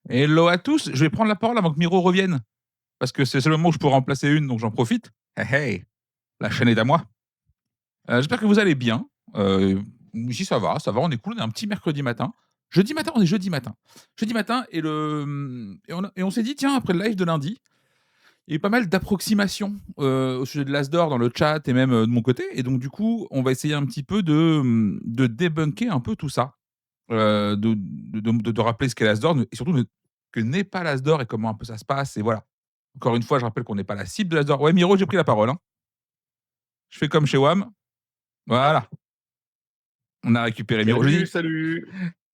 Hello à tous, je vais prendre la parole avant que Miro revienne, parce que c'est le moment où je peux remplacer une, donc j'en profite. Hey, hey, la chaîne est à moi. J'espère que vous allez bien. Euh, Ici ça va, on est cool, on est un petit mercredi matin. Jeudi matin, on est jeudi matin. Jeudi matin, et on s'est dit, tiens, après le live de lundi, il y a eu pas mal d'approximations au sujet de l'Asdor dans le chat et même de mon côté. Et donc, du coup, on va essayer un petit peu de débunker un peu tout ça, de rappeler ce qu'est l'Asdor et surtout que n'est pas l'Asdor et comment un peu ça se passe. Et voilà. Encore une fois, je rappelle qu'on n'est pas la cible de l'Asdor. Ouais, Miro, j'ai pris la parole, hein. Je fais comme chez WAM. Voilà. On a récupéré Miro. Je Salut, dis, salut.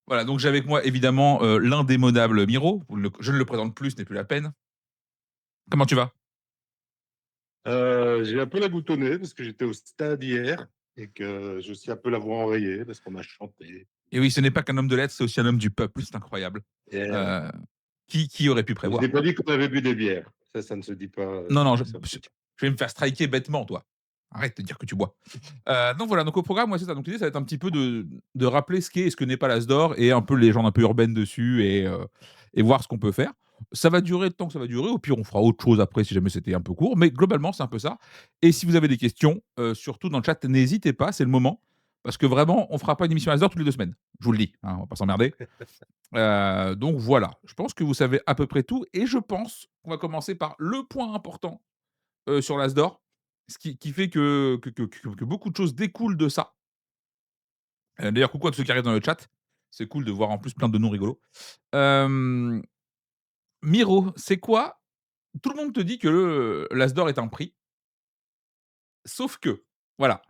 voilà, donc j'ai avec moi évidemment l'indémodable Miro. Je ne le présente plus, ce n'est plus la peine. Comment tu vas? J'ai un peu la goutte au nez parce que j'étais au stade hier et que je suis un peu la voix enrayée parce qu'on a chanté. Et oui, ce n'est pas qu'un homme de lettres, c'est aussi un homme du peuple. C'est incroyable. Et ouais. Euh, qui aurait pu Mais je n'ai prévoir? pas dit qu'on avait bu des bières. Ça ne se dit pas Non, non, à sortir. je vais me faire striker bêtement, toi. Arrête de dire que tu bois. Donc voilà, donc au programme, moi c'est ça. Donc l'idée, ça va être un petit peu de rappeler ce qu'est et ce que n'est pas l'Asdor et un peu les légendes un peu urbaines dessus et voir ce qu'on peut faire. Ça va durer le temps que ça va durer. Au pire, on fera autre chose après si jamais c'était un peu court. Mais globalement, c'est un peu ça. Et si vous avez des questions, surtout dans le chat, n'hésitez pas, c'est le moment. Parce que vraiment, on fera pas une émission Asdor toutes les 2 semaines. Je vous le dis, hein, on va pas s'emmerder. Donc voilà, je pense que vous savez à peu près tout. Et je pense qu'on va commencer par le point important sur l'Asdor, ce qui fait que beaucoup de choses découlent de ça. D'ailleurs, coucou à tous ceux qui arrivent dans le chat. C'est cool de voir en plus plein de noms rigolos. Hem, Miro, c'est quoi tout le monde te dit que l'Asdor est un prix, sauf que, voilà,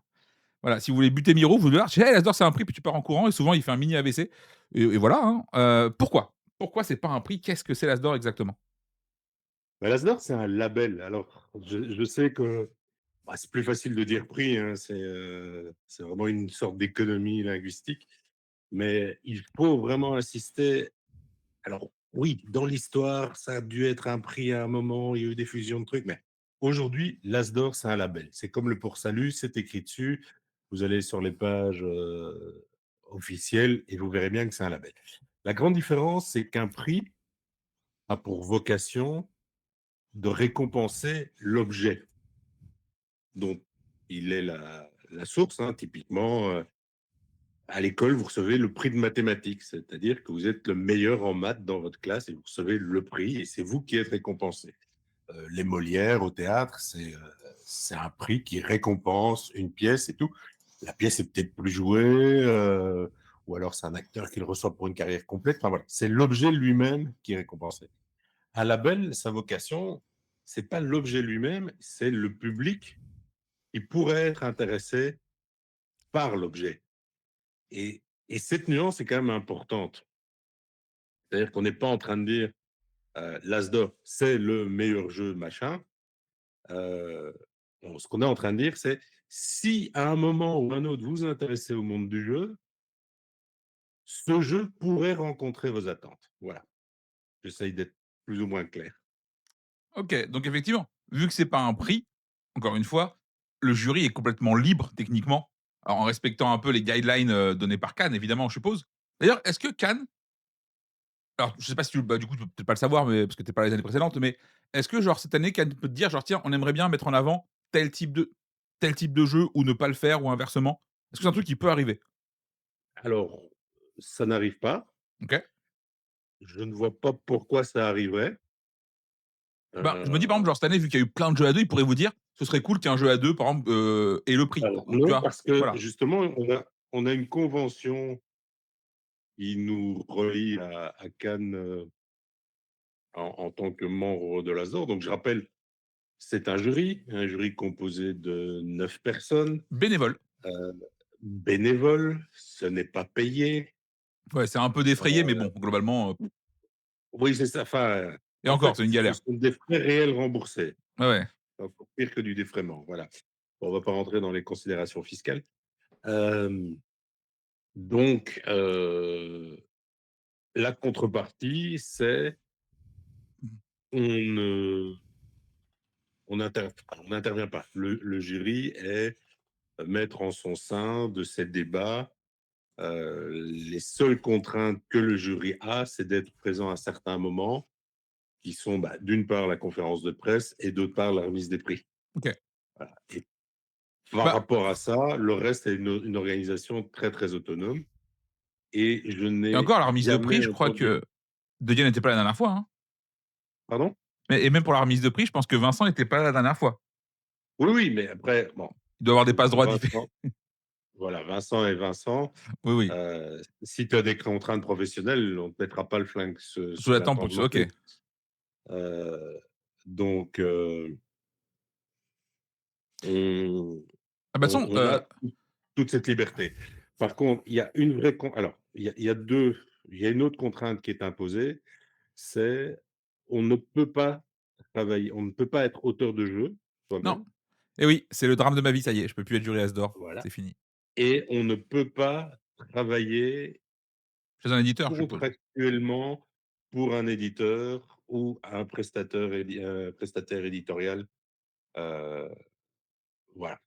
voilà, si vous voulez buter Miro, vous devez dire: «Hey, l'Asdor, c'est un prix», puis tu pars en courant et souvent il fait un mini AVC et voilà, hein. Pourquoi? Pourquoi c'est pas un prix? Qu'est-ce que c'est l'Asdor exactement? Mais l'Asdor, c'est un label. Alors, je sais que c'est plus facile de dire prix, hein, c'est vraiment une sorte d'économie linguistique. Mais il faut vraiment insister. Alors oui, dans l'histoire, ça a dû être un prix à un moment, il y a eu des fusions de trucs, mais aujourd'hui, l'Asdor, c'est un label. C'est comme le Port Salut, c'est écrit dessus. Vous allez sur les pages officielles et vous verrez bien que c'est un label. La grande différence, c'est qu'un prix a pour vocation de récompenser l'objet dont il est la source, hein. Typiquement, à l'école, vous recevez le prix de mathématiques, c'est-à-dire que vous êtes le meilleur en maths dans votre classe et vous recevez le prix et c'est vous qui êtes récompensé. Les Molières au théâtre, c'est un prix qui récompense une pièce et tout. La pièce est peut-être plus jouée, ou alors c'est un acteur qui le reçoit pour une carrière complète. Enfin voilà, c'est l'objet lui-même qui est récompensé. Un label, sa vocation, c'est pas l'objet lui-même, c'est le public qui pourrait être intéressé par l'objet. Et cette nuance est quand même importante. C'est-à-dire qu'on n'est pas en train de dire l'Asdor, c'est le meilleur jeu, machin. Euh, Ce qu'on est en train de dire, c'est si à un moment ou un autre vous vous intéressez au monde du jeu, ce jeu pourrait rencontrer vos attentes. Voilà. J'essaye d'être plus ou moins clair. OK, donc effectivement, vu que c'est pas un prix, encore une fois, le jury est complètement libre techniquement, alors en respectant un peu les guidelines, donnés par Cannes évidemment, je suppose. D'ailleurs, est-ce que Cannes alors je sais pas si tu du coup, tu peux peut-être pas le savoir, mais parce que tu es pas là les années précédentes, mais est-ce que genre cette année Cannes peut te dire genre: «Tiens, on aimerait bien mettre en avant tel type de jeu» ou ne pas le faire ou inversement? Est-ce que c'est un truc qui peut arriver? Alors, ça n'arrive pas. OK. Je ne vois pas pourquoi ça arriverait. Ben, je me dis par exemple, Euh, genre cette année, vu qu'il y a eu plein de jeux à 2, ils pourraient vous dire: «Ce serait cool qu'un jeu à 2 par exemple, ait le prix». alors, Tu non, vois? parce que Voilà. justement, on a une convention qui nous relie à Cannes en tant que membre de l'ASDOR. Donc, je rappelle, c'est un jury composé de 9 personnes, Bénévole. heu, bénévoles, ce n'est pas payé. Ouais, c'est un peu défrayé, mais Heu, bon, globalement, oui, c'est ça, enfin, et en encore, fait, c'est une ce galère. sont des frais réels remboursés. Ouais, ouais. C'est encore pire que du défraiement, voilà. Bon, on va pas rentrer dans les considérations fiscales. Hem, donc la contrepartie, c'est Mmh. on ne on n'intervient pas. Le jury est maître en son sein de ces débats Les seules contraintes que le jury a, c'est d'être présent à certains moments qui sont, bah, d'une part la conférence de presse et d'autre part la remise des prix. OK. Voilà et par Bah rapport à ça, le reste est une organisation très, très autonome et je et n'ai encore la remise de jamais prix, je crois entendu que De Dion n'était pas là la dernière fois, hein. pardon? Et même pour la remise de prix, je pense que Vincent n'était pas là la dernière fois. Oui, oui, mais après, bon, Il doit avoir des passe droits d'IP. Vincent voilà, Vincent est Vincent. Oui, oui. Si tu as des contraintes professionnelles, on ne te mettra pas le flingue Sous sous la la tempe pour tempe que non OK. plus. Heu, donc on Ah bah, de toute on façon, on a toute cette liberté. Par contre, il y a une vraie con alors, il y a 2 il y a une autre contrainte qui est imposée, c'est on ne peut pas travailler on ne peut pas être auteur de jeu non. soi-même, Et oui, c'est le drame de ma vie, ça y est, je peux plus être jury As d'or, voilà c'est fini. et on ne peut pas travailler Chez un éditeur, je suppose? contractuellement pour un éditeur ou un prestataire éditorial, heu, voilà.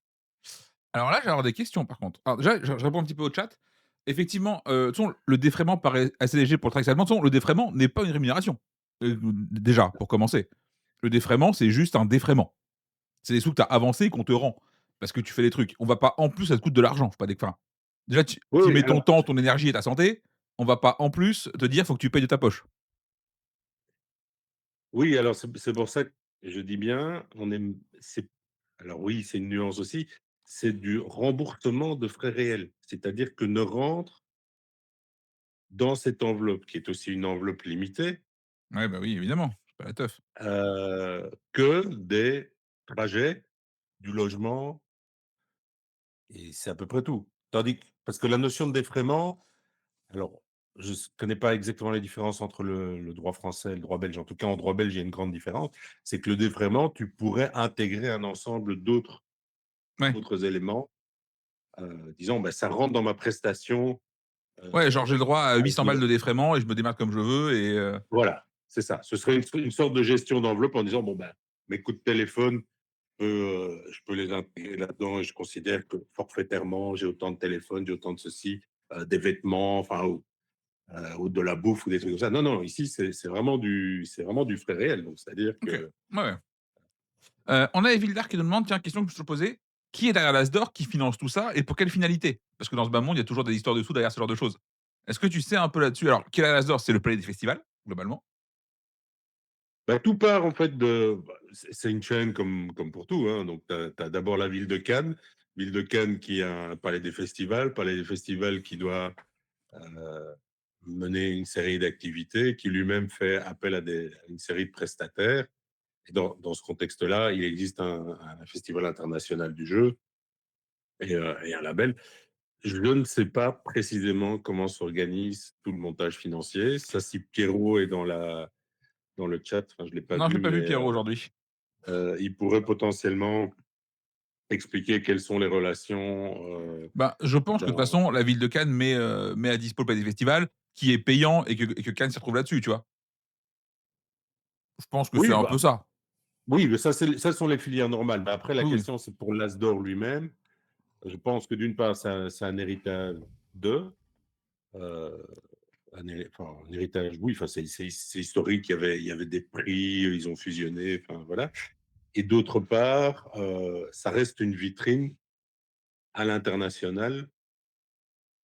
Alors là, je vais avoir des questions par contre. Alors déjà, je réponds un petit peu au chat. Effectivement, de toute façon, le défraiement paraît assez léger pour le travail. De toute façon, le défraiement n'est pas une rémunération. Déjà, pour commencer. Le défraiement, c'est juste un défraiement. C'est des sous que tu as avancés qu'on te rend parce que tu fais des trucs. On va pas en plus, ça te coûte de l'argent, faut pas enfin, déjà Oui, tu oui, mets ton alors temps, ton énergie et ta santé, on va pas en plus te dire: «Faut que tu payes de ta poche». oui, alors c'est pour ça que je dis bien, on est c'est alors oui, c'est une nuance aussi, c'est du remboursement de frais réels. C'est-à-dire que ne rentre dans cette enveloppe, qui est aussi une enveloppe limitée, Ouais, bah, oui, évidemment, c'est pas la teuf. que des trajets, du logement et c'est à peu près tout. Tandis que parce que la notion de défraiement, alors je ne connais pas exactement les différences entre le droit français et le droit belge. En tout cas, en droit belge, il y a une grande différence, c'est que le défraiement, tu pourrais intégrer un ensemble Ouais. d'autres éléments, disons, bah, ça rentre dans ma prestation, Ouais, genre j'ai le droit à avec 800 balles le de défraiement et je me démerde comme je veux et voilà, c'est ça. Ce serait une sorte de gestion d'enveloppe en disant: «Bon, ben, mes coups de téléphone, je peux les intégrer là-dedans et je considère que forfaitairement, j'ai autant de téléphones, j'ai autant de ceci, des vêtements, enfin ou de la bouffe ou des trucs comme ça». Non, non, ici, c'est vraiment du frais réel, donc c'est-à-dire OK. que Ouais, ouais. On a Evildar qui nous demande, tiens, question que je te posais, qui est derrière l'Asdor? Qui finance tout ça et pour quelle finalité? Parce que dans ce bas monde, il y a toujours des histoires de sous derrière ce genre de choses. Est-ce que tu sais un peu là-dessus? Alors, qui est derrière l'Asdor? C'est le palais des festivals, globalement. bah, tout part en fait de bah, c'est une chaîne comme pour tout, hein, donc tu as d'abord la ville de Cannes qui a un palais des festivals qui doit, heu, mener une série d'activités, qui lui-même fait appel à une série de prestataires et dans ce contexte-là, il existe un festival international du jeu et un label. Je ne sais pas précisément comment s'organise tout le montage financier. Ça, si Pierrot est dans le chat, enfin, je ne l'ai pas Non, je vu, l'ai pas vu mais Pierrot aujourd'hui. il pourrait potentiellement expliquer quelles sont les relations, Bah, je pense que de toute dans façon, la ville de Cannes met à dispo le palais des festivals, qui est payant et que Cannes s'y retrouve là-dessus, tu vois? Je pense que c'est oui, un bah, peu ça. oui, mais ça sont les filières normales. Mais après, la Oui, oui. question, c'est pour l'Asdor lui-même. Je pense que d'une part, c'est un héritage de, heu, un héritage, oui, enfin, c'est historique. Il y avait des prix, ils ont fusionné, enfin, voilà. Et d'autre part, ça reste une vitrine à l'international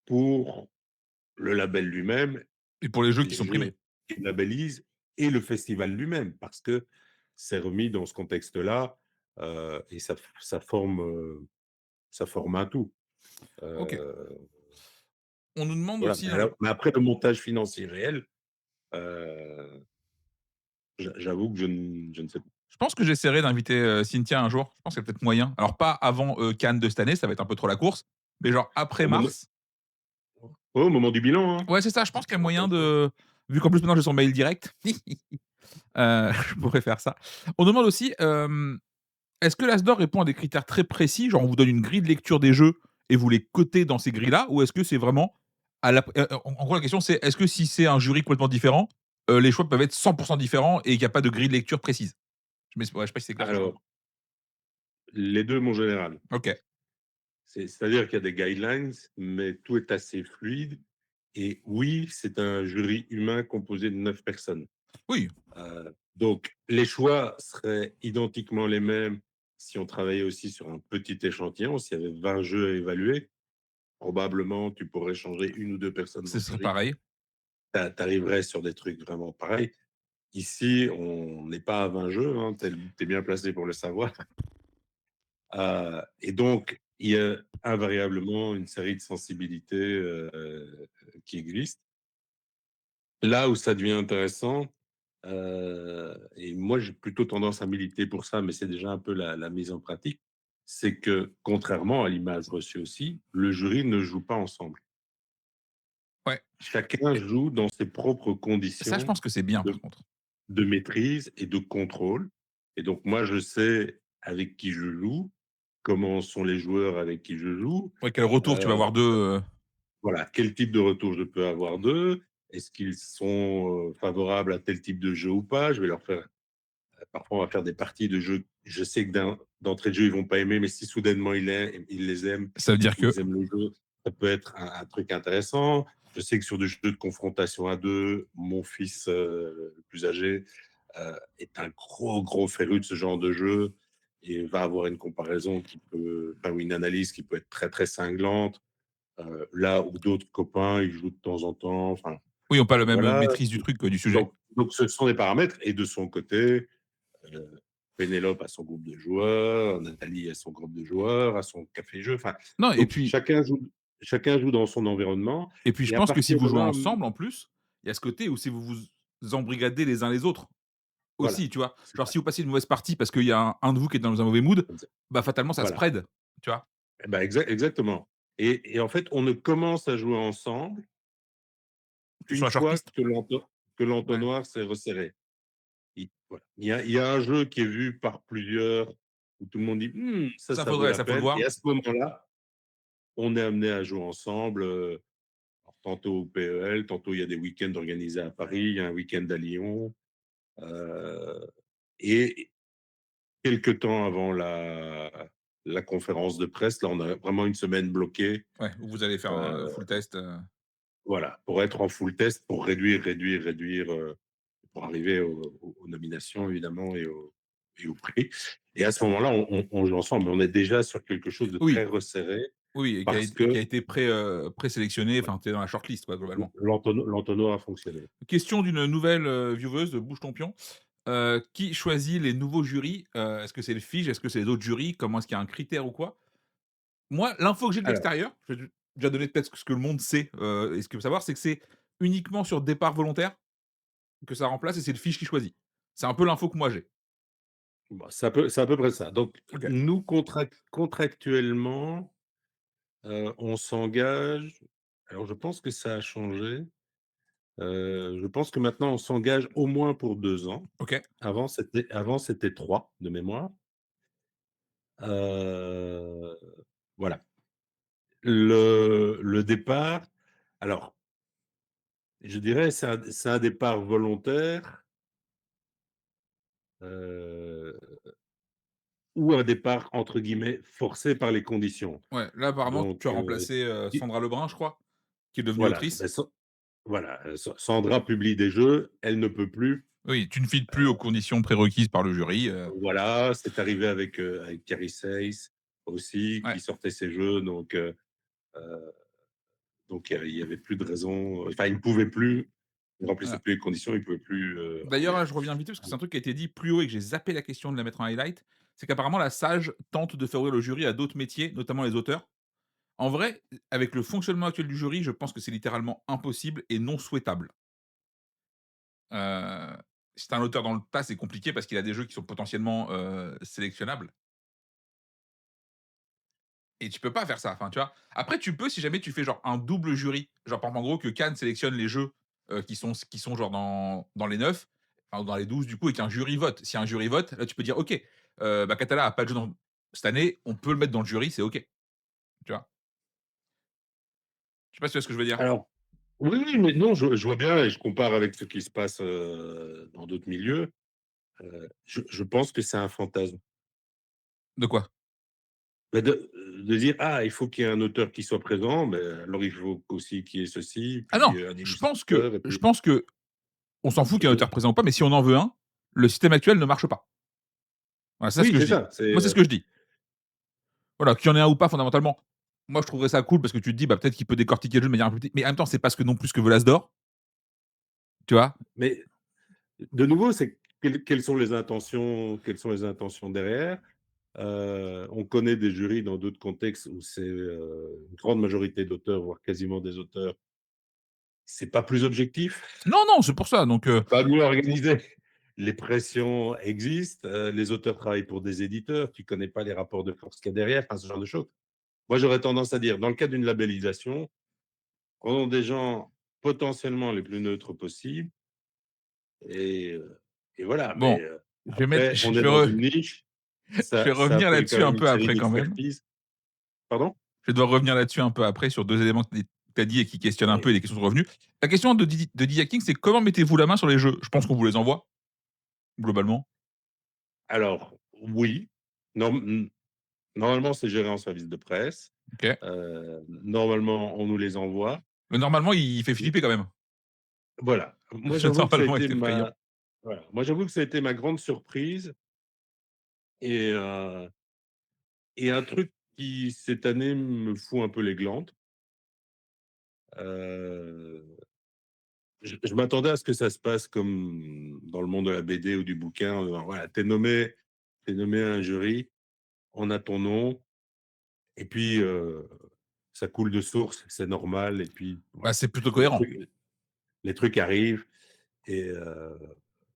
pour le label lui-même, Et pour les jeux qui les sont jeux primés. qu'il labellise et le festival lui-même, parce que c'est remis dans ce contexte-là, et ça forme un tout. OK. Heu, On nous demande voilà, aussi dans le mais après le montage financier réel, heu, j'avoue que je ne sais pas. je pense que j'essaierai d'inviter, Cynthia un jour. Je pense qu'il y a peut-être moyen. Alors pas avant, Cannes de cette année, ça va être un peu trop la course, mais genre après Au moment mars. Au moment du bilan, hein. Ouais, c'est ça, je pense qu'il y a On moyen appelle ça. de vu qu'en plus maintenant j'ai son mail direct, je pourrais faire ça. On demande aussi, est-ce que l'Asdor répond à des critères très précis? Genre on vous donne une grille de lecture des jeux et vous les cotez dans ces grilles-là? Ou est-ce que c'est vraiment à la en gros la question c'est, est-ce que si c'est un jury complètement différent, les choix peuvent être 100 différents et qu'il y a pas de grille de lecture précise? Je sais pas si c'est clair ce que je Alors, demande. les 2 mon général. OK. C'est-à-dire qu'il y a des guidelines, mais tout est assez fluide et oui, c'est un jury humain composé de 9 personnes. Oui, Donc les choix seraient identiquement les mêmes si on travaillait aussi sur un petit échantillon, s'il y avait 20 jeux à évaluer. Probablement, tu pourrais changer une ou 2 personnes dans ce le serait jury. pareil. Tu arriverais sur des trucs vraiment pareils. Ici, on n'est pas à 20 jeux, hein, tu es bien placé pour le savoir. Et donc, il y a invariablement une série de sensibilités, qui existent. Là où ça devient intéressant, et moi j'ai plutôt tendance à militer pour ça, mais c'est déjà un peu la mise en pratique, c'est que contrairement à l'image reçue aussi, le jury ne joue pas ensemble. Ouais. Chacun Et joue dans ses propres ça, je conditions pense que c'est bien, par de contre. de maîtrise et de contrôle et donc moi je sais avec qui je joue, comment sont les joueurs avec qui je joue, Ouais, quel retour tu vas heu avoir d'eux, voilà, quel type de retour je peux avoir d'eux? Est-ce qu'ils sont, favorables à tel type de jeu ou pas? Je vais leur faire parfois, on va faire des parties de jeux, je sais que d'entrée de jeu, ils vont pas aimer, mais si soudainement ils les aiment ça veut et dire que qu'ils aiment le jeu, ça peut être un truc intéressant. Je sais que sur des jeux de confrontation à 2, mon fils, le plus âgé, est un gros, gros féru de ce genre de jeu et va avoir une comparaison qui peut enfin, ou une analyse qui peut être très, très cinglante. Là où d'autres copains, ils jouent de temps en temps, enfin, oui, ils ont pas la même, voilà. maîtrise du truc, quoi, du sujet. Donc ce sont des paramètres et de son côté, Pénélope a son groupe de joueurs, Nathalie a son groupe de joueurs, a son café-jeu, enfin, Non donc chacun joue dans son environnement et puis je et à pense que si partir vous de jouez là, ensemble, en plus, il y a ce côté où si vous vous embrigadez les uns les autres voilà, aussi, tu vois? c'est Genre ça, si vous passez une mauvaise partie parce qu'il y a un de vous qui est dans un mauvais mood, exa bah, fatalement ça voilà. spread, tu vois? Et bah, exactement et en fait, on ne commence à jouer ensemble Que sur qu'une la fois shortlist. que Ouais. l'entonnoir s'est resserré. Voilà. Il y a un jeu qui est vu par plusieurs, où tout le monde dit: ça, Ça ça vaut faudrait, la ça faut le peine» et voir. à ce moment-là, on est amené à jouer ensemble, alors tantôt au PEL, tantôt il y a des week-ends organisés à Paris, il y a un week-end à Lyon, heu et quelque temps avant la conférence de presse, là, on a vraiment une semaine bloquée, Ouais, où vous allez faire un heu, full test, voilà, pour être en full test, pour réduire, pour arriver aux nominations évidemment et au prix et à ce moment-là, on joue ensemble, mais on est déjà sur quelque chose de très oui, resserré oui parce et qui a que été présélectionné, ouais, enfin, tu es dans la shortlist, quoi, globalement. l'entonnoir a fonctionné. Question d'une nouvelle, vieweuse de Bouge ton pion. Qui choisit les nouveaux jurys? Est-ce que c'est le FIGE? Est-ce que c'est les autres jurys? Comment est-ce qu'il y a un critère ou quoi? Moi, l'info que j'ai de Alors, l'extérieur, je vais déjà donner peut-être ce que le monde sait, et ce qu'il veut savoir, c'est que c'est uniquement sur départ volontaire que ça remplace et c'est le FIGE qui choisit. C'est un peu l'info que moi j'ai. bah, c'est à peu près ça. Donc OK. nous contractuellement, on s'engage alors je pense que ça a changé, je pense que maintenant on s'engage au moins pour 2 ans. OK. Avant c'était 3 de mémoire. Heu, voilà. Le départ, alors, je dirais c'est un départ volontaire, heu, ou un départ entre guillemets «forcé par les conditions». Ouais, là, apparemment, Donc, tu as remplacé, i Sandra Lebrun, je crois, qui est devenue voilà, bah, autrice. voilà, Sandra publie des jeux, elle ne peut plus. Oui, tu ne files plus aux conditions prérequises par le jury, Voilà, c'est arrivé avec Carrie Seyss aussi, qui ouais, sortait ses jeux, heu, donc il y avait plus de raison, enfin, il ne pouvait plus, il remplissait voilà. plus les conditions, il ne pouvait plus, D'ailleurs, là, je reviens vite fait parce que c'est un truc qui a été dit plus haut et que j'ai zappé la question de la mettre en highlight. C'est qu'apparemment la Sage tente de faire ouvrir le jury à d'autres métiers, notamment les auteurs. En vrai, avec le fonctionnement actuel du jury, je pense que c'est littéralement impossible et non souhaitable. Heu, si tu un auteur dans le tas, c'est compliqué parce qu'il a des jeux qui sont potentiellement, sélectionnables et tu peux pas faire ça, enfin, tu vois? Après, tu peux si jamais tu fais genre un double jury, genre par exemple, en gros, que Cannes sélectionne les jeux, qui sont genre dans les 9, enfin dans les 12 du coup et qu'un jury vote. Si un jury vote, là, tu peux dire: «OK, bah, Catala a pas de jeu dans cette année, on peut le mettre dans le jury, c'est OK». Tu vois? Je sais pas si tu vois ce que je veux dire? alors oui, oui, mais non, je vois bien et je compare avec ce qui se passe, dans d'autres milieux. Je pense que c'est un fantasme. De quoi? bah, de dire: «Ah, il faut qu'il y ait un auteur qui soit présent, mais alors il faut aussi qu'il y ait ceci, Ah puis, non, un je pense que illustrateur et je puis» pense que on s'en fout qu'il y ait un auteur présent ou pas, mais si on en veut un, le système actuel ne marche pas. Voilà, c'est ça ce oui, que je c'est dis. ça, c'est, Moi, c'est ce que je dis. Voilà, qu'il y en ait un ou pas, fondamentalement, moi, je trouverais ça cool parce que tu te dis, bah, peut-être qu'il peut décortiquer le jeu de manière un peu plus mais en même temps, c'est pas ce que non plus ce que veut l'Asdor, tu vois? mais de nouveau, c'est quelles sont les intentions derrière? On connaît des jurys dans d'autres contextes où c'est, une grande majorité d'auteurs, voire quasiment des auteurs, c'est pas plus objectif, Non, non, c'est pour ça, donc pas mieux organisé. Les pressions existent, les auteurs travaillent pour des éditeurs, tu connais pas les rapports de force qu'il y a derrière, enfin, ce genre de choses. Moi, j'aurais tendance à dire, dans le cas d'une labellisation, prenons des gens potentiellement les plus neutres possibles et heu et voilà, mais bon, je vais mettre après, on est dans une niche, je vais ça revenir appelle quand là-dessus un même une peu série après quand même. d'expertise. Pardon? Je vais devoir revenir là-dessus un peu après sur 2 éléments que tu as dit et qui questionnent un peu Oui. et des questions sont revenues. La question de Diddy Hacking, c'est comment mettez-vous la main sur les jeux? Je pense qu'on vous les envoie, globalement. Alors oui, norm normalement, c'est géré en service de presse. OK. Normalement, on nous les envoie. Mais normalement, il fait Et flipper quand même. voilà. Moi, j'avoue que ça a Normalement, il été est effrayant. ma voilà, moi, j'avoue que ça a été ma grande surprise et un truc qui, cette année, me fout un peu les glandes. Heu, je m'attendais à ce que ça se passe comme dans le monde de la BD ou du bouquin, en disant: «Voilà, tu nommé à un jury, on a ton nom et puis, ça coule de source, c'est normal et puis Bah, voilà, c'est plutôt les cohérent. trucs les trucs arrivent et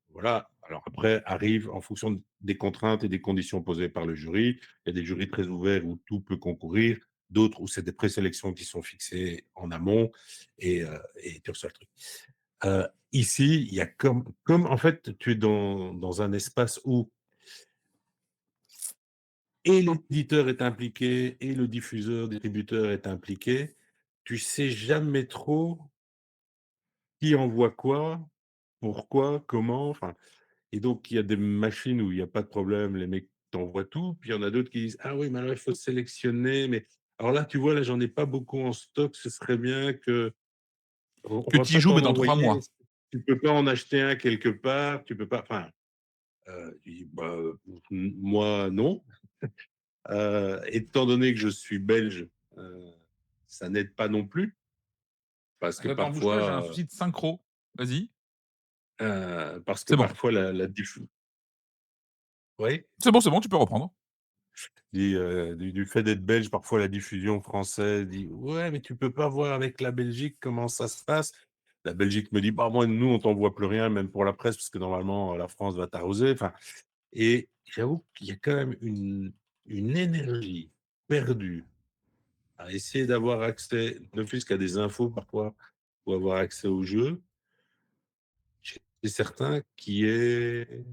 voilà. Alors après, arrive en fonction des contraintes et des conditions posées par le jury. Il y a des jurys très ouverts où tout peut concourir, d'autres où c'est des présélections qui sont fixées en amont et tu reçois le truc. Ici, il y a comme en fait, tu es dans un espace où et l'éditeur est impliqué et le diffuseur, distributeur est impliqué, tu sais jamais trop qui envoie quoi, pourquoi, comment, enfin. Et donc, il y a des machines où il y a pas de problème, les mecs t'envoient tout. Puis il y en a d'autres qui disent: «Ah oui, mais alors il faut sélectionner, mais alors là, tu vois, là, j'en ai pas beaucoup en stock, ce serait bien que on Que va tu y pas joues, mais t'en dans 3 envoyer. mois. Tu peux pas en acheter un quelque part, tu peux pas» enfin, je dis: «Bah, moi, non». Étant donné que je suis belge, heu, ça n'aide pas non plus parce que Attends, bouge pas, j'ai un parfois, souci de synchro. Vas-y. C'est bon. la diffu oui? C'est bon, tu peux reprendre. Dit, du fait d'être belge, parfois la diffusion française dit: «Ouais, mais tu peux pas voir avec la Belgique comment ça se passe». La Belgique me dit: «Bah, moi, nous, on t'envoie plus rien, même pour la presse, parce que normalement, la France va t'arroser». Enfin et j'avoue qu'il y a quand même une énergie perdue à essayer d'avoir accès, ne fût-ce qu'à des infos parfois, ou avoir accès au jeu, chez certains qui est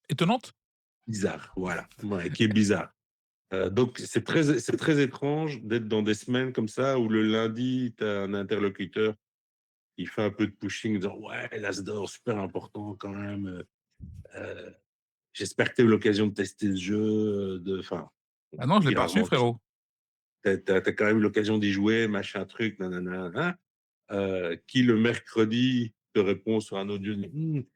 Étonnante? bizarre, voilà, ouais, qui est bizarre. Donc c'est très étrange d'être dans des semaines comme ça où le lundi, tu as un interlocuteur qui fait un peu de pushing en disant: «Ouais, l'Asdor, super important quand même, j'espère que tu as eu l'occasion de tester ce jeu, de» enfin, Ah non, je l'ai puis pas reçu, rarement tu frérot. as quand même eu l'occasion d'y jouer, machin truc, nanana, qui le mercredi te répond sur un audio, dit: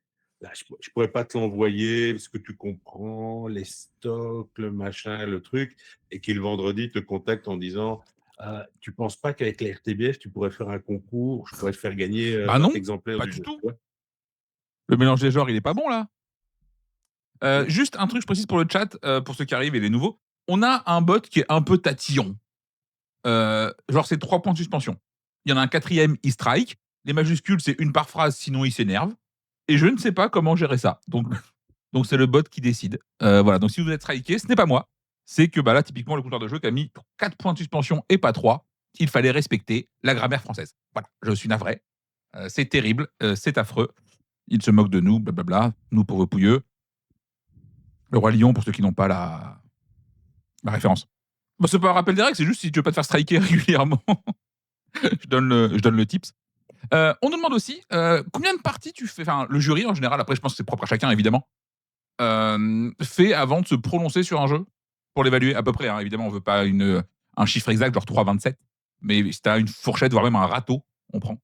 là, je pourrais pas te l'envoyer parce que tu comprends, les stocks, le machin, le truc», et qui le vendredi te contacte en disant: Tu penses pas qu'avec la RTBF, tu pourrais faire un concours, je pourrais te faire gagner, Bah 20 non, exemplaires pas du du jeu», tout. tu vois? Le mélange des genres, il est pas bon, là. Mmh. Juste un truc, je précise pour le chat, pour ceux qui arrivent et les nouveaux. On a un bot qui est un peu tatillon. Genre, c'est 3 points de suspension. Il y en a un quatrième, il strike. Les majuscules, c'est une par phrase, sinon il s'énerve. Et je ne sais pas comment gérer ça. Donc c'est le bot qui décide. Voilà, donc si vous êtes striké, ce n'est pas moi. C'est que bah, là, typiquement, le compteur de jeu qui a mis 4 points de suspension et pas 3. Il fallait respecter la grammaire française. Voilà, je suis navré. C'est terrible, c'est affreux. Il se moque de nous, blablabla. Nous pauvres pouilleux. Le roi lion, pour ceux qui n'ont pas la référence. Bah, c'est pas un rappel des règles, c'est juste si tu veux pas te faire striker régulièrement, je donne le tips. On nous demande aussi combien de parties tu fais, enfin le jury en général, après je pense que c'est propre à chacun évidemment, fait avant de se prononcer sur un jeu. Pour l'évaluer à peu près, hein, évidemment, on veut pas un chiffre exact, genre 3,27, mais si tu as une fourchette, voire même un râteau, on prend.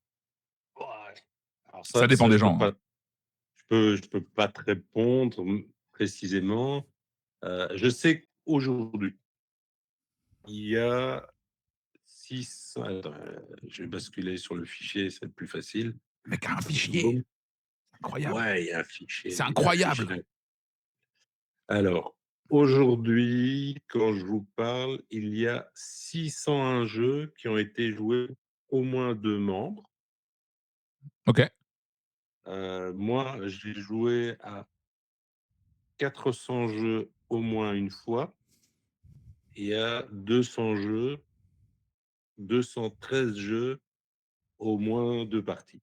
Ouais. Alors Ça dépend ça des je peux gens, hein. pas je peux pas te répondre, précisément. Je sais qu'aujourd'hui, il y a 600 attends, je vais basculer sur le fichier, c'est le plus facile. Le mec a un fichier, Boum. incroyable. Ouais, C'est il y a un incroyable. fichier de alors, aujourd'hui, quand je vous parle, il y a 601 jeux qui ont été joués au moins 2 membres. OK. Moi, j'ai joué à 400 jeux au moins une fois et à 200 jeux, 213 jeux, au moins 2 parties.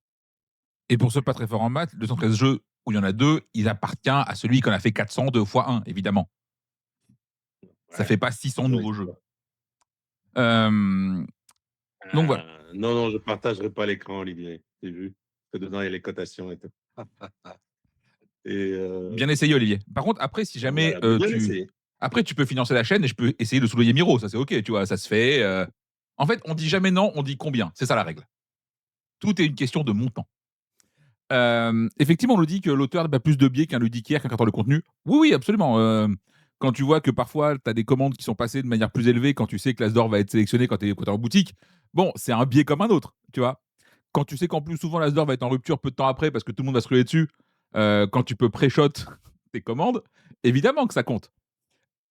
Et pour ceux pas très forts en maths, 213 jeux où il y en a 2, il appartient à celui qui en a fait 400 2 fois 1, évidemment. Ça Ouais, fait pas 600 ouais, nouveaux c'est jeux. ça. Hem, donc voilà. Non, non, je partagerai pas l'écran, Olivier. Tu vu? Que dedans, il y a les cotations et tout. Et Bien essayé, Olivier. Par contre, après, si jamais, voilà, mais bien tu essayé. après tu peux financer la chaîne et je peux essayer de soudoyer Miro, ça c'est OK, tu vois? Ça se fait, en fait, on dit jamais non, on dit combien, c'est ça la règle. Tout est une question de montant. Effectivement, on nous dit que l'auteur n'a plus de biais qu'un ludicaire, qu'un créateur de contenu. Oui, oui, absolument. Quand tu vois que parfois, tu as des commandes qui sont passées de manière plus élevée, quand tu sais que l'Asdor va être sélectionné quand tu es en boutique, bon, c'est un biais comme un autre, tu vois. Quand tu sais qu'en plus, souvent, l'Asdor va être en rupture peu de temps après parce que tout le monde va se ruer dessus, quand tu peux pré-shot tes commandes, évidemment que ça compte.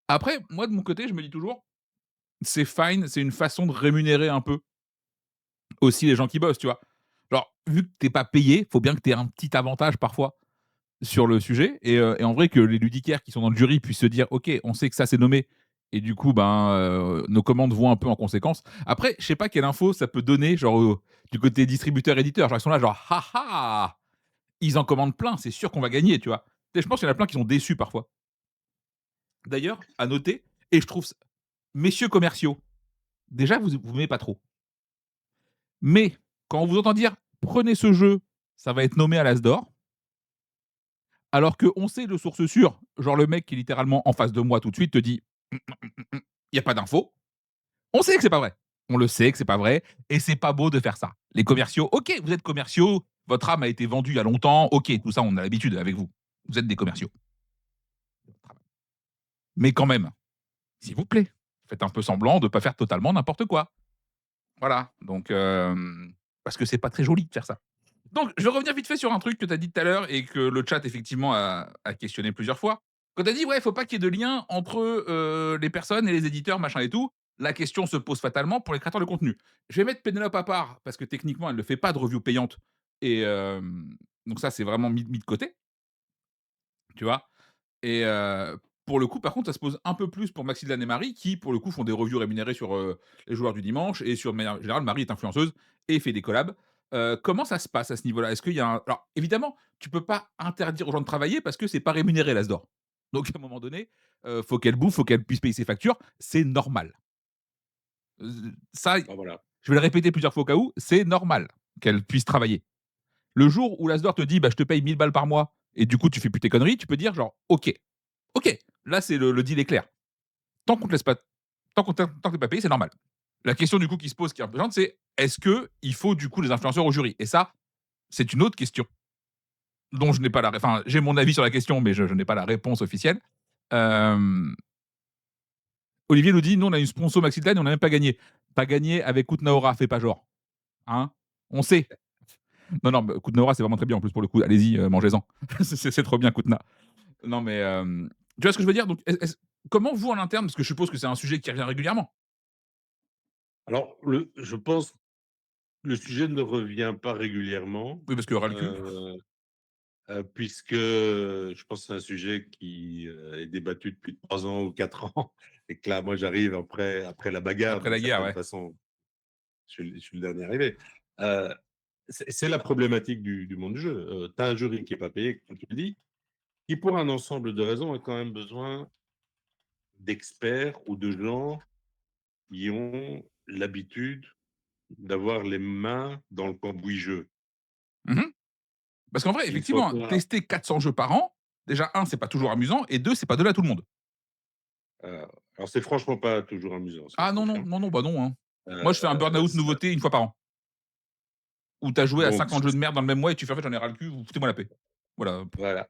Après, moi, de mon côté, je me dis toujours, c'est fine, c'est une façon de rémunérer un peu aussi les gens qui bossent, tu vois. Genre, vu que t'es pas payé, faut bien que tu aies un petit avantage parfois sur le sujet et en vrai que les ludicaires qui sont dans le jury puissent se dire: «OK, on sait que ça c'est nommé et du coup, ben, nos commandes vont un peu en conséquence». Après, je sais pas quelle info ça peut donner genre, du côté distributeur-éditeur. Genre ils sont là genre: «Ha ha! Ils en commandent plein, c'est sûr qu'on va gagner», tu vois? Tu sais, je pense qu'il y en a plein qui sont déçus parfois. D'ailleurs, à noter et je trouve ç messieurs commerciaux, déjà vous m'aimez pas trop. Mais quand on vous entend dire: «Prenez ce jeu, ça va être nommé à l'As d'or», alors qu'on sait de sources sûres, genre le mec qui est littéralement en face de moi tout de suite te dit: «Il y a pas d'infos». On sait que c'est pas vrai. On le sait que c'est pas vrai et c'est pas beau de faire ça. Les commerciaux, OK, vous êtes commerciaux, votre âme a été vendue il y a longtemps, OK, tout ça on a l'habitude avec vous. Vous êtes des commerciaux. Mais quand même, s'il vous plaît, faites un peu semblant de pas faire totalement n'importe quoi. Voilà, donc parce que c'est pas très joli de faire ça. Donc, je vais revenir vite fait sur un truc que tu as dit tout à l'heure et que le chat effectivement a questionné plusieurs fois. Quand tu as dit: «Ouais, il faut pas qu'il y ait de lien entre, les personnes et les éditeurs, machin et tout», la question se pose fatalement pour les créateurs de contenu. Je vais mettre Pénélope à part parce que techniquement, elle ne fait pas de review payante et donc ça, c'est vraiment mis de côté, tu vois? Et pour le coup, par contre, ça se pose un peu plus pour Maxildan et Marie qui, pour le coup, font des reviews rémunérées sur, les joueurs du dimanche et sur de manière générale, Marie est influenceuse et fait des collabs. Comment ça se passe à ce niveau-là? Est-ce qu'il y a un alors évidemment, tu peux pas interdire aux gens de travailler parce que c'est pas rémunéré l'Asdor. Donc à un moment donné, faut qu'elle bouffe, faut qu'elle puisse payer ses factures, c'est normal. Ça, Bah, voilà. je vais le répéter plusieurs fois au cas où, c'est normal qu'elle puisse travailler. Le jour où l'Asdor te dit: «Bah, je te paye 1 000 balles par mois» et du coup, tu fais plus tes conneries, tu peux dire genre: «OK, OK, là, c'est le deal est clair. Tant qu'on te laisse pas tant que tu pas payé, c'est normal». La question du coup qui se pose, qui est un peu gênante, c'est est-ce qu'il faut du coup des influenceurs au jury? Et ça, c'est une autre question dont je n'ai pas la enfin, j'ai mon avis sur la question, mais je n'ai pas la réponse officielle. Hem, Olivier nous dit: «Nous, on a une sponsor Maxiltan et on n'a même pas gagné». Pas gagné avec Kutnaora, fais pas genre, hein? On sait. Non, non, mais Kutnaora, c'est vraiment très bien en plus pour le coup. Allez-y, mangez-en. C'est trop bien Kutna. Non, mais tu vois ce que je veux dire? Donc est-ce comment vous en interne, parce que je suppose que c'est un sujet qui revient régulièrement? Alors je pense que le sujet ne revient pas régulièrement, Oui, parce qu'il y aura le cul. heu puisque je pense que c'est un sujet qui, est débattu depuis 3 ans ou 4 ans et que là, moi, j'arrive après la bagarre Après d'une la guerre, certaine ouais. façon. Je suis le dernier arrivé. Heu, c'est la problématique du monde du jeu. Tu as un jury qui est pas payé, comme tu le dis, qui pour un ensemble de raisons a quand même besoin d'experts ou de gens qui ont l'habitude d'avoir les mains dans le cambouis jeu. Mmh. Parce qu'en vrai, Une fois effectivement, qu'on a tester 400 jeux par an, déjà un, c'est pas toujours amusant et 2, c'est pas donné à tout le monde. Alors c'est franchement pas toujours amusant, ça je Ah non, non, confirme. non, non, bah non, hein. Moi, je fais un burn-out Ça nouveauté une fois par an. Où tu as joué à donc 50 jeux de merde dans le même mois et tu fais: «En fait, j'en ai ras le cul, vous foutez-moi la paix». Voilà. voilà,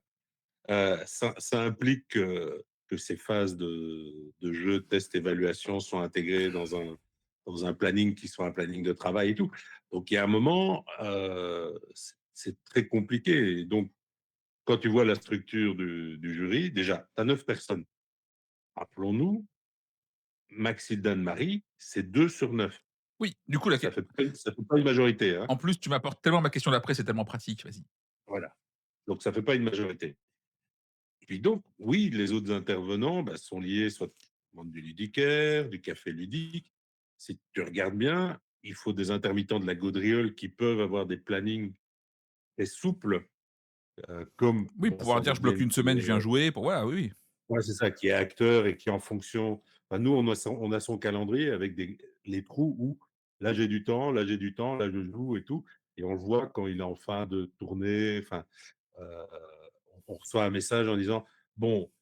ça implique que ces phases de jeu, test, évaluation sont intégrées dans un planning qui soit un planning de travail et tout. Donc il y a un moment, c'est très compliqué et donc quand tu vois la structure du jury, déjà, tu as 9 personnes. Rappelons-nous, Maxilda de Marie, c'est 2 sur 9. Oui, du coup, la que Ça fait pas une majorité, hein. en plus, tu m'apportes tellement ma question d'après, c'est tellement pratique, vas-y. Voilà, donc ça fait pas une majorité. Et puis donc, oui, les autres intervenants, bah, sont liés soit au monde du ludicaire, du café ludique. Si tu regardes bien, il faut des intermittents de la gaudriole qui peuvent avoir des plannings très souples, comme Oui, pouvoir Vincent dire: «Je bloque Dedienne une qui semaine, je est viens jouer» pour voilà, oui, oui. ouais, c'est ça, qui est acteur et qui en fonction nous, on a son calendrier avec des les trous où là j'ai du temps, là j'ai du temps, là je joue et tout et on le voit quand il est en fin de tournée, enfin, heu, on reçoit un message en disant: «Bon,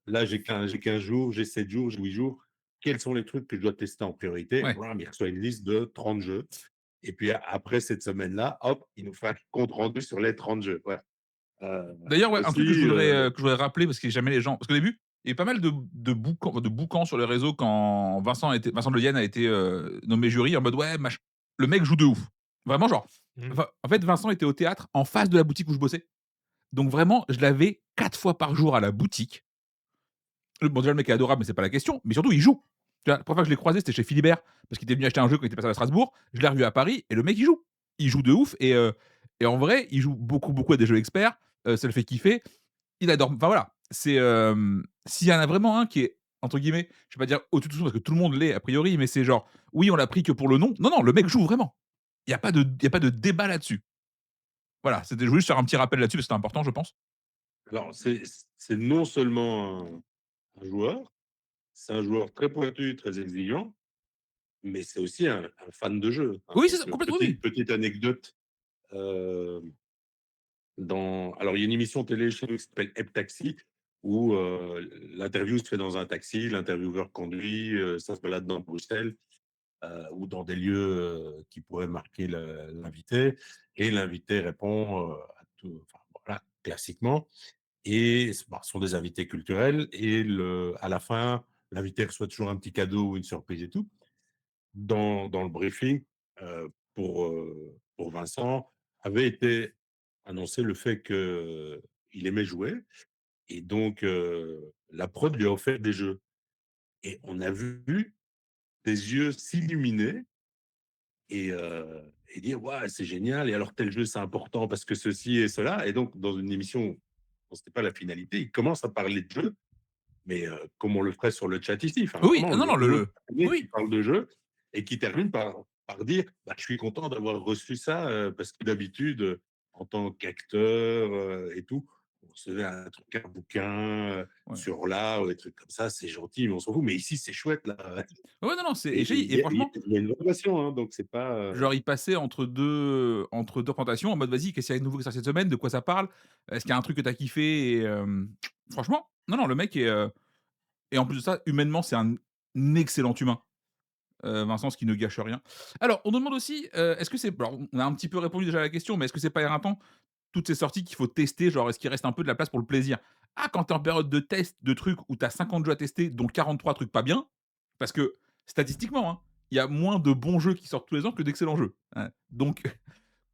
là j'ai 15 jours, j'ai 7 jours, j'ai 8 jours. Quels sont les trucs que je dois tester en priorité?» Ouais. Blam, il reçoit une liste de 30 jeux et puis après cette semaine-là, hop, il nous fait un compte rendu sur les 30 jeux. Voilà, D'ailleurs, ouais, un truc aussi, que je voudrais rappeler parce que jamais les gens parce qu'au début, il y a eu pas mal de boucans sur les réseaux quand Vincent de Leyenne a été, nommé jury en mode: «Ouais, le mec joue de ouf». Vraiment genre, mmh. enfin, en fait, Vincent était au théâtre en face de la boutique où je bossais. Donc vraiment, je l'avais 4 fois par jour à la boutique. Bon, déjà, le mec est adorable, mais c'est pas la question, mais surtout, il joue. Tu vois? La première fois que je l'ai croisé, c'était chez Philibert, parce qu'il était venu acheter un jeu quand il était passé à Strasbourg. Je l'ai revu à Paris et le mec, il joue. Il joue de ouf et en vrai, il joue beaucoup, beaucoup à des jeux experts, ça le fait kiffer. Il adore enfin voilà, c'est, s'il y en a vraiment un qui est, entre guillemets, je vais pas dire au-dessus de tout parce que tout le monde l'est a priori, mais c'est genre, oui, on l'a pris que pour le nom. Non, non, le mec joue vraiment. Il y a pas de débat là-dessus. Voilà, c'était je voulais juste faire un petit rappel là-dessus parce que c'était important, je pense. Alors c'est non seulement un joueur, c'est un joueur très pointu, très exigeant, mais c'est aussi un fan de jeu, hein, Oui, c'est parce ça, que complètement, oui, oui. petite anecdote, heu, alors il y a une émission télé chez nous qui s'appelle Heptaxi où, l'interview se fait dans un taxi, l'intervieweur conduit, ça se balade dans Bruxelles, ou dans des lieux, qui pourraient marquer l'invité et l'invité répond, à tout enfin voilà, classiquement. Et ce sont des invités culturels et à la fin, l'invité reçoit toujours un petit cadeau ou une surprise et tout. Dans le briefing, pour Vincent, avait été annoncé le fait qu'il aimait jouer et donc la prod lui a offert des jeux et on a vu des yeux s'illuminer et dire: «Waouh, c'est génial et alors tel jeu, c'est important parce que ceci et cela» et donc dans une émission dont c'était pas la finalité, il commence à parler de jeu. Mais, comme on le ferait sur le chat ici, enfin Oui, vraiment ah non, non, le oui, qui oui. parle de jeu et qui termine par dire: «Bah, je suis content d'avoir reçu ça, parce que d'habitude, en tant qu'acteur, et tout, on recevait un truc, un bouquin, Ouais. sur l'art ou des trucs comme ça, c'est gentil, mais on s'en fout, mais ici, c'est chouette là» Ouais, non, non, c'est et et je te dis et franchement, il y a une relation, hein, donc c'est pas, genre, il passait entre 2 présentations en mode: «Vas-y, qu'est-ce qu'il y a de nouveau qui est sorti cette semaine? De quoi ça parle? Est-ce qu'il y a un truc que tu as kiffé?» et franchement, non, non, le mec est, et en plus de ça, humainement, c'est un excellent humain, Vincent, ce qui ne gâche rien. Alors, on nous demande aussi, est-ce que c'est alors, on a un petit peu répondu déjà à la question, mais est-ce que c'est pas éreintant, toutes ces sorties qu'il faut tester? Genre, est-ce qu'il reste un peu de la place pour le plaisir? Ah, quand tu es en période de test de trucs où tu as 50 jeux à tester, dont 43 trucs pas bien, parce que statistiquement, hein, il y a moins de bons jeux qui sortent tous les ans que d'excellents jeux, hein. Donc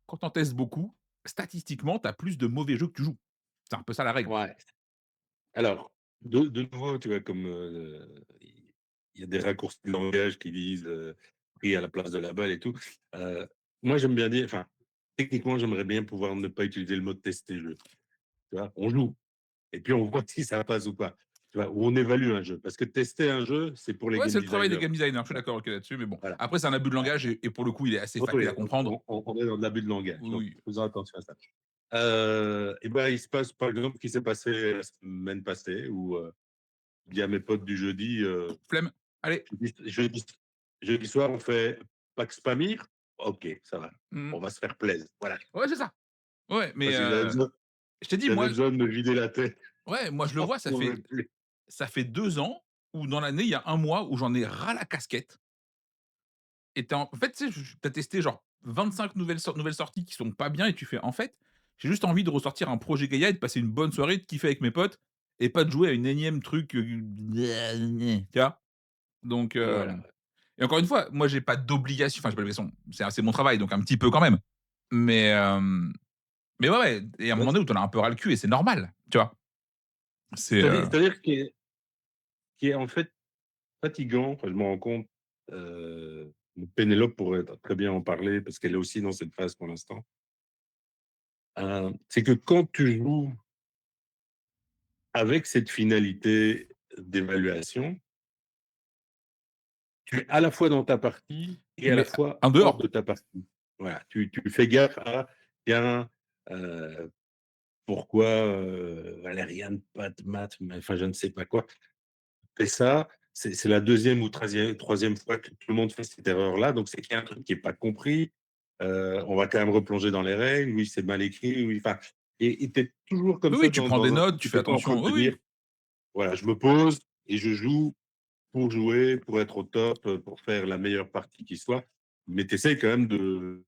quand tu en testes beaucoup, statistiquement, tu as plus de mauvais jeux que tu joues. C'est un peu ça la règle. ouais. Alors, de nouveau, tu vois, comme, il y a des raccourcis de langage qui disent, pris à la place de la balle et tout. Heu, Moi, j'aime bien dire enfin, techniquement, j'aimerais bien pouvoir ne pas utiliser le mot «tester le jeu». Tu vois? On joue et puis on voit si ça passe ou pas. Tu vois? Ou on évalue un jeu. Parce que tester un jeu, c'est pour les Ouais, game c'est le travail des designers. game designers, je suis Tu vois? d'accord, OK, là-dessus, mais bon. Voilà. Après, c'est un abus de langage et pour le coup, il est assez Oui, facile oui, à comprendre. on est dans de l'abus de langage, donc Oui, faisons attention à ça. Et ben, il se passe, par exemple, ce qui s'est passé la semaine passée où, je dis à mes potes du jeudi, flemme. Allez. jeudi jeudi soir, on fait Pax Pamir? OK, ça va. Mmh. On va se faire plaisir. Voilà. Ouais, c'est ça. Ouais, mais Parce que je t'ai dit, j'avais moi besoin de me vider la tête. ouais, moi, je le J'en vois, pouvais plus. ça fait 2 ans. où dans l'année, il y a un mois où j'en ai ras la casquette et tu en fait, tu sais, tu as testé genre 25 nouvelles sorties qui sont pas bien et tu fais: «En fait, j'ai juste envie de ressortir un projet Gaïa et de passer une bonne soirée, de kiffer avec mes potes et pas de jouer à une énième truc, tu vois?» Donc Voilà. et encore une fois, moi j'ai pas d'obligation, enfin j'ai pas d'obligation, c'est mon travail donc un petit peu quand même. Mais mais ouais, ouais et à un Ouais, moment donné où tu en as un peu ras le cul et c'est normal, tu vois? C'est, c'est-à-dire qu'il est en fait fatigant, enfin, je me rends compte, Pénélope pourrait très bien en parler parce qu'elle est aussi dans cette phase pour l'instant. C'est que quand tu joues avec cette finalité d'évaluation, tu es à la fois dans ta partie et à la mais fois en hors dehors. de ta partie. Voilà, tu fais gaffe à: «Tiens, heu, pourquoi, Valériane pas de maths?» mais enfin, je ne sais pas quoi. Et ça, c'est la deuxième ou troisième fois que tout le monde fait cette erreur-là, donc c'est qu'il y a un truc qui est pas compris. On va quand même replonger dans les règles, oui, c'est mal écrit, oui, enfin et tu es toujours comme Oui, ça oui, tu prends des dans un notes, truc, tu tu fais es pas en train de attention. te Oui, oui. dire: «Voilà, je me pose et je joue pour jouer, pour être au top, pour faire la meilleure partie qui soit». Mais tu essayes quand même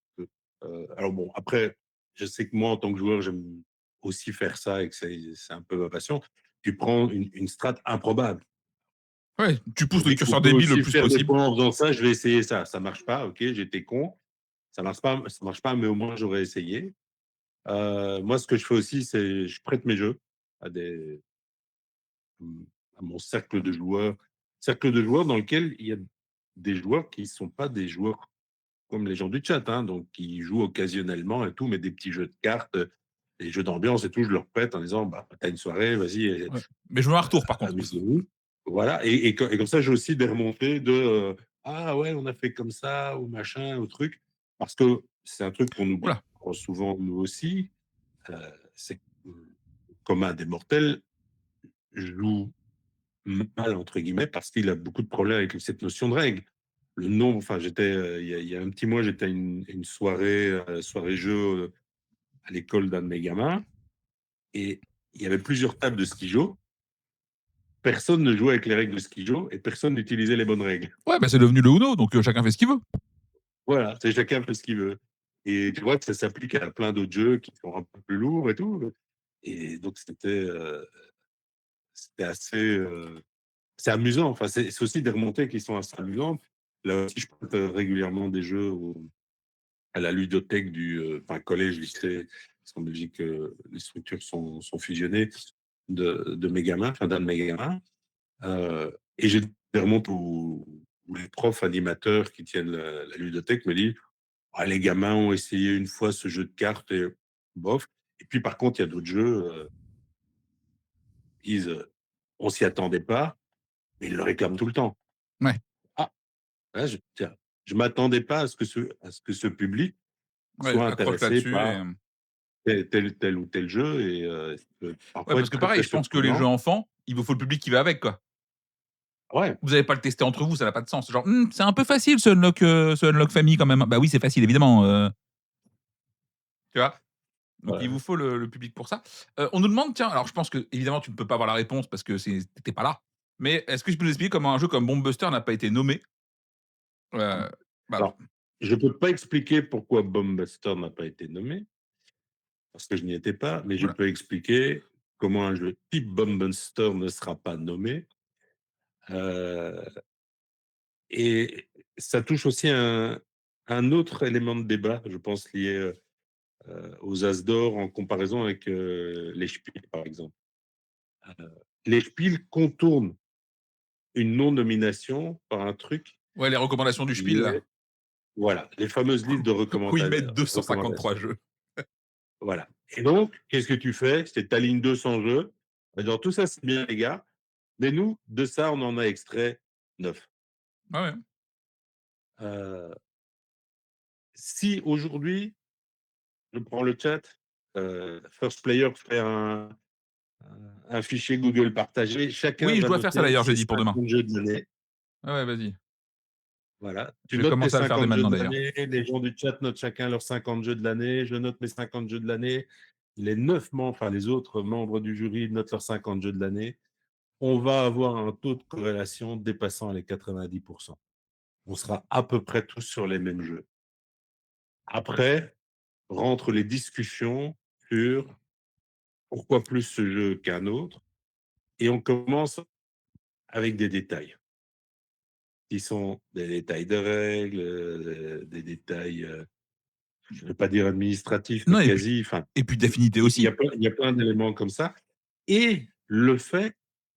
alors bon, après, je sais que moi, en tant que joueur, j'aime aussi faire ça et que c'est un peu ma passion. Tu prends une strat improbable. Ouais, tu pousses le On curseur peut débile le aussi plus faire des possible. points en faisant ça, je vais essayer ça. Ça marche pas, OK, j'étais con. Ça marche pas, mais au moins j'aurais essayé. Moi, ce que je fais aussi, c'est je prête mes jeux à des mmh, à mon cercle de joueurs dans lequel il y a des joueurs qui sont pas des joueurs comme les gens du chat, hein, donc qui jouent occasionnellement et tout, mais des petits jeux de cartes, des jeux d'ambiance et tout, je leur prête en disant: «Bah, tu as une soirée, vas-y, Ouais. Mais je veux un retour par contre. amusez-vous». Voilà et comme ça, j'ai aussi des remontées «Ah ouais, on a fait comme ça» ou machin ou truc. Parce que c'est un truc qu'on Ouh oublie là. souvent nous aussi, heu, c'est que, commun des mortels joue «mal» entre guillemets parce qu'il a beaucoup de problèmes avec cette notion de règle. Le nombre enfin j'étais, il y a un petit mois, j'étais à une soirée, soirée jeu, à l'école d'un de mes gamins et il y avait plusieurs tables de skijo. Personne ne jouait avec les règles de skijo et personne n'utilisait les bonnes règles. Ouais, bah, c'est devenu le Uno donc chacun fait ce qu'il veut. Voilà, c'est chacun fait ce qu'il veut et tu vois que ça s'applique à plein d'autres jeux qui sont un peu plus lourds et tout, et donc c'était assez, c'est amusant. Enfin, c'est aussi des remontées qui sont assez amusantes. Là aussi, je prête, régulièrement des jeux à la ludothèque enfin collège, lycée, parce qu'en Belgique, les structures sont fusionnées, de mes gamins, enfin d'un de mes gamins, et j'ai des remontes où les profs animateurs qui tiennent la ludothèque me disent: «Ah, les gamins ont essayé une fois ce jeu de cartes et bof». Et puis par contre, il y a d'autres jeux, ils disent, «On s'y attendait pas», mais ils le réclament tout le temps. Ouais, Ah, là, tiens, je m'attendais pas à ce que ce public ouais, soit accroche intéressé là-dessus et par tel ou tel jeu et ça peut ouais, parfois parce être que très, pareil, très je pense que les jeux surprenant. enfants, il vous faut le public qui va avec, quoi. Ouais, Vous allez pas le tester entre vous, ça n'a pas de sens. Genre: c'est un peu facile ce Unlock Family quand même». Bah oui, c'est facile évidemment, tu vois? Donc il vous ouais. faut le public pour ça. On nous demande, tiens, alors je pense que évidemment tu ne peux pas avoir la réponse parce que tu pas là. Mais est-ce que tu peux nous expliquer comment un jeu comme Bomb Buster n'a pas été nommé? Bah, Alors, je peux pas expliquer pourquoi Bomb Buster n'a pas été nommé, parce que je n'y étais pas, mais je voilà. peux expliquer comment un jeu type Bomb Buster ne sera pas nommé, heu et ça touche aussi un autre élément de débat, je pense lié, aux As d'or en comparaison avec, les Spiels, par exemple. Heu, les Spiels contournent une non-nomination par un truc Ouais, les recommandations du qui Spiel là, est voilà, les fameuses listes de où ils mettent 253 recommandations. jeux. Voilà, et donc qu'est-ce que tu fais? C'est tu alignes 200 jeux, alors tout ça, c'est bien les gars, mais nous, de ça, on en a extrait 9. Ouais, ouais. Heu, si aujourd'hui, je prends le chat, First Player fait un fichier Google partagé, chacun Oui, je va dois faire ça noter d'ailleurs ses jeudi pour demain. 50 jeux de l'année. Ouais, ouais, vas-y. Voilà, tu Je vais notes tes commencer à le faire dès 50 jeux maintenant de d'ailleurs. l'année, les gens du chat notent chacun leurs 50 jeux de l'année, je note mes 50 jeux de l'année, les 9 membres, enfin les autres membres du jury notent leurs 50 jeux de l'année. on va avoir un taux de corrélation dépassant les 90. On sera à peu près tous sur les mêmes jeux. Après, rentrent les discussions sur pourquoi plus ce jeu qu'un autre, et on commence avec des détails qui sont des détails de règles, des détails, je ne vais pas dire administratifs, mais Non quasi, enfin, et puis d'affinité il y a aussi. plein d'éléments comme ça, et le fait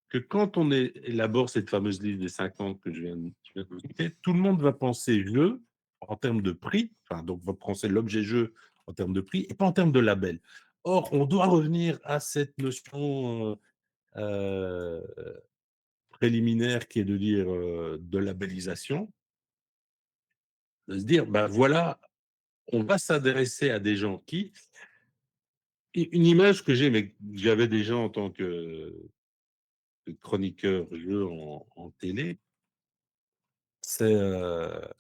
que quand on élabore cette fameuse liste des 50 que je viens de vous citer, tout le monde va penser jeu en termes de prix, enfin, donc va penser l'objet jeu en termes de prix et pas en termes de label. Or, on doit revenir à cette notion, heu, préliminaire qui est de dire, de labellisation, de se dire: «Ben, voilà, on va s'adresser à des gens qui». Une image que j'ai, mais que j'avais déjà en tant que chroniqueur jeux en télé, c'est,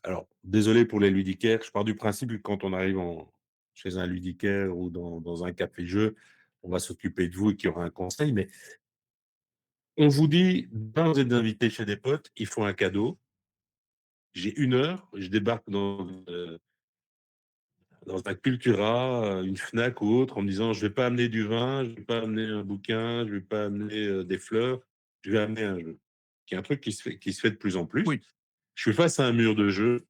alors désolé pour les ludicaires, je pars du principe que quand on arrive chez un ludicaire ou dans un café-jeu, on va s'occuper de vous et qu'il y aura un conseil, mais on vous dit: «Ben, vous êtes invités chez des potes, il faut un cadeau. J'ai 1 heure, je débarque dans un Cultura, une Fnac ou autre en me disant: «Je vais pas amener du vin, je vais pas amener un bouquin, je vais pas amener, des fleurs, je vais amener un jeu». Qui est un truc qui se fait de plus en plus. Oui. Je suis face à un mur de jeu,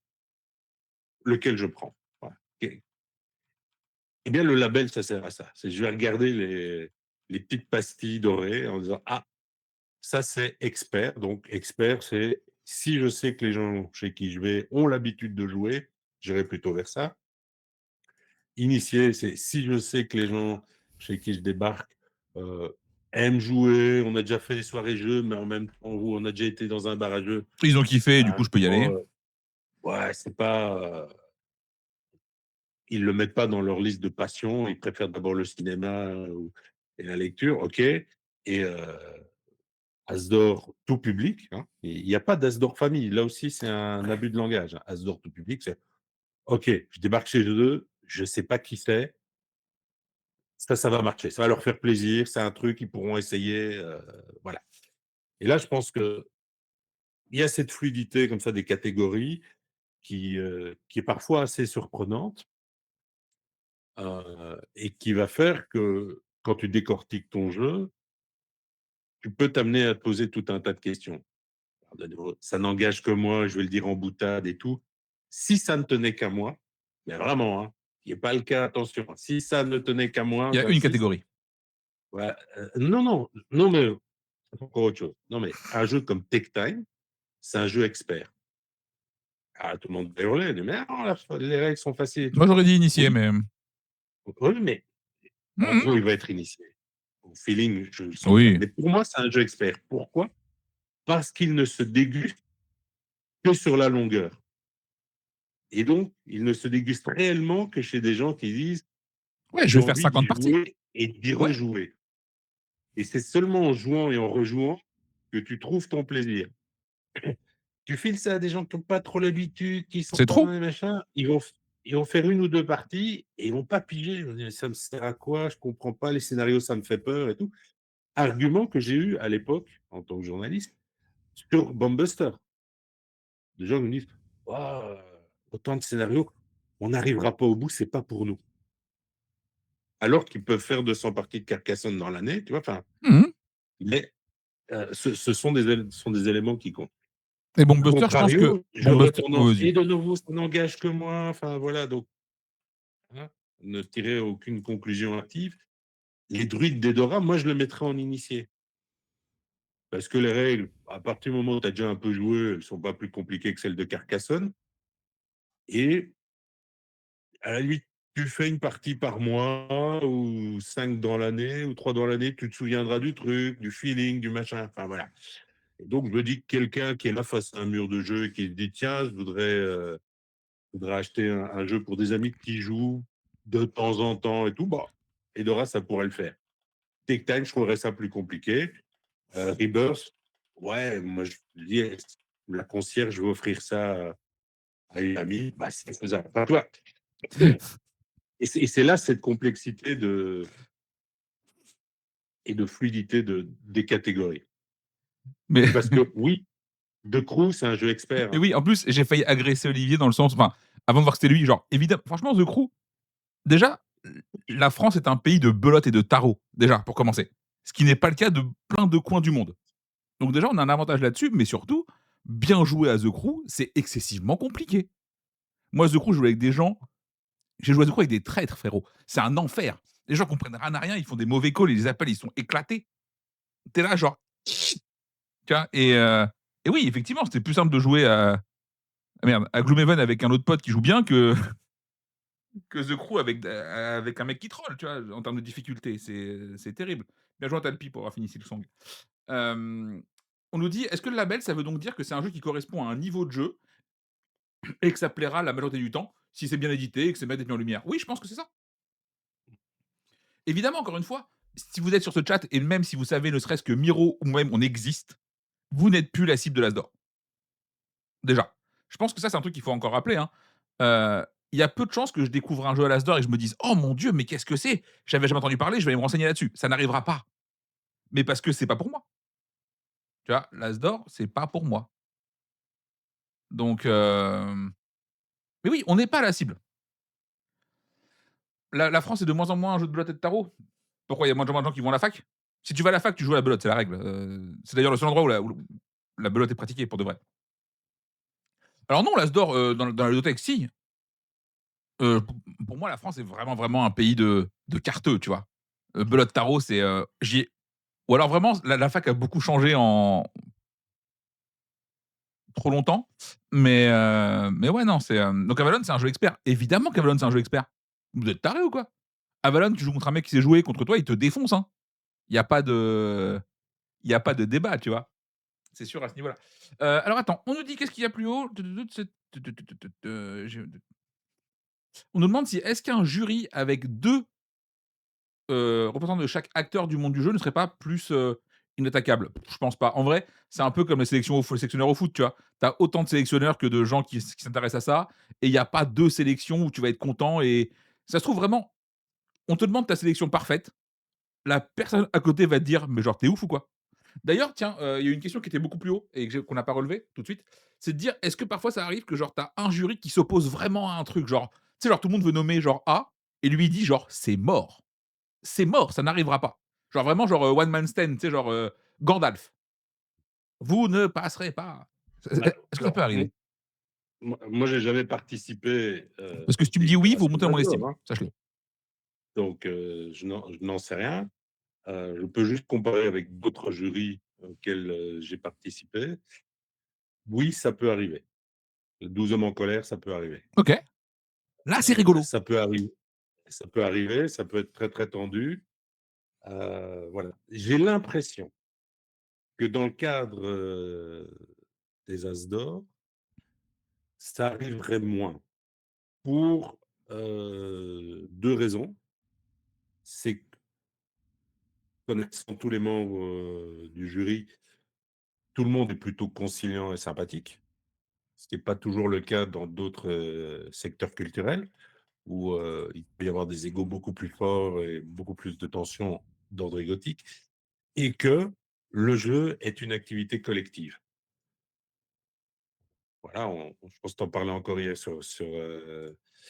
lequel je prends? Voilà. Eh bien, le label, ça sert à ça. C'est je vais regarder les petites pastilles dorées en disant: «Ah, ça, c'est expert». Donc expert, c'est si je sais que les gens chez qui je vais ont l'habitude de jouer, j'irai plutôt vers ça. Initié, c'est si je sais que les gens chez qui je débarque, heu, aiment jouer, on a déjà fait des soirées jeux, mais en même temps, où on a déjà été dans un bar à jeux, Ils ont kiffé, du bah, coup, je peux y aller. ouais, c'est pas, ils le mettent pas dans leur liste de passion, ils préfèrent d'abord le cinéma, ou et la lecture, OK, et Asdor tout public, hein, il y a pas d'Asdor famille. Là aussi, c'est un abus de langage, hein. Asdor tout public, c'est: «OK, je débarque chez eux, je sais pas qui c'est, ça va marcher, ça va leur faire plaisir, c'est un truc, ils pourront essayer», voilà. Et là, je pense qu'il y a cette fluidité comme ça des catégories qui est parfois assez surprenante, et qui va faire que quand tu décortiques ton jeu, tu peux t'amener à te poser tout un tas de questions. Pardonnez-moi, ça n'engage que moi, je vais le dire en boutade et tout. Si ça ne tenait qu'à moi, mais vraiment, hein, qui n'est pas le cas, attention, si ça ne tenait qu'à moi, Il y a une j'insiste, catégorie. ouais, non, non, non, mais c'est encore autre chose. Non, mais un jeu comme Take Time, c'est un jeu expert. Ah, tout le monde va hurler, mais non, les règles sont faciles et tout. Moi, j'aurais dit initié, Oui, mais oui, mais en mmh gros, il va être initié. Au feeling, je le sens bien. oui. Mais pour moi, c'est un jeu expert. Pourquoi? Parce qu'il ne se déguste que sur la longueur. Et donc, il ne se déguste réellement que chez des gens qui disent: Ouais, je «J'ai vais faire envie d'y 50 parties. jouer et d'y Ouais, rejouer». Et c'est seulement en jouant et en rejouant que tu trouves ton plaisir. Tu files ça à des gens qui ont pas trop l'habitude, qui sont c'est pas dans trop. les machins, ils vont faire 1 ou 2 parties et ils vont pas piger. Ils vont dire: «Ça me sert à quoi? Je comprends pas, les scénarios, ça me fait peur et tout». Argument que j'ai eu à l'époque, en tant que journaliste, sur Bombuster. Des gens qui me disent: «Waouh, autant de scénarios, on n'arrivera pas au bout, c'est pas pour nous». Alors qu'ils peuvent faire 200 parties de Carcassonne dans l'année, tu vois? Enfin, Mmh mais ce sont des éléments qui comptent. et A Bombuster, je pense que contrario, j'aurais Bombuster oui, tendance vas-y. et de nouveau, ça n'engage que moi, enfin voilà, donc hein, ne tirez aucune conclusion hâtive. Les druides d'Edora, moi, je le mettrais en initié. Parce que les règles, à partir du moment où tu as déjà un peu joué, elles ne sont pas plus compliquées que celles de Carcassonne, et à la limite, tu fais une partie par mois ou 5 dans l'année ou 3 dans l'année, tu te souviendras du truc, du feeling, du machin, enfin voilà. Et donc je me dis que quelqu'un qui est là face à un mur de jeu et qui se dit: «Tiens, je voudrais acheter un jeu pour des amis qui jouent de temps en temps et tout», bah, Edora, ça pourrait le faire. Take Time, je trouverais ça plus compliqué. Rebirth, ouais, moi je dis: «La concierge, je vais offrir ça à une amie», bah, c'est faisable. Enfin, tu vois? Et c'est là cette complexité et de fluidité des catégories. Mais Oui, parce que oui, The Crew, c'est un jeu expert, mais hein. oui, en plus, j'ai failli agresser Olivier dans le sens enfin, avant de voir que c'était lui, genre évidemment franchement The Crew, déjà, la France est un pays de belote et de tarot, déjà, pour commencer. Ce qui n'est pas le cas de plein de coins du monde. Donc déjà, on a un avantage là-dessus, mais surtout, bien jouer à The Crew, c'est excessivement compliqué. Moi, The Crew, je jouais avec des gens j'ai joué à The Crew avec des traîtres, frérot. C'est un enfer. Les gens comprennent rien à rien, ils font des mauvais calls, ils les appels, ils sont éclatés. Tu es là genre tu vois? Et oui, effectivement, c'était plus simple de jouer à merde, à Gloomhaven avec un autre pote qui joue bien que que The Crew avec un mec qui troll, tu vois? En termes de difficulté, c'est terrible. Bien joué à Talpi pour avoir fini Silksong. Hem, on nous dit: «Est-ce que le label, ça veut donc dire que c'est un jeu qui correspond à un niveau de jeu et que ça plaira la majorité du temps, si c'est bien édité et que c'est bien mis en lumière?» Oui, je pense que c'est ça. Évidemment, encore une fois, si vous êtes sur ce chat et même si vous savez ne serait-ce que Miro ou même on existe, vous n'êtes plus la cible de l'Asdor. Déjà. Je pense que ça, c'est un truc qu'il faut encore rappeler, hein. Il y a peu de chances que je découvre un jeu à l'Asdor et que je me dise: «Oh mon Dieu, mais qu'est-ce que c'est? J'avais jamais entendu parler, je vais aller me renseigner là-dessus». Ça n'arrivera pas. Mais parce que c'est pas pour moi. Tu vois? L'Asdor, c'est pas pour moi. Donc, mais oui, on n'est pas la cible. La France est de moins en moins un jeu de belote et de tarot. Pourquoi? Il y a moins en moins de gens qui vont à la fac? Si tu vas à la fac, tu joues à la belote, c'est la règle. C'est d'ailleurs le seul endroit où la belote est pratiquée pour de vrai. Alors non, l'Asdor, dans la ludothèque, si. Pour moi, la France est vraiment, vraiment un pays de carteux, tu vois? Belote tarot, c'est, j'y ai ou alors vraiment la fac a beaucoup changé en trop longtemps, mais ouais, non, donc Avalon, c'est un jeu expert. Évidemment qu'Avalon, c'est un jeu expert. Vous êtes tarés ou quoi? Avalon, tu joues contre un mec qui sait jouer contre toi, il te défonce, hein. Il y a pas de il y a pas de débat, tu vois? C'est sûr à ce niveau-là. Alors attends, on nous dit qu'est-ce qu'il y a plus haut? On nous demande si est-ce qu'un jury avec 2 représentants de chaque acteur du monde du jeu ne serait pas plus, inattaquable? Je pense pas. En vrai, c'est un peu comme les sélectionneurs au foot, tu vois? Tu as autant de sélectionneurs que de gens qui s'intéressent à ça et il y a pas 2 sélections où tu vas être content et ça se trouve vraiment, on te demande ta sélection parfaite, la personne à côté va te dire: «Mais genre, tu es ouf ou quoi?» D'ailleurs, tiens, il y a une question qui était beaucoup plus haut et qu'on n'a pas relevée tout de suite. C'est de dire, est-ce que parfois ça arrive que genre tu as un jury qui s'oppose vraiment à un truc? Genre, tu sais, genre tout le monde veut nommer genre A et lui il dit genre: «C'est mort. C'est mort, ça n'arrivera pas». Genre vraiment genre, one man stand, tu sais genre, Gandalf: «Vous ne passerez pas». Est-ce que ça peut Alors, arriver? moi, j'ai jamais participé, Parce que si tu me dis des oui, vous créations montez dans mon d'Azor, estime, hein, sache-le. donc je n'en sais rien. Je peux juste comparer avec d'autres jurys auxquels, j'ai participé. Oui, ça peut arriver. 12 hommes en colère, ça peut arriver. OK. Là, c'est rigolo. Ça peut arriver, ça peut être très, très tendu. Voilà. J'ai l'impression que dans le cadre, des As d'or, ça arriverait moins pour, 2 raisons. C'est que connaissant tous les membres, du jury, tout le monde est plutôt conciliant et sympathique, ce qui est pas toujours le cas dans d'autres, secteurs culturels où, il peut y avoir des égos beaucoup plus forts et beaucoup plus de tensions d'ordre égotique et que le jeu est une activité collective. Voilà, je pense que tu en parlais encore hier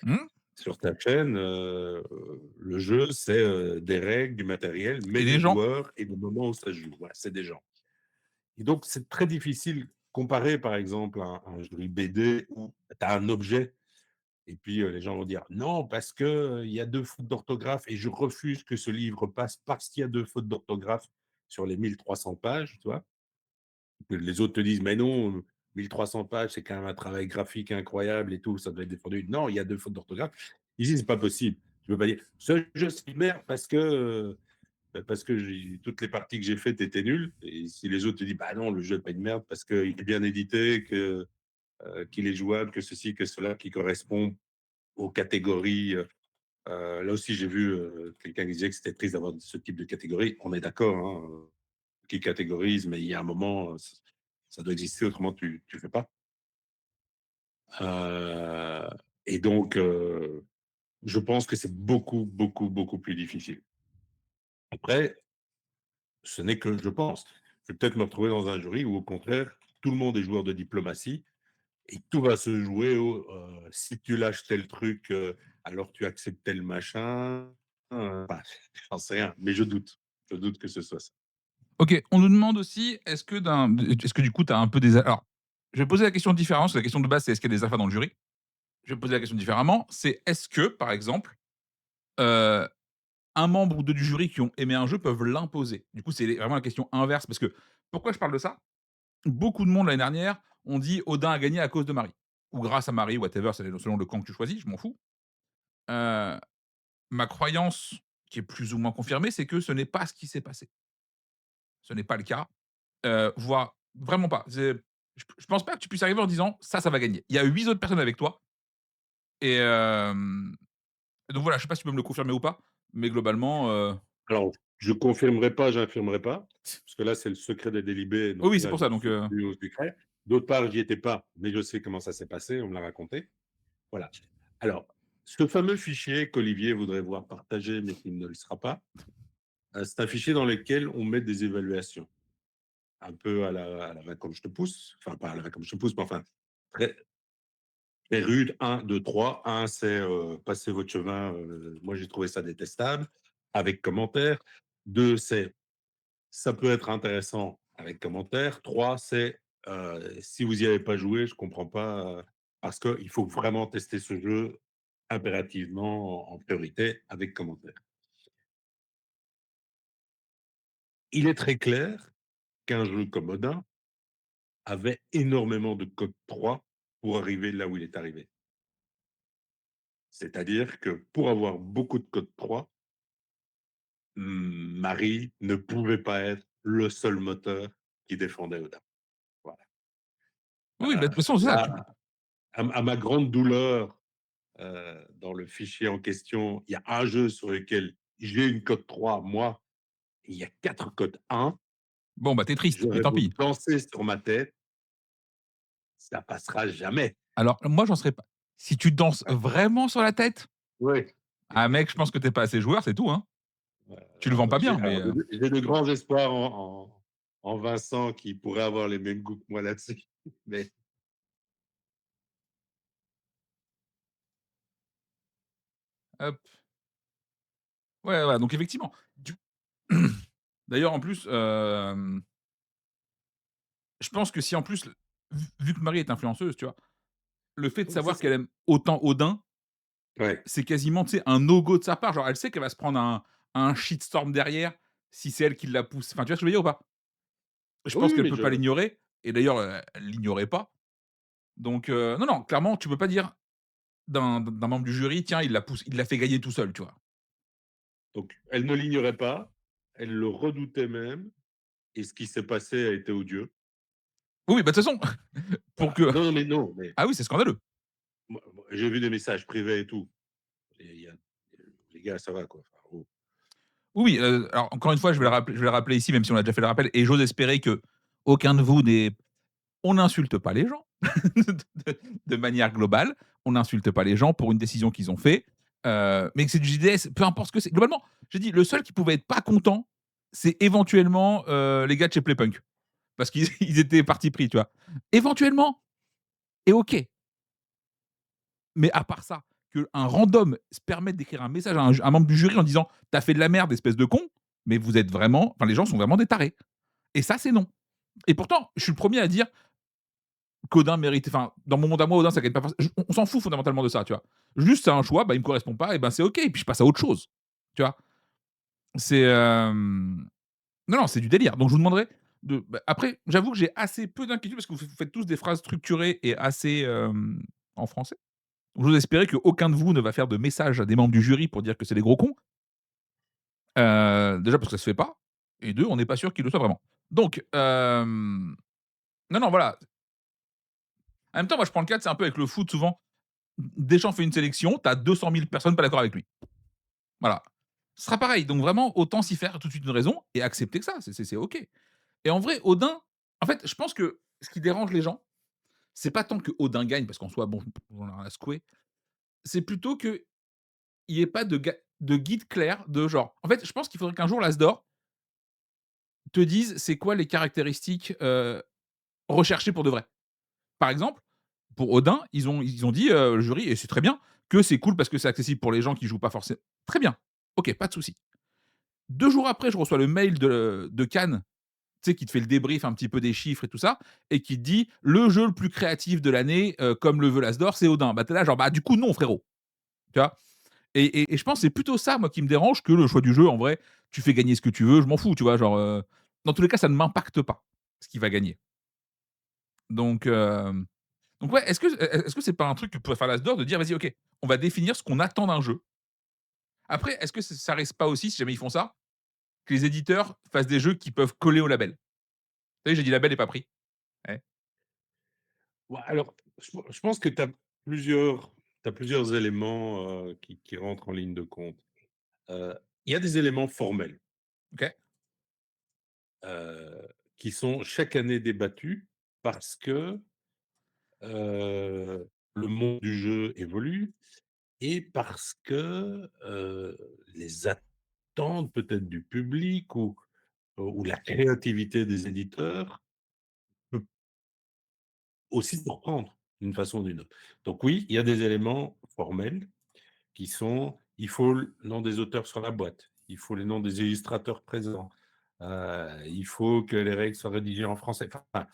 Mmh sur ta chaîne, le jeu, c'est, des règles, du matériel, mais et des des gens. joueurs et des moments où ça se joue. Voilà, c'est des gens. Et donc, c'est très difficile, comparé par exemple à un jury BD où tu as un objet et puis, les gens vont dire: «Non, parce que, il y a 2 fautes d'orthographe et je refuse que ce livre passe parce qu'il y a 2 fautes d'orthographe sur les 1 300 pages», tu vois? Que les autres te disent: «Mais non, 1 300 pages, c'est quand même un travail graphique incroyable et tout, ça doit être défendu». Non, il y a 2 fautes d'orthographe. Ici, c'est pas possible. Tu peux pas dire: «Ce jeu, c'est une merde parce que j'ai toutes les parties que j'ai faites étaient nulles» et si les autres te disent: «Bah non, le jeu est pas une merde parce qu'il est bien édité, qu'il est jouable, que ceci, que cela, qui correspond aux catégories», là aussi, j'ai vu, quelqu'un qui disait que c'était triste d'avoir ce type de catégorie. On est d'accord, hein, qui catégorise, mais il y a un moment, ça doit exister, autrement tu fais pas. Heu et donc je pense que c'est beaucoup, beaucoup, beaucoup plus difficile. Après, ce n'est que je pense. Je vais peut-être me retrouver dans un jury où, au contraire, tout le monde est joueur de diplomatie et tout va se jouer si tu lâches tel truc, alors tu acceptes tel machin, bah, j'en sais rien, mais je doute. Je doute que ce soit ça. OK, on nous demande aussi, est-ce que du coup tu as un peu des alors, je vais poser la question différemment, parce que la question de base, c'est est-ce qu'il y a des alphas dans le jury? Je vais poser la question différemment, c'est est-ce que, par exemple, heu, un membre ou 2 du jury qui ont aimé un jeu peuvent l'imposer? Du coup, c'est vraiment la question inverse, parce que pourquoi je parle de ça? Beaucoup de monde l'année dernière ont dit: «Odin a gagné à cause de Marie» ou grâce à Marie, whatever, c'est selon le camp que tu choisis, je m'en fous. Heu, Ma croyance, qui est plus ou moins confirmée, c'est que ce n'est pas ce qui s'est passé. Ce n'est pas le cas, voire vraiment pas. Je pense pas que tu puisses arriver en disant: Ça va gagner». Il y a 8 autres personnes avec toi et donc voilà, je sais pas si tu peux me le confirmer ou pas, mais globalement, Alors, je confirmerai pas, j'infirmerai pas, parce que là, c'est le secret des délibés, oui, donc oui, c'est là, pour je ça, donc touche plus au secret. D'autre part, j'y étais pas, mais je sais comment ça s'est passé, on me l'a raconté. Voilà. Alors, ce fameux fichier qu'Olivier voudrait voir partagé, mais qui ne le sera pas, c'est un fichier dans lequel on met des évaluations, un peu à la «va comme je te pousse», enfin, pas à la «va comme je te pousse», mais enfin, très très rude, 1, 2, 3. 1, c'est, passez votre chemin, moi j'ai trouvé ça détestable, avec commentaire. 2, c'est ça peut être intéressant avec commentaire. 3, c'est, si vous n'y avez pas joué, je comprends pas, parce qu'il faut vraiment tester ce jeu impérativement en priorité avec commentaire. Il est très clair qu'un jeu comme Odin avait énormément de code 3 pour arriver là où il est arrivé. C'est-à-dire que pour avoir beaucoup de code 3, Marie ne pouvait pas être le seul moteur qui défendait Odin. Voilà. oui, bah, de toute façon, c'est ça, Là, à ma grande douleur, dans le fichier en question, il y a un jeu sur lequel j'ai une cote 3, moi, et il y a 4 cotes 1. bon, bah, tu es triste, mais J'aurais tant beau pis. danser sur ma tête, ça passera jamais. Alors moi, j'en serais pas. Si tu danses vraiment sur la tête, Oui. ah mec, je pense que tu es pas assez joueur, c'est tout, hein. Tu le vends pas bien, mais J'ai de grands espoirs en Vincent qui pourrait avoir les mêmes goûts que moi là-dessus. Mais hop. Ouais, ouais, donc effectivement, du d'ailleurs, en plus, je pense que si en plus, vu que Marie est influenceuse, tu vois? Le fait de oui, c'est savoir ça. qu'elle aime autant Odin, Ouais. c'est quasiment, tu sais, un no go de sa part. Genre, elle sait qu'elle va se prendre un shitstorm derrière, si c'est elle qui la pousse. Enfin, tu vois ce que je veux dire ou pas? Je Oui, pense oui, qu'elle mais peut pas je l'ignorer et d'ailleurs, elle l'ignorait pas. Donc non, non, clairement, tu peux pas dire d'un membre du jury: «Tiens, il l'a fait gagner tout seul», tu vois? donc elle ne l'ignorait pas, elle le redoutait même et ce qui s'est passé a été odieux. Oui, oui, bah, de toute façon, pour Voilà. que Non, mais non, mais ah oui, c'est scandaleux. moi j'ai vu des messages privés et tout. Et il y a les gars, ça va quoi. Enfin, oh, Oui, oui, alors encore une fois, voilà. je vais le rappeler ici, même si on a déjà fait le rappel et j'ose espérer qu'aucun de vous n'est on n'insulte pas les gens de manière globale. On n'insulte pas les gens pour une décision qu'ils ont fait, mais que c'est du JDS, peu importe ce que c'est. Globalement, j'ai dit le seul qui pouvait être pas content, c'est éventuellement, les gars de chez Playpunk parce qu'ils ils étaient parti pris, tu vois? Éventuellement et OK, mais à part ça, qu'un random se permette d'écrire un message à un membre du jury en disant: «Tu as fait de la merde, espèce de con, mais vous êtes vraiment enfin les gens sont vraiment des tarés» et ça, c'est non et pourtant, je suis le premier à dire qu'Odin méritait enfin, dans mon monde à moi, Odin, ça gagne pas forc on s'en fout fondamentalement de ça, tu vois? Juste, c'est un choix, bah, il me correspond pas et ben, c'est OK et puis je passe à autre chose, tu vois? C'est, non, non, c'est du délire. Donc je vous demanderai de bah, après, j'avoue que j'ai assez peu d'inquiétude parce que vous faites tous des phrases structurées et assez, en français. J'ose espérer qu'aucun de vous ne va faire de messages à des membres du jury pour dire que c'est des gros cons. Déjà parce que ça se fait pas et 2 on n'est pas sûr qu'ils le soient vraiment. Donc, non, non, voilà. En même temps, moi, je prends le cas, c'est un peu avec le foot souvent. Deschamps fait une sélection, tu as 200 000 personnes pas d'accord avec lui. Voilà. Ce sera pareil, donc vraiment autant s'y faire tout de suite une raison et accepter que ça, c'est OK. Et en vrai, Odin en fait, je pense que ce qui dérange les gens, c'est pas tant que Odin gagne parce qu'en soi, bon, on en a rien à secouer, c'est plutôt qu'il y ait pas de guide clair de genre en fait, je pense qu'il faudrait qu'un jour l'Asdor te disent c'est quoi les caractéristiques, recherchées pour de vrai. Par exemple, pour Odin, ils ont dit, le jury et c'est très bien, que c'est cool parce que c'est accessible pour les gens qui jouent pas forcément. Très bien, OK, pas de souci. 2 jours après, je reçois le mail de Cannes, tu sais, qui te fait le débrief un petit peu des chiffres et tout ça et qui te dit: «Le jeu le plus créatif de l'année, comme le veut l'As d'or, c'est Odin». Bah, tu es là genre: «Bah, du coup, non frérot». Tu vois? Et je pense que c'est plutôt ça, moi, qui me dérange que le choix du jeu. En vrai, tu fais gagner ce que tu veux, je m'en fous, tu vois? Genre, dans tous les cas, ça ne m'impacte pas, ce qui va gagner. Donc, ouais, est-ce que c'est pas un truc que pourrait faire l'As d'or de dire: «Vas-y, OK, on va définir ce qu'on attend d'un jeu». Après, est-ce que ça risque pas aussi, si jamais ils font ça, que les éditeurs fassent des jeux qui peuvent coller au label? Vous savez, j'ai dit label et pas prix. Ouais. Ouais, alors, je pense que tu as plusieurs éléments, qui rentrent en ligne de compte. Heu, il y a des éléments formels, OK. qui sont chaque année débattus parce que, le monde du jeu évolue et parce que, les attentes peut-être du public ou la créativité des éditeurs peut aussi surprendre d'une façon ou d'une autre. Donc oui, il y a des éléments formels qui sont: il faut le nom des auteurs sur la boîte, il faut les noms des illustrateurs présents, il faut que les règles soient rédigées en français. Enfin,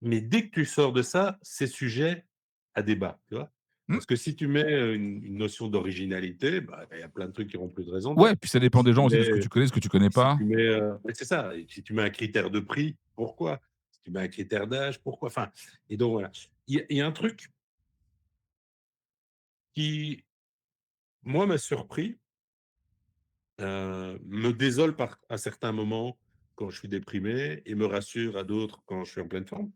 mais dès que tu sors de ça, c'est sujet à débat, tu vois? Mmh. Parce que si tu mets, une notion d'originalité, bah, il y a plein de trucs qui auront plus de raison Ouais, d'être. puis ça dépend Si des tu gens aussi de ce que mets tu connais, ce que tu connais si pas. tu mets, ouais, c'est ça, et si tu mets un critère de prix, pourquoi? Si tu mets un critère d'âge, pourquoi? Enfin, et donc voilà. Il y a un truc qui, moi, m'a surpris, me désole à certains moments quand je suis déprimé et me rassure à d'autres quand je suis en pleine forme.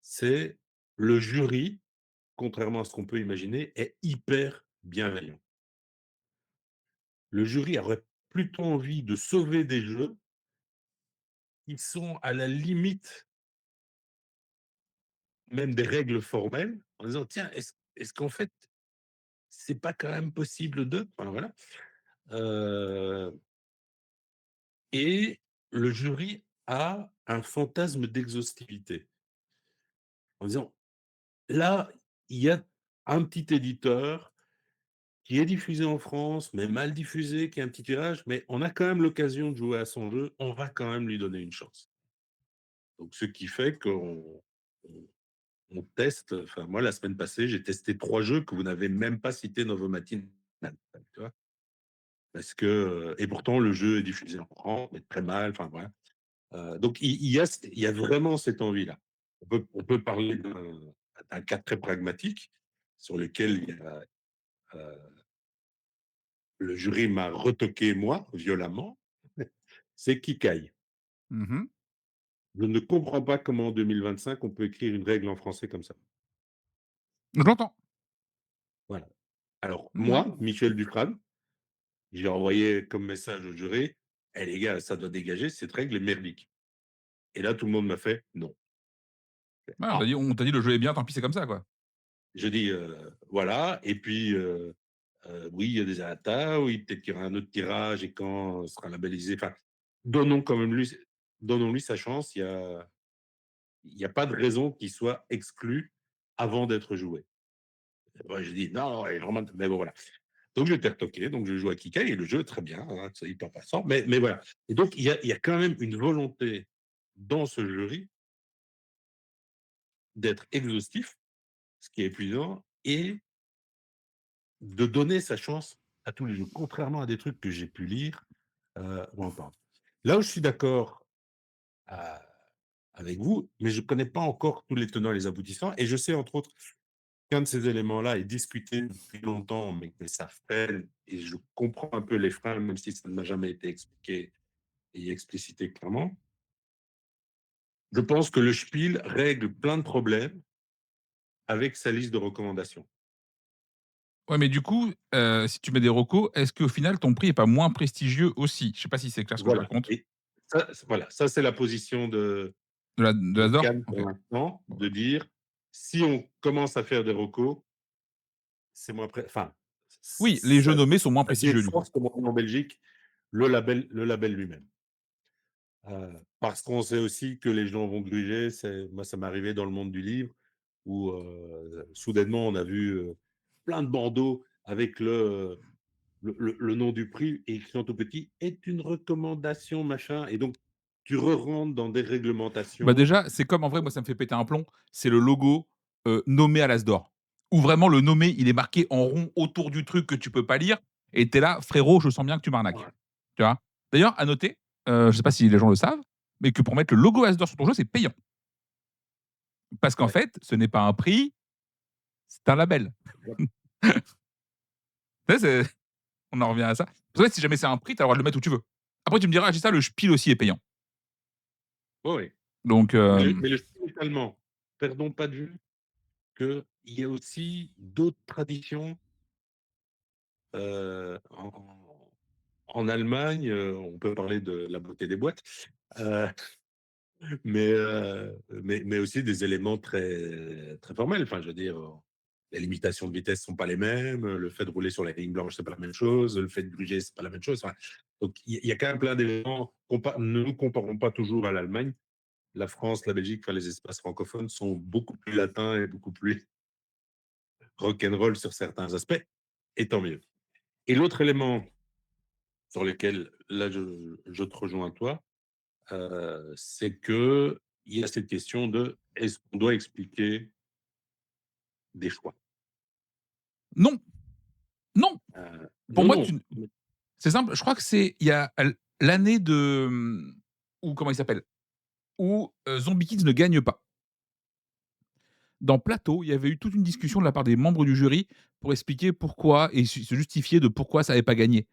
C'est le jury, contrairement à ce qu'on peut imaginer, est hyper bienveillant. Le jury aurait plutôt envie de sauver des jeux qui sont à la limite même des règles formelles, en disant: «Tiens, est-ce qu'en fait, c'est pas quand même possible de?» Enfin voilà. Heu et le jury a un fantasme d'exhaustivité, en disant: «Là, il y a un petit éditeur qui est diffusé en France, mais mal diffusé, qui a un petit tirage, mais on a quand même l'occasion de jouer à son jeu, on va quand même lui donner une chance». Donc ce qui fait qu'on on teste, enfin moi la semaine passée, j'ai testé 3 jeux que vous n'avez même pas cités dans vos matines, tu vois? Parce que, et pourtant le jeu est diffusé en France, mais très mal, enfin voilà. Donc il y a vraiment cette envie-là. On peut parler d'un cas très pragmatique sur lequel il y a, heu, le jury m'a retoqué moi, violemment, c'est Kikai. Mmh. Je ne comprends pas comment en 2025 on peut écrire une règle en français comme ça. Je l'entends. Voilà. Alors Mouais. moi, Michel Dufrane, j'ai envoyé comme message au jury: «Eh les gars, ça doit dégager, cette règle est merdique». Et là, tout le monde m'a fait: «Non». Ouais, Ah! on t'a dit: «Le jeu est bien, tant pis, c'est comme ça, quoi». Je dis: Voilà», et puis, oui, il y a des atas, oui, peut-être qu'il y aura un autre tirage et quand ce sera labellisé, enfin, donnons quand même lui donnons-lui sa chance. Il y a pas de raison qu'il soit exclu avant d'être joué. Moi, je dis: «Non, il est vraiment», mais bon, voilà. Donc je t'ai retoqué, donc je joue à Kika et le jeu est très bien, hein, c'est hyper passant, mais voilà, et donc il y a quand même une volonté dans ce jury d'être exhaustif, ce qui est épuisant, et de donner sa chance à tous les jeux, contrairement à des trucs que j'ai pu lire, ou entendre. Là où je suis d'accord, heu, avec vous, mais je ne connais pas encore tous les tenants et les aboutissants, et je sais entre autres qu'un de ces éléments-là est discuté depuis longtemps, mais que ça freine, et je comprends un peu les freins, même si ça ne m'a jamais été expliqué et explicité clairement. Je pense que le Spiel règle plein de problèmes avec sa liste de recommandations. Ouais, mais du coup, si tu mets des recos, est-ce qu'au final ton prix est pas moins prestigieux aussi? Je sais pas si c'est clair ce que je Voilà, raconte. et ça c'est la position De de l'As Cannes OK. pour l'instant, Bon, de bah. dire: «Si on commence à faire des recos, c'est moins enfin, Oui, les jeux ça nommés sont moins ça prestigieux du coup. déforce, comme on dit en Belgique, le label lui-même». Parce qu'on sait aussi que les gens vont gruger. Moi, ça m'est arrivé dans le monde du livre où, soudainement, on a vu, plein de bandeaux avec le nom du prix écrit en tout petit: «Est une recommandation machin» et donc tu re-rentres dans des Bah, réglementations. déjà, c'est comme en vrai, moi, ça me fait péter un plomb, c'est le logo, nommé à l'as d'or. Où vraiment le nommé, il est marqué en rond autour du truc que tu peux pas lire et tu es là: «Frérot, je sens bien que tu m'arnaques». Ouais, Tu vois? D'ailleurs, à noter, je sais pas si les gens le savent, mais que pour mettre le logo as d'or sur ton jeu, c'est payant. Parce qu'en ouais, fait, ce n'est pas un prix, c'est un label. ouais, Tu sais, c'est on en revient à ça. En fait, si jamais c'est un prix, tu as le droit de le mettre où tu veux. Après, tu me diras: «Ah, j'ai ça, le Spiel aussi est payant». ouais, ouais. Donc, Mais le style est allemand. Perdons pas de vue qu'il y a aussi d'autres traditions, en Allemagne, on peut parler de la beauté des boîtes, heu, mais aussi des éléments très très formels. Enfin, je veux dire, les limitations de vitesse sont pas les mêmes, le fait de rouler sur les lignes blanches, c'est pas la même chose, le fait de gruger, c'est pas la même chose. Enfin, donc il y a quand même plein d'éléments. Ne nous comparons pas toujours à l'Allemagne. La France, la Belgique, enfin les espaces francophones sont beaucoup plus latins et beaucoup plus rock and roll sur certains aspects, et tant mieux. Et l'autre élément sur lequel, là, je te rejoins toi, c'est qu'il y a cette question de: est-ce qu'on doit expliquer des choix? non, non, pour Non, moi, non, tu c'est simple, je crois que c'est il y a l'année de, où comment il s'appelle? Où, Zombie Kids ne gagne pas. Dans Plateau, il y avait eu toute une discussion de la part des membres du jury pour expliquer pourquoi et se justifier de pourquoi ça avait pas gagné.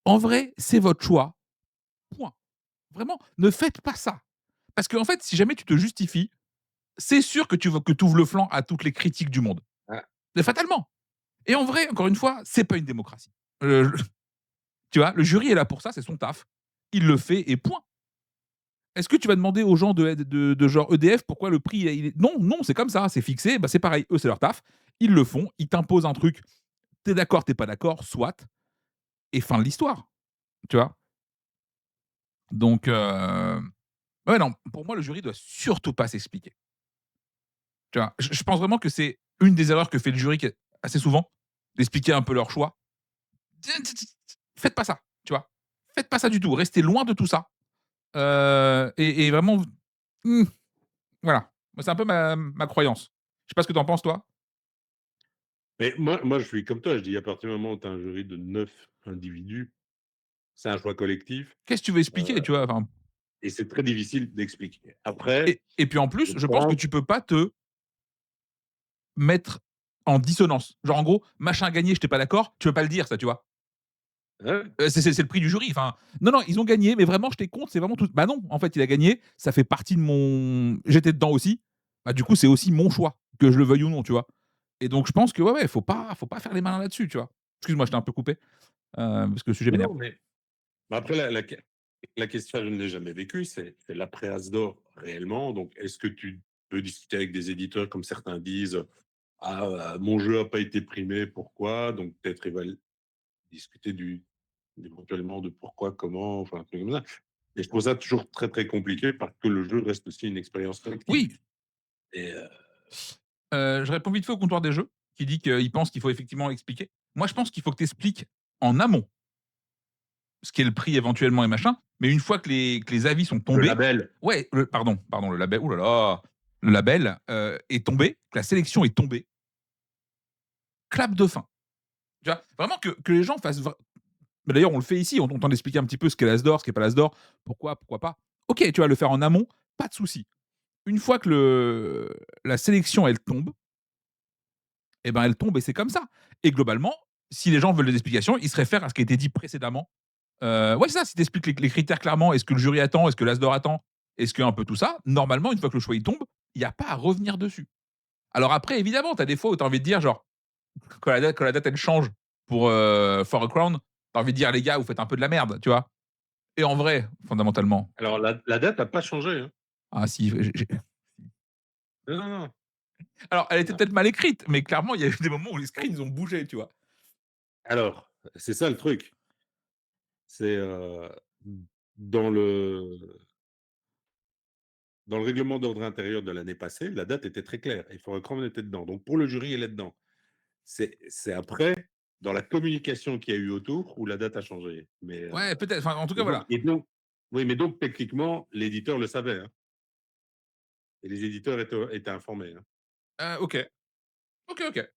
En vrai, c'est votre choix, point. Vraiment, ne faites pas ça. Parce qu'en fait, si jamais tu te justifies, c'est sûr que tu ouvres le flanc à toutes les critiques du monde. ah, Mais fatalement. Et en vrai, encore une fois, c'est pas une démocratie. Heu, tu vois? Le jury est là pour ça, c'est son taf. Il le fait et point. Est-ce que tu vas demander aux gens de genre EDF pourquoi le prix il est non, non, c'est comme ça, c'est fixé, bah, c'est pareil, eux, c'est leur taf. Ils le font, ils t'imposent un truc, tu es d'accord, tu es pas d'accord, soit et fin de l'histoire, tu vois? Donc ouais, non, pour moi, le jury doit surtout pas s'expliquer, tu vois? Je pense vraiment que c'est une des erreurs que fait le jury qui assez souvent, d'expliquer un peu leur choix. Faites pas ça, tu vois? Faites pas ça du tout, restez loin de tout ça, et vraiment, mmh, voilà. Moi, c'est un peu ma croyance. Je sais pas ce que tu en penses, toi? mais moi, je suis comme toi, je dis à partir du moment où tu as un jury de 9 individus, c'est un choix collectif, Qu'est-ce que tu veux heu expliquer, tu vois? Enfin, et c'est très difficile d'expliquer. Après, et puis en je plus, je pense que pense tu peux pas te mettre en dissonance. Genre en gros, machin a gagné, j'étais pas d'accord, tu peux pas le dire ça, tu vois? ouais, C'est le prix du jury, enfin, non, non, ils ont gagné, mais vraiment j'étais contre, c'est vraiment tout bah non, en fait, il a gagné, ça fait partie de mon j'étais dedans aussi, bah du coup, c'est aussi mon choix, que je le veuille ou non, tu vois? Et donc je pense que ouais, ouais, faut pas faire les malins là-dessus, tu vois? Excuse-moi, je t'ai un peu coupé, parce que le sujet non, m'énerve. non, mais après la question, je ne l'ai jamais vécue, c'est l'après Asdor réellement. Donc est-ce que tu peux discuter avec des éditeurs comme certains disent: «Ah, mon jeu a pas été primé, pourquoi?» Donc peut-être discuter éventuellement de pourquoi, comment, enfin un truc comme ça. Et je trouve ça toujours très, très compliqué parce que le jeu reste aussi une expérience collective Oui, et je réponds vite fait au comptoir des jeux, qui dit qu'il pense qu'il faut effectivement expliquer. Moi, je pense qu'il faut que tu expliques en amont ce qu'est le prix éventuellement et machin, mais une fois que les avis sont le tombés, label. ouais, pardon, le label, ouh là là, le label, est tombé, que la sélection est tombée, clap de fin. Tu vois? Vraiment que les gens fassent vra mais d'ailleurs, on le fait ici, on tente d'expliquer un petit peu ce qu'est l'As d'or, ce qu'est pas l'As d'or, pourquoi pas. OK, tu vas le faire en amont, pas de souci. Une fois que la sélection, elle tombe, et ben, elle tombe et c'est comme ça. Et globalement, si les gens veulent des explications, ils se réfèrent à ce qui a été dit précédemment. Ouais, c'est ça, si tu expliques les critères clairement, est-ce que le jury attend, est-ce que l'As d'or attend, est-ce que un peu tout ça, normalement, une fois que le choix il tombe, il y a pas à revenir dessus. Alors après, évidemment, tu as des fois où tu as envie de dire genre, quand la date elle change pour, For a Crown, tu as envie de dire: «Les gars, vous faites un peu de la merde», tu vois? Et en vrai, fondamentalement, Alors la date n'a pas changé, hein. ah si, j'ai Non, non, non. alors elle était Non. peut-être mal écrite, mais clairement, il y a eu des moments où les screens ils ont bougé, tu vois? Alors, c'est ça le truc, c'est, dans le dans le règlement d'ordre intérieur de l'année passée, la date était très claire et Forêt Cran était dedans. Donc pour le jury, elle est dedans. C'est après, dans la communication qu'il y a eu autour, où la date a changé. Ouais, peut-être. Enfin, en tout cas, Et donc voilà. et donc oui, mais donc techniquement, l'éditeur le savait, hein, et les éditeurs étaient informés, hein. OK. OK, OK.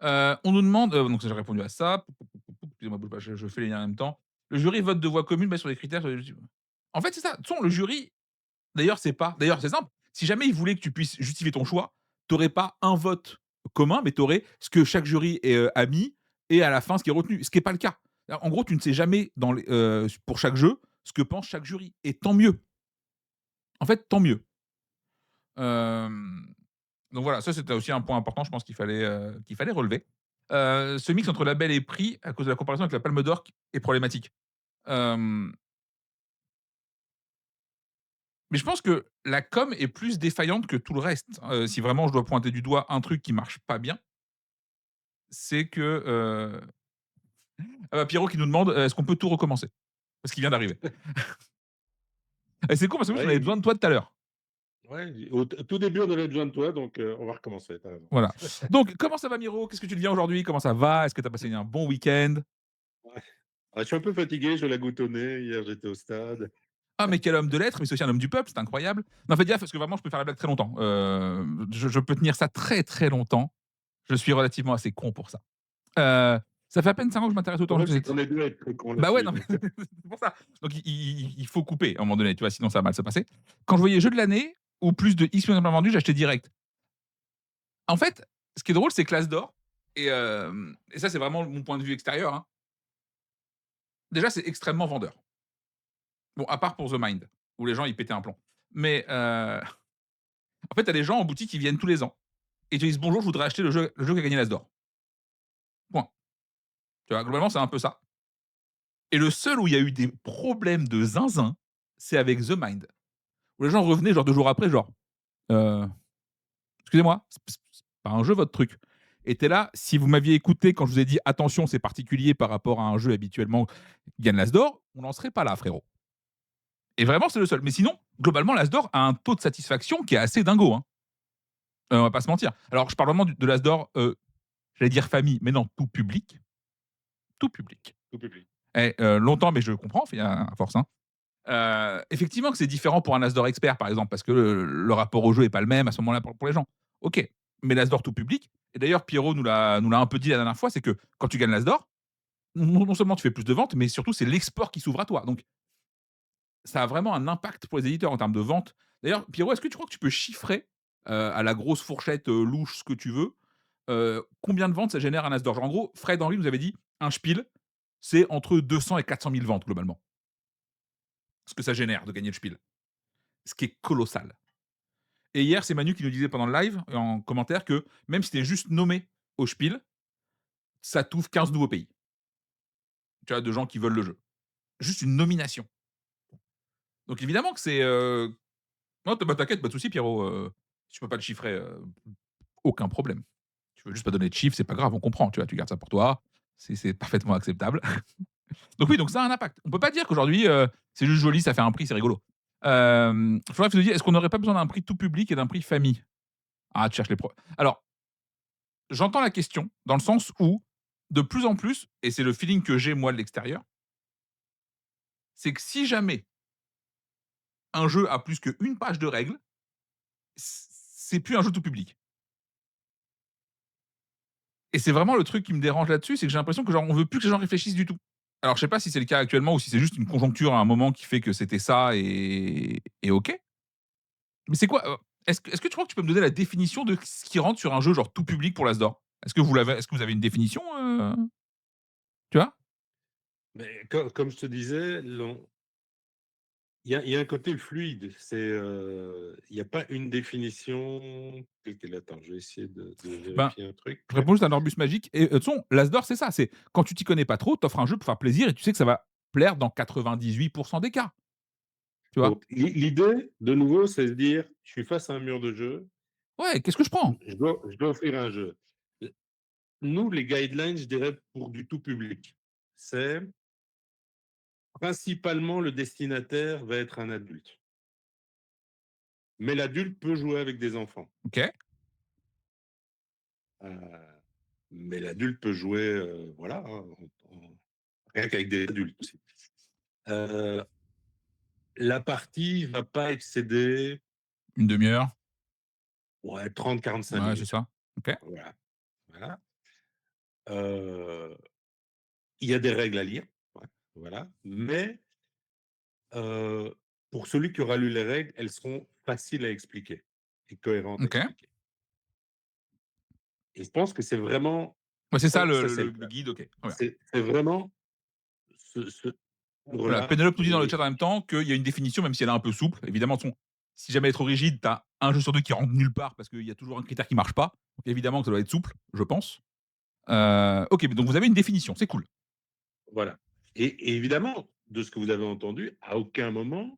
On nous demande, donc ça j'ai répondu à ça. Excusez-moi, bouge pas, je fais les liens en même temps. Le jury vote de voix commune basé sur les critères en fait, c'est ça. De toute façon, le jury, d'ailleurs, c'est simple. Si jamais ils voulaient que tu puisses justifier ton choix, tu aurais pas un vote commun, mais tu aurais ce que chaque jury a mis et à la fin ce qui est retenu, ce qui est pas le cas. En gros, tu ne sais jamais pour chaque jeu, ce que pense chaque jury et tant mieux. En fait, tant mieux. Hem, donc voilà, ça c'était aussi un point important, je pense qu'il fallait relever. Ce mix entre label et prix, à cause de la comparaison avec la Palme d'Or est problématique. Hem, mais je pense que la com est plus défaillante que tout le reste. Si vraiment je dois pointer du doigt un truc qui marche pas bien, c'est que, ah bah, Pierrot qui nous demande, est-ce qu'on peut tout recommencer? Parce qu'il vient d'arriver. Et c'est con parce qu'en plus on Ouais, avait besoin de toi tout à l'heure. au tout début, on avait besoin de toi, donc on va recommencer, tu raison. Voilà. Donc comment ça va Miro? Qu'est-ce que tu deviens aujourd'hui? Comment ça va? Est-ce que tu as passé un bon week-end? Ouais. Ah, je suis un peu fatigué, j'ai la goutte au nez, hier j'étais au stade. Ah, mais quel homme de lettres, mais c'est aussi un homme du peuple, c'est incroyable. Non, faites gaffe parce que vraiment, je peux faire la blague très longtemps. Je peux tenir ça très, très longtemps. Je suis relativement assez con pour ça. Heu, Ça fait à peine 5 ans que je m'intéresse Le autant au jeu problème, de c'est société. qu'on est 2 à être très cons Bah, ouais, là-dessus, non, mais donc c'est pour ça. Donc il faut couper à un moment donné, tu vois? Sinon ça va mal se passer. Quand je voyais jeu de l'année ou plus de X millions d'exemplaires vendus, j'achetais direct. En fait, ce qui est drôle, c'est que l'As d'or et ça, c'est vraiment mon point de vue extérieur, hein. Déjà, c'est extrêmement vendeur. Bon, à part pour The Mind, où les gens, ils pétaient un plomb. Mais en fait, tu as des gens en boutique qui viennent tous les ans et te disent: «Bonjour, je voudrais acheter le jeu qui a gagné l'As d'or». Point. Tu vois? Globalement, c'est un peu ça. Et le seul où il y a eu des problèmes de zinzin, c'est avec The Mind, où les gens revenaient genre 2 jours après, genre: «Heu, excusez-moi, c'est pas un jeu votre truc». Et tu es là, si vous m'aviez écouté quand je vous ai dit: «Attention, c'est particulier par rapport à un jeu habituellement qui gagne l'As d'or», on n'en serait pas là, frérot. Et vraiment, c'est le seul. Mais sinon, globalement, l'As d'or a un taux de satisfaction qui est assez dingo, hein. On va pas se mentir. Alors, je parle vraiment de l'As d'or, j'allais dire famille, mais non, tout public. Tout public. tout public. Longtemps, mais je comprends, à force, hein. Effectivement que c'est différent pour un As d'or expert, par exemple, parce que le rapport au jeu est pas le même à ce moment-là pour les gens. OK, mais l'As d'or tout public et d'ailleurs Pierrot nous l'a un peu dit la dernière fois, c'est que quand tu gagnes l'As d'or, non seulement tu fais plus de ventes, mais surtout c'est l'export qui s'ouvre à toi. Donc ça a vraiment un impact pour les éditeurs en termes de vente. D'ailleurs, Pierrot, est-ce que tu crois que tu peux chiffrer, à la grosse fourchette, louche, ce que tu veux, combien de ventes ça génère un As d'or? Genre en gros, Fred Henry nous avait dit: «Un Spiel, c'est entre 200 et 400 000 ventes globalement». Ce que ça génère de gagner le Spiel. Ce qui est colossal. Et hier, c'est Manu qui nous disait pendant le live, en commentaire, que même si tu es juste nommé au Spiel, ça t'ouvre 15 nouveaux pays. Tu vois, de gens qui veulent le jeu. Juste une nomination. Donc évidemment que c'est, non, t'inquiète, pas de souci Pierrot, si tu peux pas le chiffrer, aucun problème. Tu veux juste pas donner de chiffres, c'est pas grave, on comprend, tu vois? Tu gardes ça pour toi, c'est parfaitement acceptable. Donc oui, donc ça a un impact. On peut pas dire qu'aujourd'hui, c'est juste joli, ça fait un prix, c'est rigolo. Faudrait que je te dise, est-ce qu'on n'aurait pas besoin d'un prix tout public et d'un prix famille? Ah, tu cherches les alors, j'entends la question, dans le sens où, de plus en plus, et c'est le feeling que j'ai moi de l'extérieur, c'est que si jamais un jeu a plus qu'une page de règles, c'est plus un jeu tout public. Et c'est vraiment le truc qui me dérange là-dessus, c'est que j'ai l'impression que genre on veut plus que les gens réfléchissent du tout. Alors je sais pas si c'est le cas actuellement ou si c'est juste une conjoncture à un moment qui fait que c'était ça et OK. Mais c'est quoi, est-ce que tu crois que tu peux me donner la définition de ce qui rentre sur un jeu genre tout public pour l'As d'or? Est-ce que vous avez une définition, tu vois? Mais comme je te disais, il y a un côté fluide. Il y a pas une définition telle quelle. Attends, je vais essayer de Ben, vérifier un truc. je réponds juste à un Orbus magique et de toute façon, l'As d'or, c'est ça, c'est quand tu t'y connais pas trop, t'offres un jeu pour faire plaisir et tu sais que ça va plaire dans 98 des cas, tu vois? Donc l'idée, de nouveau, c'est de se dire: «Je suis face à un mur de jeu, Ouais, qu'est-ce que je prends? je dois offrir un jeu». Nous, les guidelines, je dirais, pour du tout public, c'est principalement le destinataire va être un adulte. mais l'adulte peut jouer avec des enfants. OK. Heu, mais l'adulte peut jouer, voilà, hein, rien qu'avec des adultes aussi. Heu, la partie va pas excéder, Une demi-heure. ouais, 30-45 Ouais, c'est minutes. ça. OK. Voilà, voilà. Heu, il y a des règles à lire, ouais, voilà, mais heu, pour celui qui aura lu les règles, elles seront faciles à expliquer et cohérentes à OK. expliquer et je pense que c'est vraiment Ouais, c'est ça ça le ça le c'est le le le cœur. guide, OK. Très bien. C'est vraiment ce Voilà, ordre-là Pénélope nous dit dans le et chat en même temps qu'il y a une définition, même si elle est un peu souple. Évidemment, si jamais elle est trop rigide, tu as un jeu sur 2 qui rentre nulle part parce qu'il y a toujours un critère qui marche pas. Donc évidemment que ça doit être souple, je pense. OK, donc vous avez une définition, c'est cool. voilà et évidemment, de ce que vous avez entendu, à aucun moment,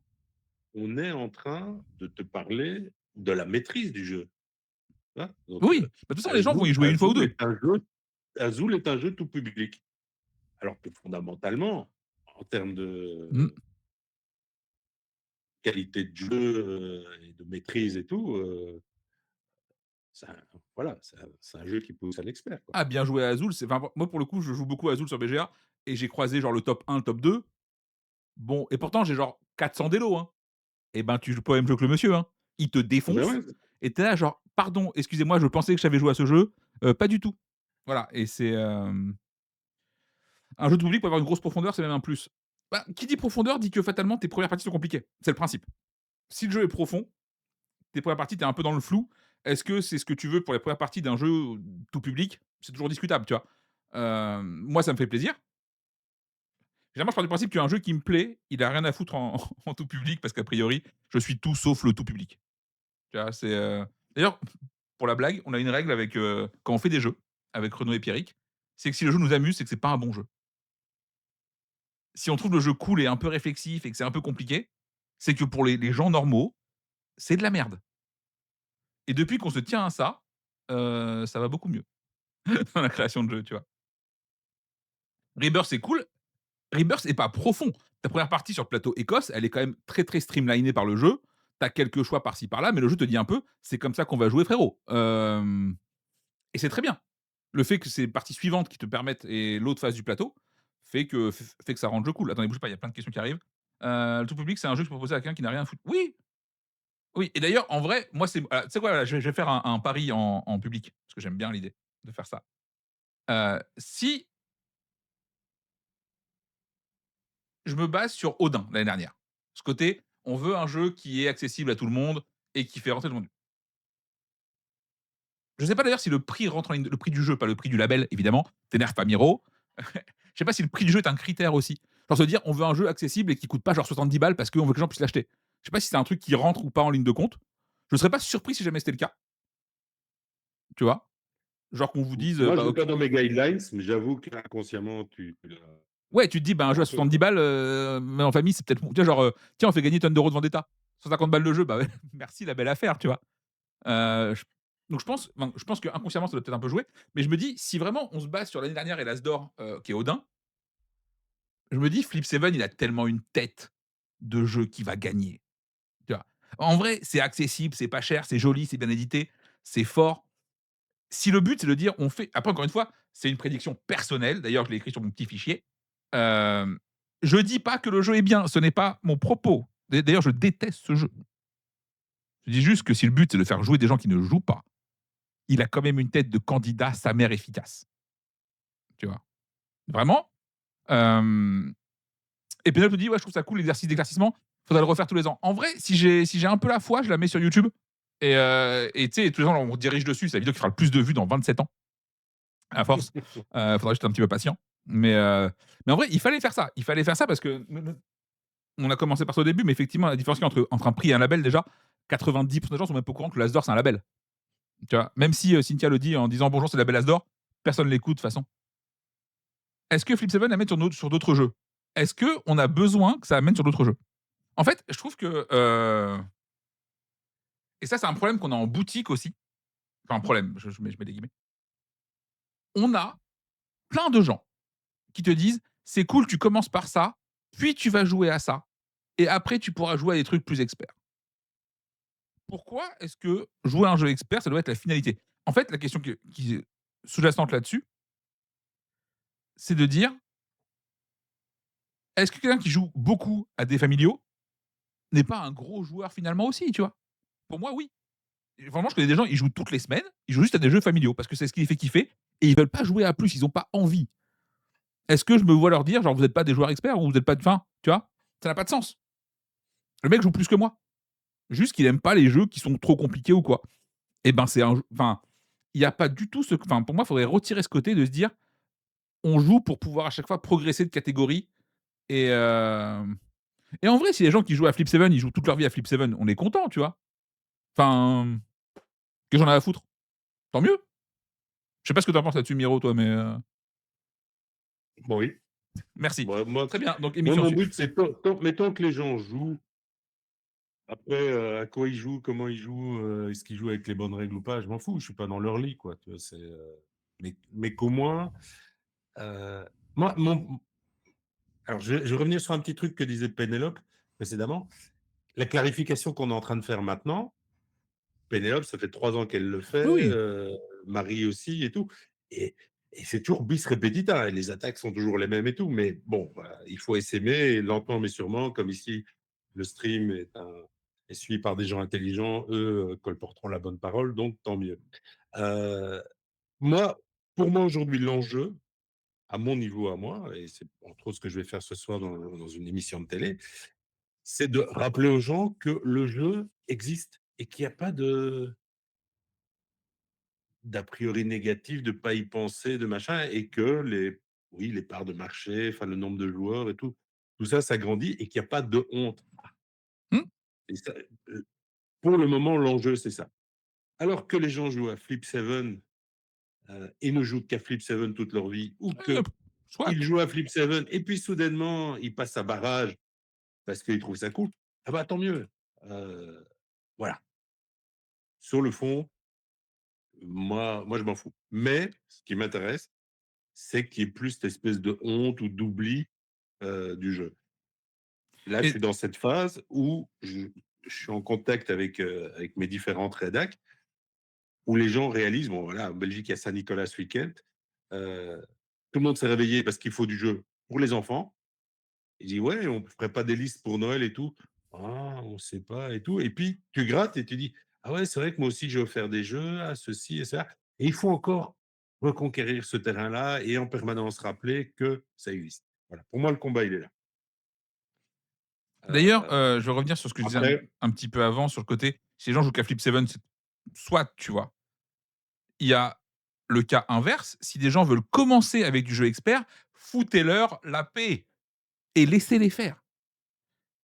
on est en train de te parler de la maîtrise du jeu, tu vois? Donc Oui, bah, de toute façon, les gens vont y jouer une fois ou 2. Azul est un jeu tout public. Alors que fondamentalement, en termes Mmh. de qualité de jeu, et de maîtrise et tout, c'est un voilà, c'est un jeu qui pousse à l'expert, quoi. Ah, bien joué à Azul, moi pour le coup, je joue beaucoup à Azul sur BGA et j'ai croisé genre le top 1, le top 2. Bon, et pourtant j'ai genre 400 d'élo, hein. Et ben, tu joues pas au même jeu que le monsieur, hein. Il te Ah ben, défonce ouais, et tu es là genre: «Pardon, excusez-moi, je pensais que j'avais joué à ce jeu, pas du tout». Voilà, et c'est, un jeu de public pour avoir une grosse profondeur, c'est même un plus. Bah, qui dit profondeur dit que fatalement tes premières parties sont compliquées. C'est le principe. Si le jeu est profond, tes premières parties, tu es un peu dans le flou. Est-ce que c'est ce que tu veux pour les premières parties d'un jeu tout public? C'est toujours discutable, tu vois? Moi, ça me fait plaisir. Généralement, je pars du principe qu'un jeu qui me plaît, il a rien à foutre en en tout public parce qu'a priori, je suis tout sauf le tout public. Tu vois? D'ailleurs, pour la blague, on a une règle avec, quand on fait des jeux avec Renaud et Pierrick, c'est que si le jeu nous amuse, c'est que c'est pas un bon jeu. Si on trouve le jeu cool et un peu réflexif et que c'est un peu compliqué, c'est que pour les gens normaux, c'est de la merde. Et depuis qu'on se tient à ça, ça va beaucoup mieux dans la création de jeux, tu vois? Rebirth, c'est cool. Rebirth est pas profond. Ta première partie sur le plateau Écosse, elle est quand même très, très streamlinée par le jeu. Tu as quelques choix par-ci par-là, mais le jeu te dit un peu: «C'est comme ça qu'on va jouer frérot». Et c'est très bien. Le fait que c'est les parties suivantes qui te permettent et l'autre phase du plateau fait que ça rend le jeu cool. Attendez, bougez pas, il y a plein de questions qui arrivent. Le tout public, c'est un jeu que je proposais à quelqu'un qui n'a rien à foutre. Oui, oui, et d'ailleurs, en vrai, moi, tu sais quoi? Je vais faire un pari en public, parce que j'aime bien l'idée de faire ça. Si je me base sur Odin l'année dernière, ce côté, on veut un jeu qui est accessible à tout le monde et qui fait rentrer tout le monde. Je sais pas d'ailleurs si le prix rentre en ligne, le prix du jeu, pas le prix du label évidemment, t'énerve pas Miro. Je sais pas si le prix du jeu est un critère aussi. Genre se dire, on veut un jeu accessible et qui coûte pas genre 70 balles parce qu'on veut que les gens puissent l'acheter. Je sais pas si c'est un truc qui rentre ou pas en ligne de compte. Je serais pas surpris si jamais c'était le cas, tu vois? Genre qu'on vous dise, moi, je bah, l'ai OK. pas dans mes guidelines, mais j'avoue qu'inconsciemment, tu l'as Ouais, tu te dis, bah, un jeu à un peu, 70 quoi. balles, mais en famille, c'est peut-être tu vois, genre, tiens, on fait gagner tonne d'euros de Vendetta. 150 balles de jeu, bah, ouais, merci la belle affaire, tu vois? Je donc je pense qu'inconsciemment, ça doit peut-être un peu jouer, mais je me dis, si vraiment on se base sur l'année dernière et l'As d'or, qui est Odin, je me dis: Flip Seven, il a tellement une tête de jeu qui va gagner, tu vois? En vrai, c'est accessible, c'est pas cher, c'est joli, c'est bien édité, c'est fort. Si le but, c'est de dire, on fait après encore une fois, c'est une prédiction personnelle, d'ailleurs, je l'ai écrit sur mon petit fichier. Hem, je dis pas que le jeu est bien, ce n'est pas mon propos. D'ailleurs, je déteste ce jeu. Je dis juste que si le but, c'est de faire jouer des gens qui ne jouent pas, il a quand même une tête de candidat sa mère efficace, tu vois? Vraiment. Hem Et Pénélope me dit: «Ouais, je trouve ça cool l'exercice d'éclaircissement, faudrait le refaire tous les ans». En vrai, si j'ai un peu la foi, je la mets sur YouTube et tu sais, tous les ans, on redirige dessus. C'est la vidéo qui fera le plus de vues dans 27 ans, à force. Faudra juste être un petit peu patient. Mais en vrai, il fallait faire ça. Il fallait faire ça parce que on a commencé par ça au début, mais effectivement, la différence qu'il y a entre un prix et un label, déjà, 90 des gens sont même pas au courant que l'As d'or, c'est un label. Tu vois? Même si, Cynthia le dit en disant: «Bonjour, c'est le label As d'or», personne l'écoute de toute façon. Est-ce que Flip Seven amène sur d'autres jeux? Est-ce qu'on a besoin que ça amène sur d'autres jeux? En fait, je trouve que, et ça, c'est un problème qu'on a en boutique aussi. Enfin, un problème, je mets des guillemets. On a plein de gens qui te disent: «C'est cool, tu commences par ça, puis tu vas jouer à ça et après tu pourras jouer à des trucs plus experts». pourquoi est-ce que jouer à un jeu expert, ça doit être la finalité? En fait, la question qui est sous-jacente là-dessus, c'est de dire: «Est-ce que quelqu'un qui joue beaucoup à des familiaux n'est pas un gros joueur finalement aussi?» Tu vois? Pour moi, oui. Et vraiment, je connais des gens, ils jouent toutes les semaines, ils jouent juste à des jeux familiaux parce que c'est ce qui les fait kiffer et ils veulent pas jouer à plus, ils ont pas envie. Est-ce que je me vois leur dire genre: «Vous êtes pas des joueurs experts ou vous êtes pas de fin?» Tu vois? Ça n'a pas de sens. Le mec joue plus que moi. Juste qu'il aime pas les jeux qui sont trop compliqués ou quoi. Et ben, c'est un jeu enfin, il y a pas du tout ce enfin, pour moi, il faudrait retirer ce côté de se dire: «On joue pour pouvoir à chaque fois progresser de catégorie» et et en vrai, si les gens qui jouent à Flip Seven, ils jouent toute leur vie à Flip Seven, on est content, tu vois? Enfin, que j'en ai à foutre? Tant mieux. Je sais pas ce que tu en penses là-dessus, Miro, toi, mais Bon, oui, merci. moi, Très bien, donc moi, émission mon su but, c'est mais tant que les gens jouent, après, à quoi ils jouent, comment ils jouent, est-ce qu'ils jouent avec les bonnes règles ou pas, je m'en fous, je suis pas dans leur lit, quoi, tu vois? Mais qu'au moins, heu, moi, alors je vais revenir sur un petit truc que disait Pénélope précédemment. La clarification qu'on est en train de faire maintenant, Pénélope, ça fait 3 ans qu'elle le oui, fait, oui. Marie aussi et tout et et c'est toujours bis repetita et les attaques sont toujours les mêmes et tout, mais bon, voilà, il faut essaimer et lentement mais sûrement, comme ici, le stream est suivi par des gens intelligents, eux, colporteront la bonne parole, donc tant mieux. Heu, moi, pour moi, aujourd'hui, l'enjeu, à mon niveau à moi et c'est entre autres ce que je vais faire ce soir dans une émission de télé, c'est de rappeler aux gens que le jeu existe et qu'il y a pas d'a priori négatif, de pas y penser, de machin et que les parts de marché, enfin le nombre de joueurs et tout ça, ça grandit et qu'il y a pas de honte Mmh. et ça, pour le moment, l'enjeu, c'est ça. Alors que les gens jouent à Flip Seven, et ne jouent qu'à Flip Seven toute leur vie ou Heu, qu'ils soit. jouent à Flip Seven et puis soudainement, ils passent à barrage parce qu'ils trouvent ça cool, ah bah, tant mieux. Heu, voilà. Sur le fond, moi, je m'en fous. Mais ce qui m'intéresse, c'est qu'il y ait plus cette espèce de honte ou d'oubli, du jeu. Là, je Et suis dans cette phase où je suis en contact avec mes différentes rédacs, où les gens réalisent, bon voilà, en Belgique, il y a Saint-Nicolas ce week-end, tout le monde s'est réveillé parce qu'il faut du jeu pour les enfants. Il dit: «Ouais, on ferait pas des listes pour Noël et tout?» «Ah, on sait pas et tout» et puis tu grattes et tu dis: «Ah ouais, c'est vrai que moi aussi j'ai offert des jeux à ceci et ça» et il faut encore reconquérir ce terrain-là et en permanence rappeler que ça existe. Voilà, pour moi le combat il est là. d'ailleurs, Heu, je vais revenir sur ce que je disais après un petit peu avant sur le côté, si les gens jouent qu'à Flip Seven, c'est soit, tu vois? Il y a le cas inverse, si des gens veulent commencer avec du jeu expert, foutez-leur la paix et laissez-les faire.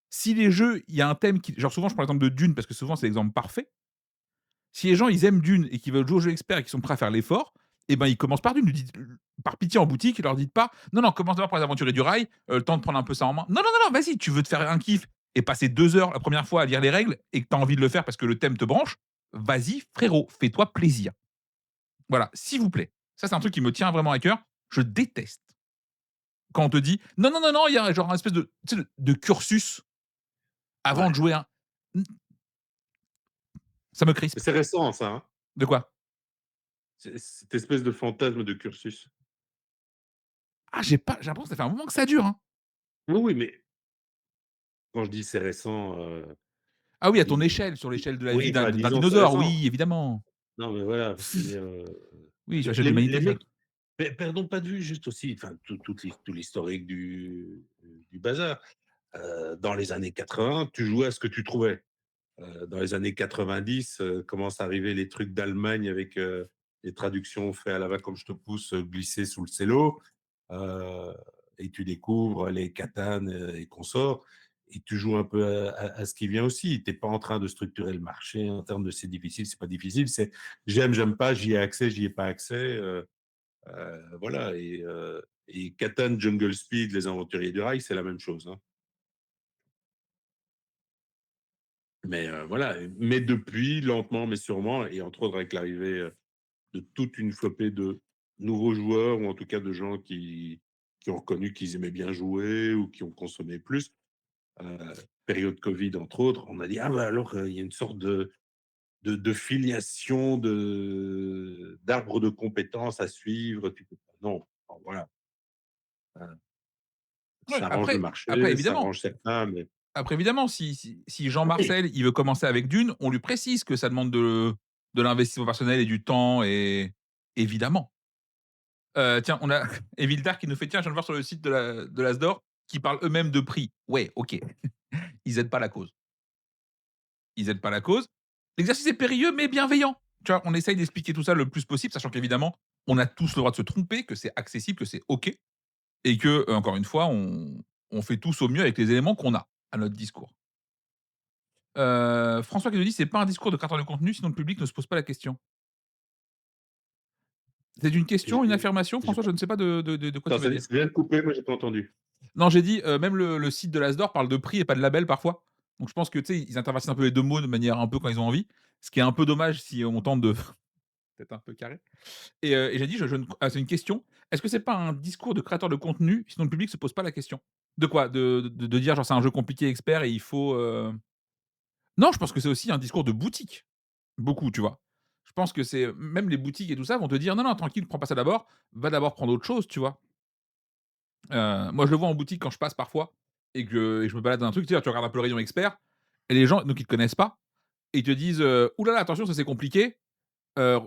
Si les jeux, il y a un thème qui genre souvent je prends l'exemple de Dune parce que souvent c'est l'exemple parfait. Si les gens ils aiment Dune et qu'ils veulent jouer au jeu expert et qu'ils sont prêts à faire l'effort, et ben ils commencent par Dune. Par pitié en boutique, leur dites pas: «Non, non, commence d'abord par les Aventuriers du Rail, le temps de prendre un peu ça en main». Non, non, non, non, vas-y, tu veux te faire un kiff et passer 2 heures la première fois à lire les règles et que tu as envie de le faire parce que le thème te branche, vas-y frérot, fais-toi plaisir. Voilà, s'il vous plaît. Ça, c'est un truc qui me tient vraiment à cœur. Je déteste quand on te dit: «Non, non, non, non», il y a genre un espèce de, tu sais, de cursus avant de ouais, jouer un ça me mais crispe. c'est récent ça, hein, De quoi? cette espèce de fantasme de cursus. Ah, j'ai l'impression que ça fait un moment que ça dure, hein. Oui, oui, mais quand je dis c'est récent, Ah oui, à ton i échelle, sur l'échelle de la vie oui, enfin d'un disons c'est dinosaure, récent. oui, évidemment. Non, mais voilà, je veux dire, Oui, sur l'échelle de les l'humanité, ça. mecs perdons pas de vue juste aussi, enfin tout l'historique du bazar. Dans les années 80, tu jouais à ce que tu trouvais. Dans les années 90, commencent à arriver les trucs d'Allemagne avec, les traductions faites à la va comme je te pousse, glissées sous le cello, heu et tu découvres les Catan, et consorts et tu joues un peu à ce qui vient aussi. Tu es pas en train de structurer le marché en termes de c'est difficile, c'est pas difficile, c'est j'aime, j'aime pas, j'y ai accès, j'y ai pas accès, voilà et Catan, Jungle Speed, Les Aventuriers du Rail, c'est la même chose, hein. Mais voilà, mais depuis, lentement mais sûrement et entre autres avec l'arrivée, de toute une flopée de nouveaux joueurs ou en tout cas de gens qui ont reconnu qu'ils aimaient bien jouer ou qui ont consommé plus, heu, période covid entre autres, on a dit: «Ah bah alors, il y a une sorte de de filiation, d'arbre de compétences à suivre. Non, enfin, voilà, heu, Ouais, ça arrange le après marché, ça évidemment arrange certains, mais après évidemment, si Jean oui, Marcel, il veut commencer avec Dune, on lui précise que ça demande de l'investissement personnel et du temps et évidemment. Tiens, on a Evildar qui nous fait: «Tiens, je viens de voir sur le site de l'Asdor qui parlent eux-mêmes de prix». Ouais, OK. Ils aident pas la cause. Ils aident pas la cause. L'exercice est périlleux mais bienveillant. Tu vois? On essaye d'expliquer tout ça le plus possible, sachant qu'évidemment, on a tous le droit de se tromper, que c'est accessible, que c'est OK et que, encore une fois, on fait tous au mieux avec les éléments qu'on a à notre discours. François qui nous dit: «C'est pas un discours de créateur de contenu, sinon le public ne se pose pas la question». C'est une question, une j'ai affirmation, j'ai François? pas Je ne sais pas de quoi attends, tu veux dire. ça vient de couper, moi j'ai pas entendu. Non, j'ai dit, même le site de l'Asdor parle de prix et pas de label parfois. Donc je pense que, tu sais, ils intervertissent un peu les 2 mots de manière un peu quand ils ont envie. Ce qui est un peu dommage si on tente de d'être un peu carré et j'ai dit: «Je ne» c'est une question. Est-ce que c'est pas un discours de créateur de contenu, sinon le public se pose pas la question? De quoi? De dire genre c'est un jeu compliqué expert et il faut, Non, je pense que c'est aussi un discours de boutique. Beaucoup, tu vois? Je pense que c'est même les boutiques et tout ça vont te dire: «Non, non, tranquille, prends pas ça d'abord, va d'abord prendre autre chose», tu vois? Moi, je le vois en boutique quand je passe parfois et je me balade dans un truc, tu sais, tu regardes un peu le rayon expert et les gens donc ils te connaissent pas et ils te disent, «Ouh là là, attention, ça c'est compliqué, heu,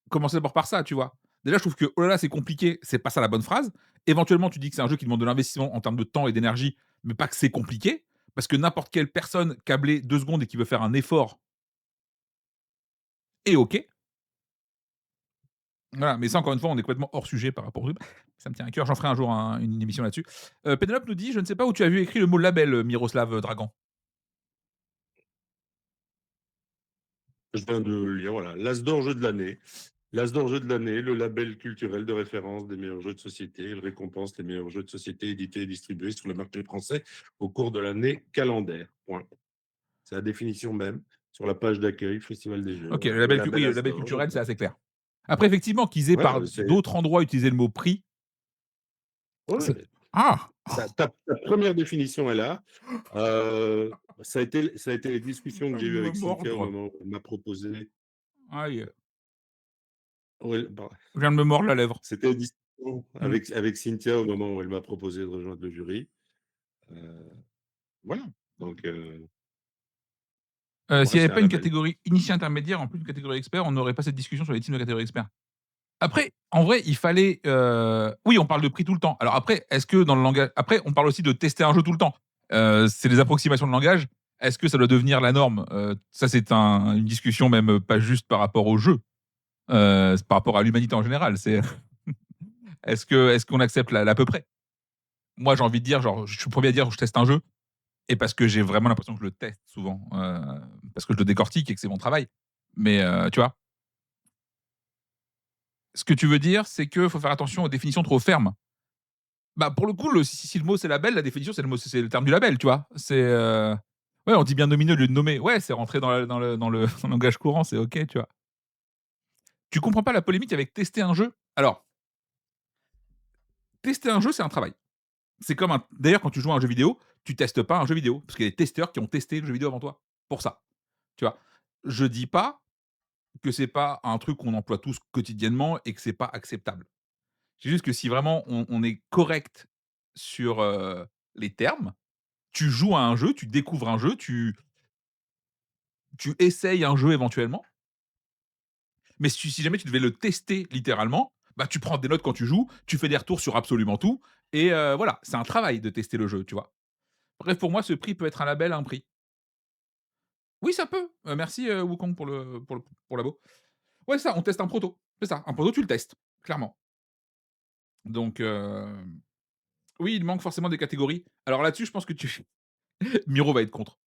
commencez d'abord par ça», tu vois? Déjà, je trouve que «Oh là là, c'est compliqué», c'est pas ça la bonne phrase. Éventuellement, tu dis que c'est un jeu qui demande de l'investissement en termes de temps et d'énergie, mais pas que c'est compliqué, parce que n'importe quelle personne câblée 2 secondes et qui veut faire un effort est OK. Voilà, mais ça encore une fois, on est complètement hors sujet par rapport au truc. Ça me tient à cœur, j'en ferai un jour une émission là-dessus. Pénélope nous dit: «Je ne sais pas où tu as vu écrit le mot label, Miroslav, Dragan». Je viens de lire, voilà, l'As d'or jeu de l'année. L'As d'or jeu de l'année, le label culturel de référence des meilleurs jeux de société. Il récompense les meilleurs jeux de société édités et distribués sur le marché français au cours de l'année calendaire. Point. C'est la définition même sur la page d'accueil, Festival des Jeux. OK, Voilà, le label le As label d'or. culturel, c'est assez clair. Après effectivement qu'ils aient par Voilà, c'est d'autres endroits utilisé le mot prix, c'est ouais, ah! ta première définition est là. Ça a été les discussions Je que viens j'ai de eues me avec Cynthia au mordre. moment où elle m'a proposé. Aïe, Ouais, bah, je viens de me mordre la lèvre. c'était les discussions Mmh. avec Cynthia au moment où elle m'a proposé de rejoindre le jury. Heu, voilà, donc pour moi, S'il y avait c'est un pas une label. catégorie initiée intermédiaire, en plus d'une catégorie expert, on n'aurait pas cette discussion sur les types de catégorie expert. Après, en vrai, il fallait, oui, on parle de prix tout le temps. Alors après, est-ce que dans le langage après, on parle aussi de tester un jeu tout le temps. C'est des approximations de langage. Est-ce que ça doit devenir la norme? Ça, c'est une discussion même, pas juste par rapport au jeu, c'est par rapport à l'humanité en général. C'est est-ce qu'on accepte l'à peu près? Moi, j'ai envie de dire, genre, je suis le 1er à dire: «Je teste un jeu» et parce que j'ai vraiment l'impression que je le teste souvent, parce que je le décortique et que c'est mon travail. Mais, tu vois? Ce que tu veux dire, c'est qu'il faut faire attention aux définitions trop fermes. Bah, pour le coup, si le mot c'est label, la définition c'est le terme du label, tu vois? Ouais, on dit bien nominer au lieu de nommer. Ouais, c'est rentré dans le langage courant, c'est OK, tu vois? Tu comprends pas la polémique avec tester un jeu? Alors, tester un jeu, c'est un travail. C'est comme un d'ailleurs, quand tu joues à un jeu vidéo, tu testes pas un jeu vidéo, parce qu'il y a des testeurs qui ont testé le jeu vidéo avant toi, pour ça, tu vois? Je dis pas que c'est pas un truc qu'on emploie tous quotidiennement et que c'est pas acceptable. C'est juste que si vraiment on est correct sur, les termes, tu joues à un jeu, tu découvres un jeu, tu essayes un jeu éventuellement, mais si jamais tu devais le tester littéralement, bah, tu prends des notes quand tu joues, tu fais des retours sur absolument tout et voilà, c'est un travail de tester le jeu, tu vois? Bref, pour moi, ce prix peut être un label, un prix. Oui, ça peut, merci, Wukong pour l'abo. Ouais, c'est ça, on teste un proto, c'est ça, un proto, tu le testes, clairement. Donc oui, il manque forcément des catégories. Alors là-dessus, je pense que tu Miro va être contre.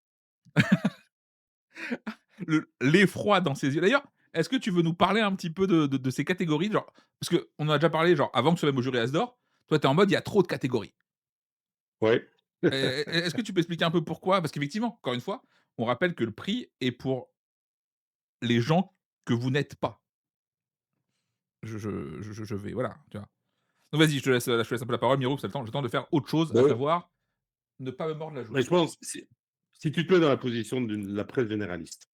L'effroi dans ses yeux. D'ailleurs, est-ce que tu veux nous parler un petit peu de ces catégories? Genre, parce qu'on en a déjà parlé, genre, avant que ce soit même au jury As-d'or, toi, tu es en mode: «Il y a trop de catégories». Ouais. Est-ce que tu peux expliquer un peu pourquoi? Parce qu'effectivement, encore une fois, on rappelle que le prix est pour les gens que vous n'êtes pas. Je vais voilà, tu vois? Donc vas-y, je te laisse un peu la parole Miro, parce que j'ai le temps de faire autre chose, Bah, à ouais, savoir ne pas me mordre la joue. mais je pense si tu te mets dans la position de la presse généraliste,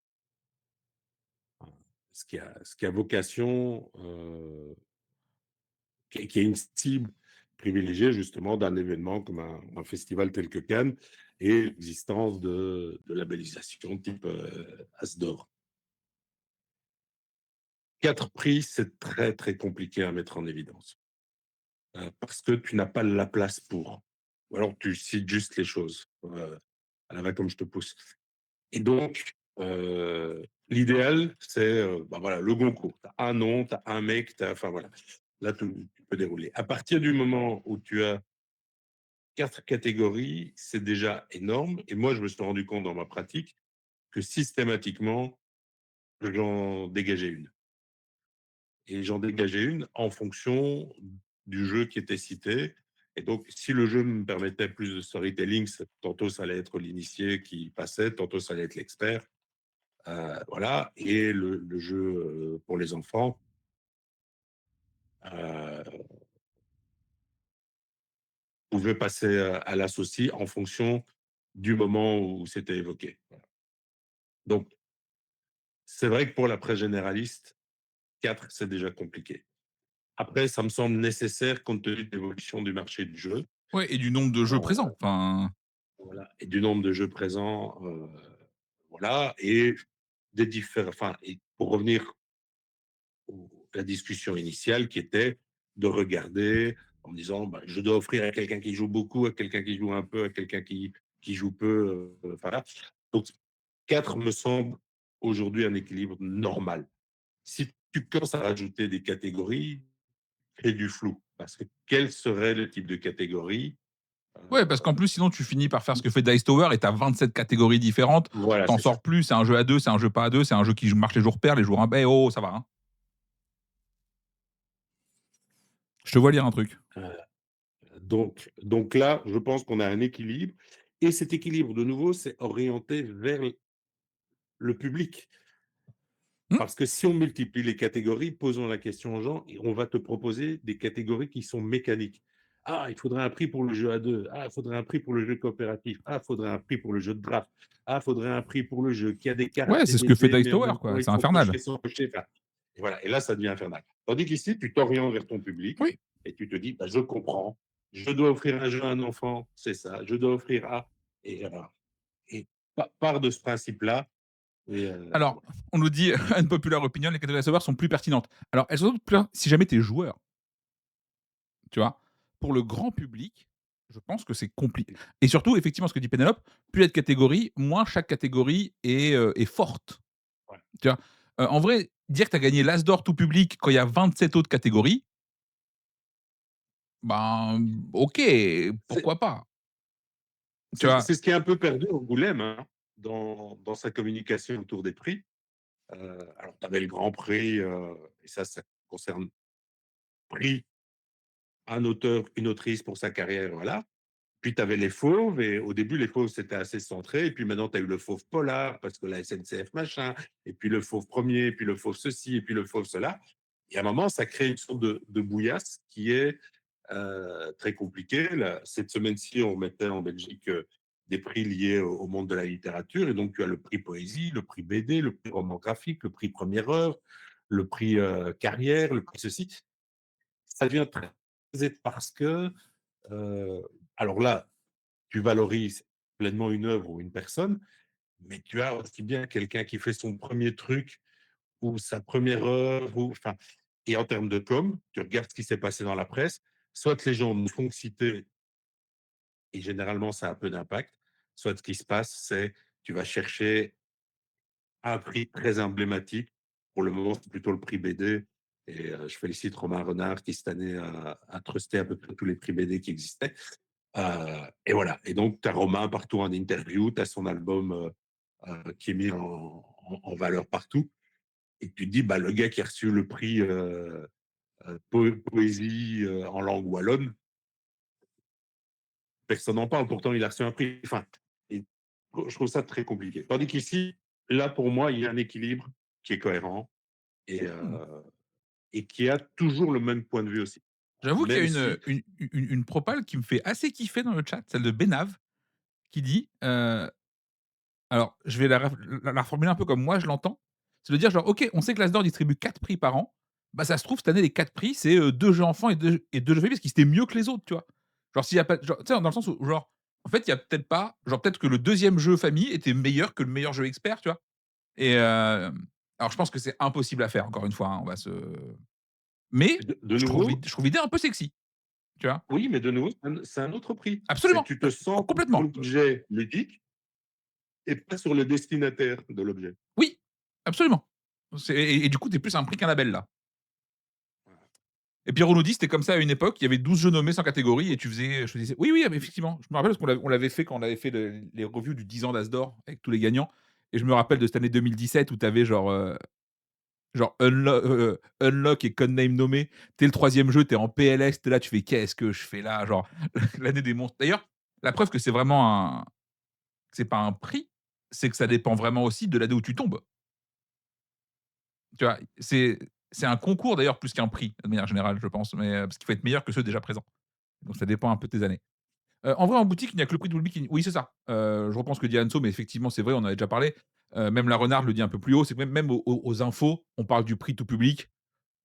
ce qui a vocation, qui a une cible privilégiée justement d'un événement comme un festival tel que Cannes et l'existence de labellisation type, As d'or. 4 prix, c'est très, très compliqué à mettre en évidence, parce que tu n'as pas la place pour. Ou alors tu cites juste les choses, à la va comme je te pousse. Et donc, l'idéal, c'est, bah, voilà, le Goncourt. Tu as un nom, tu as un mec, enfin voilà. Là, tu peux dérouler. À partir du moment où tu as 4 catégories, c'est déjà énorme et moi, je me suis rendu compte dans ma pratique que systématiquement, j'en dégageais une et j'en dégageais une en fonction du jeu qui était cité et donc si le jeu me permettait plus de storytelling, tantôt ça allait être l'initié qui passait, tantôt ça allait être l'expert. Voilà et le jeu, pour les enfants, heu, pouvait passer, à l'associé en fonction du moment où c'était évoqué. Voilà. Donc c'est vrai que pour la presse généraliste, 4 c'est déjà compliqué. Après ça me semble nécessaire compte tenu de l'évolution du marché du jeu, Ouais et du nombre de jeux heu, présents. Enfin, voilà et du nombre de jeux présents, voilà et des diffé enfin et pour revenir la discussion initiale qui était de regarder en me disant bah, je dois offrir à quelqu'un qui joue beaucoup, à quelqu'un qui joue un peu, à quelqu'un qui joue peu. Voilà. Donc, 4 me semble aujourd'hui un équilibre normal. Si tu commences à rajouter des catégories, crée du flou. Parce que quel serait le type de catégorie? ouais, parce qu'en plus, sinon, tu finis par faire ce que fait Dice Tower et tu as 27 catégories différentes. Voilà, T'en c'est ça. sors plus, c'est un jeu à 2, c'est un jeu pas à 2, c'est un jeu qui marche les jours pairs, les jours impairs. Oh, ça va, hein. Je te vois lire un truc. Donc là, je pense qu'on a un équilibre. Et cet équilibre, de nouveau, c'est orienté vers le public. Mmh? Parce que si on multiplie les catégories, posons la question aux gens et on va te proposer des catégories qui sont mécaniques. Ah, il faudrait un prix pour le jeu à 2. Ah, il faudrait un prix pour le jeu coopératif. Ah, il faudrait un prix pour le jeu de draft. Ah, il faudrait un prix pour le jeu qui a des Ouais, cartes et c'est ce des que fait dés, Dice mais en Tower, même temps, quoi. ils C'est sont infernal. cochés sans cocher. Enfin, et voilà, et là, ça devient infernal. Tandis qu'ici, tu t'orientes vers ton public Oui. et tu te dis, bah, je comprends, je dois offrir un jeu à un enfant, c'est ça, je dois offrir à... Et part de ce principe-là, et Alors, on nous dit, unpopular opinion, les catégories à savoir sont plus pertinentes. Alors, elles sont plus si jamais tu es joueur, tu vois? Pour le grand public, je pense que c'est compliqué et surtout, effectivement, ce que dit Pénélope, plus il y a de catégories, moins chaque catégorie est forte, ouais. tu vois? En vrai, dire que tu as gagné l'As d'or tout public quand il y a 27 autres catégories, ben, OK, C'est pourquoi pas? Tu c'est vois? c'est ce qui est un peu perdu Angoulême, hein, dans sa communication autour des prix. Alors tu avais le grand prix, et ça concerne prix, un auteur, une autrice pour sa carrière, voilà. Puis tu avais les fauves et au début, les fauves, c'était assez centré et puis maintenant, tu as eu le fauve polar parce que la SNCF machin et puis le fauve premier et puis le fauve ceci et puis le fauve cela et à un moment, ça crée une sorte de bouillasse qui est, très compliquée. Là, cette semaine-ci, on mettait en Belgique, des prix liés au monde de la littérature et donc tu as le prix poésie, le prix BD, le prix roman graphique, le prix première œuvre, le prix, carrière, le prix ceci. Ça devient très parce que, heu, alors là, tu valorises pleinement une œuvre ou une personne, mais tu as aussi bien quelqu'un qui fait son premier truc ou sa première œuvre ou enfin et en termes de com, tu regardes ce qui s'est passé dans la presse, soit les gens nous font citer et généralement ça a peu d'impact, soit ce qui se passe, c'est tu vas chercher un prix très emblématique. Pour le moment, c'est plutôt le prix BD et je félicite Romain Renard qui cette année a trusté à peu près tous les prix BD qui existaient. Et voilà. Et donc, tu as Romain partout en interview, tu as son album qui est mis en valeur partout. Et tu te dis, bah, le gars qui a reçu le prix poésie en langue wallonne, personne n'en parle. Pourtant, il a reçu un prix. Enfin, et je trouve ça très compliqué. Tandis qu'ici, là, pour moi, il y a un équilibre qui est cohérent et, Mmh. et qui a toujours le même point de vue aussi. J'avoue qu'il y a Même si, une propale qui me fait assez kiffer dans le chat, celle de Benav, qui dit, alors je vais la reformuler un peu comme moi je l'entends. C'est de dire genre: «OK, on sait que l'Asdor distribue 4 prix par an. Bah, ça se trouve cette année les 4 prix c'est, 2 jeux enfants et 2 jeux famille parce qu'ils étaient mieux que les autres», tu vois? Genre s'il y a pas genre, tu sais, dans le sens où genre, en fait, il y a peut-être pas genre peut-être que le deuxième jeu famille était meilleur que le meilleur jeu expert, tu vois? Et alors je pense que c'est impossible à faire encore une fois, hein, on va se mais De nouveau, je trouve l'idée un peu sexy, tu vois? oui, mais de nouveau, c'est un autre prix. C'est Absolument, tu te centres sur complètement. l'objet ludique et pas sur le destinataire de l'objet. Oui, absolument. C'est et du coup, tu es plus un prix qu'un label là. Et Pierrot nous dit: «C'était comme ça à une époque, il y avait 12 jeux nommés sans catégorie et tu faisais choisissais». Oui, oui, mais effectivement, je me rappelle parce qu'on l'avait fait quand on avait fait les reviews du 10 ans d'Asdor avec tous les gagnants et je me rappelle de cette année 2017 où tu avais genre Unlock et Codename nommés. Tu es le 3e jeu, tu es en PLS, tu es là, tu fais: «Qu'est-ce que je fais là?» Genre l'année des monstres. D'ailleurs, la preuve que c'est vraiment que c'est pas un prix, c'est que ça dépend vraiment aussi de l'année où tu tombes. Tu vois? C'est un concours d'ailleurs plus qu'un prix, de manière générale, je pense, mais parce qu'il faut être meilleur que ceux déjà présents. Donc ça dépend un peu de tes années. En vrai, en boutique, il n'y a que le prix de Whoopi qui oui, c'est ça. Je reprends ce que dit Anso, mais effectivement, c'est vrai, on en avait déjà parlé. Même la Renarde le dit un peu plus haut, c'est que même aux infos, on parle du prix tout public,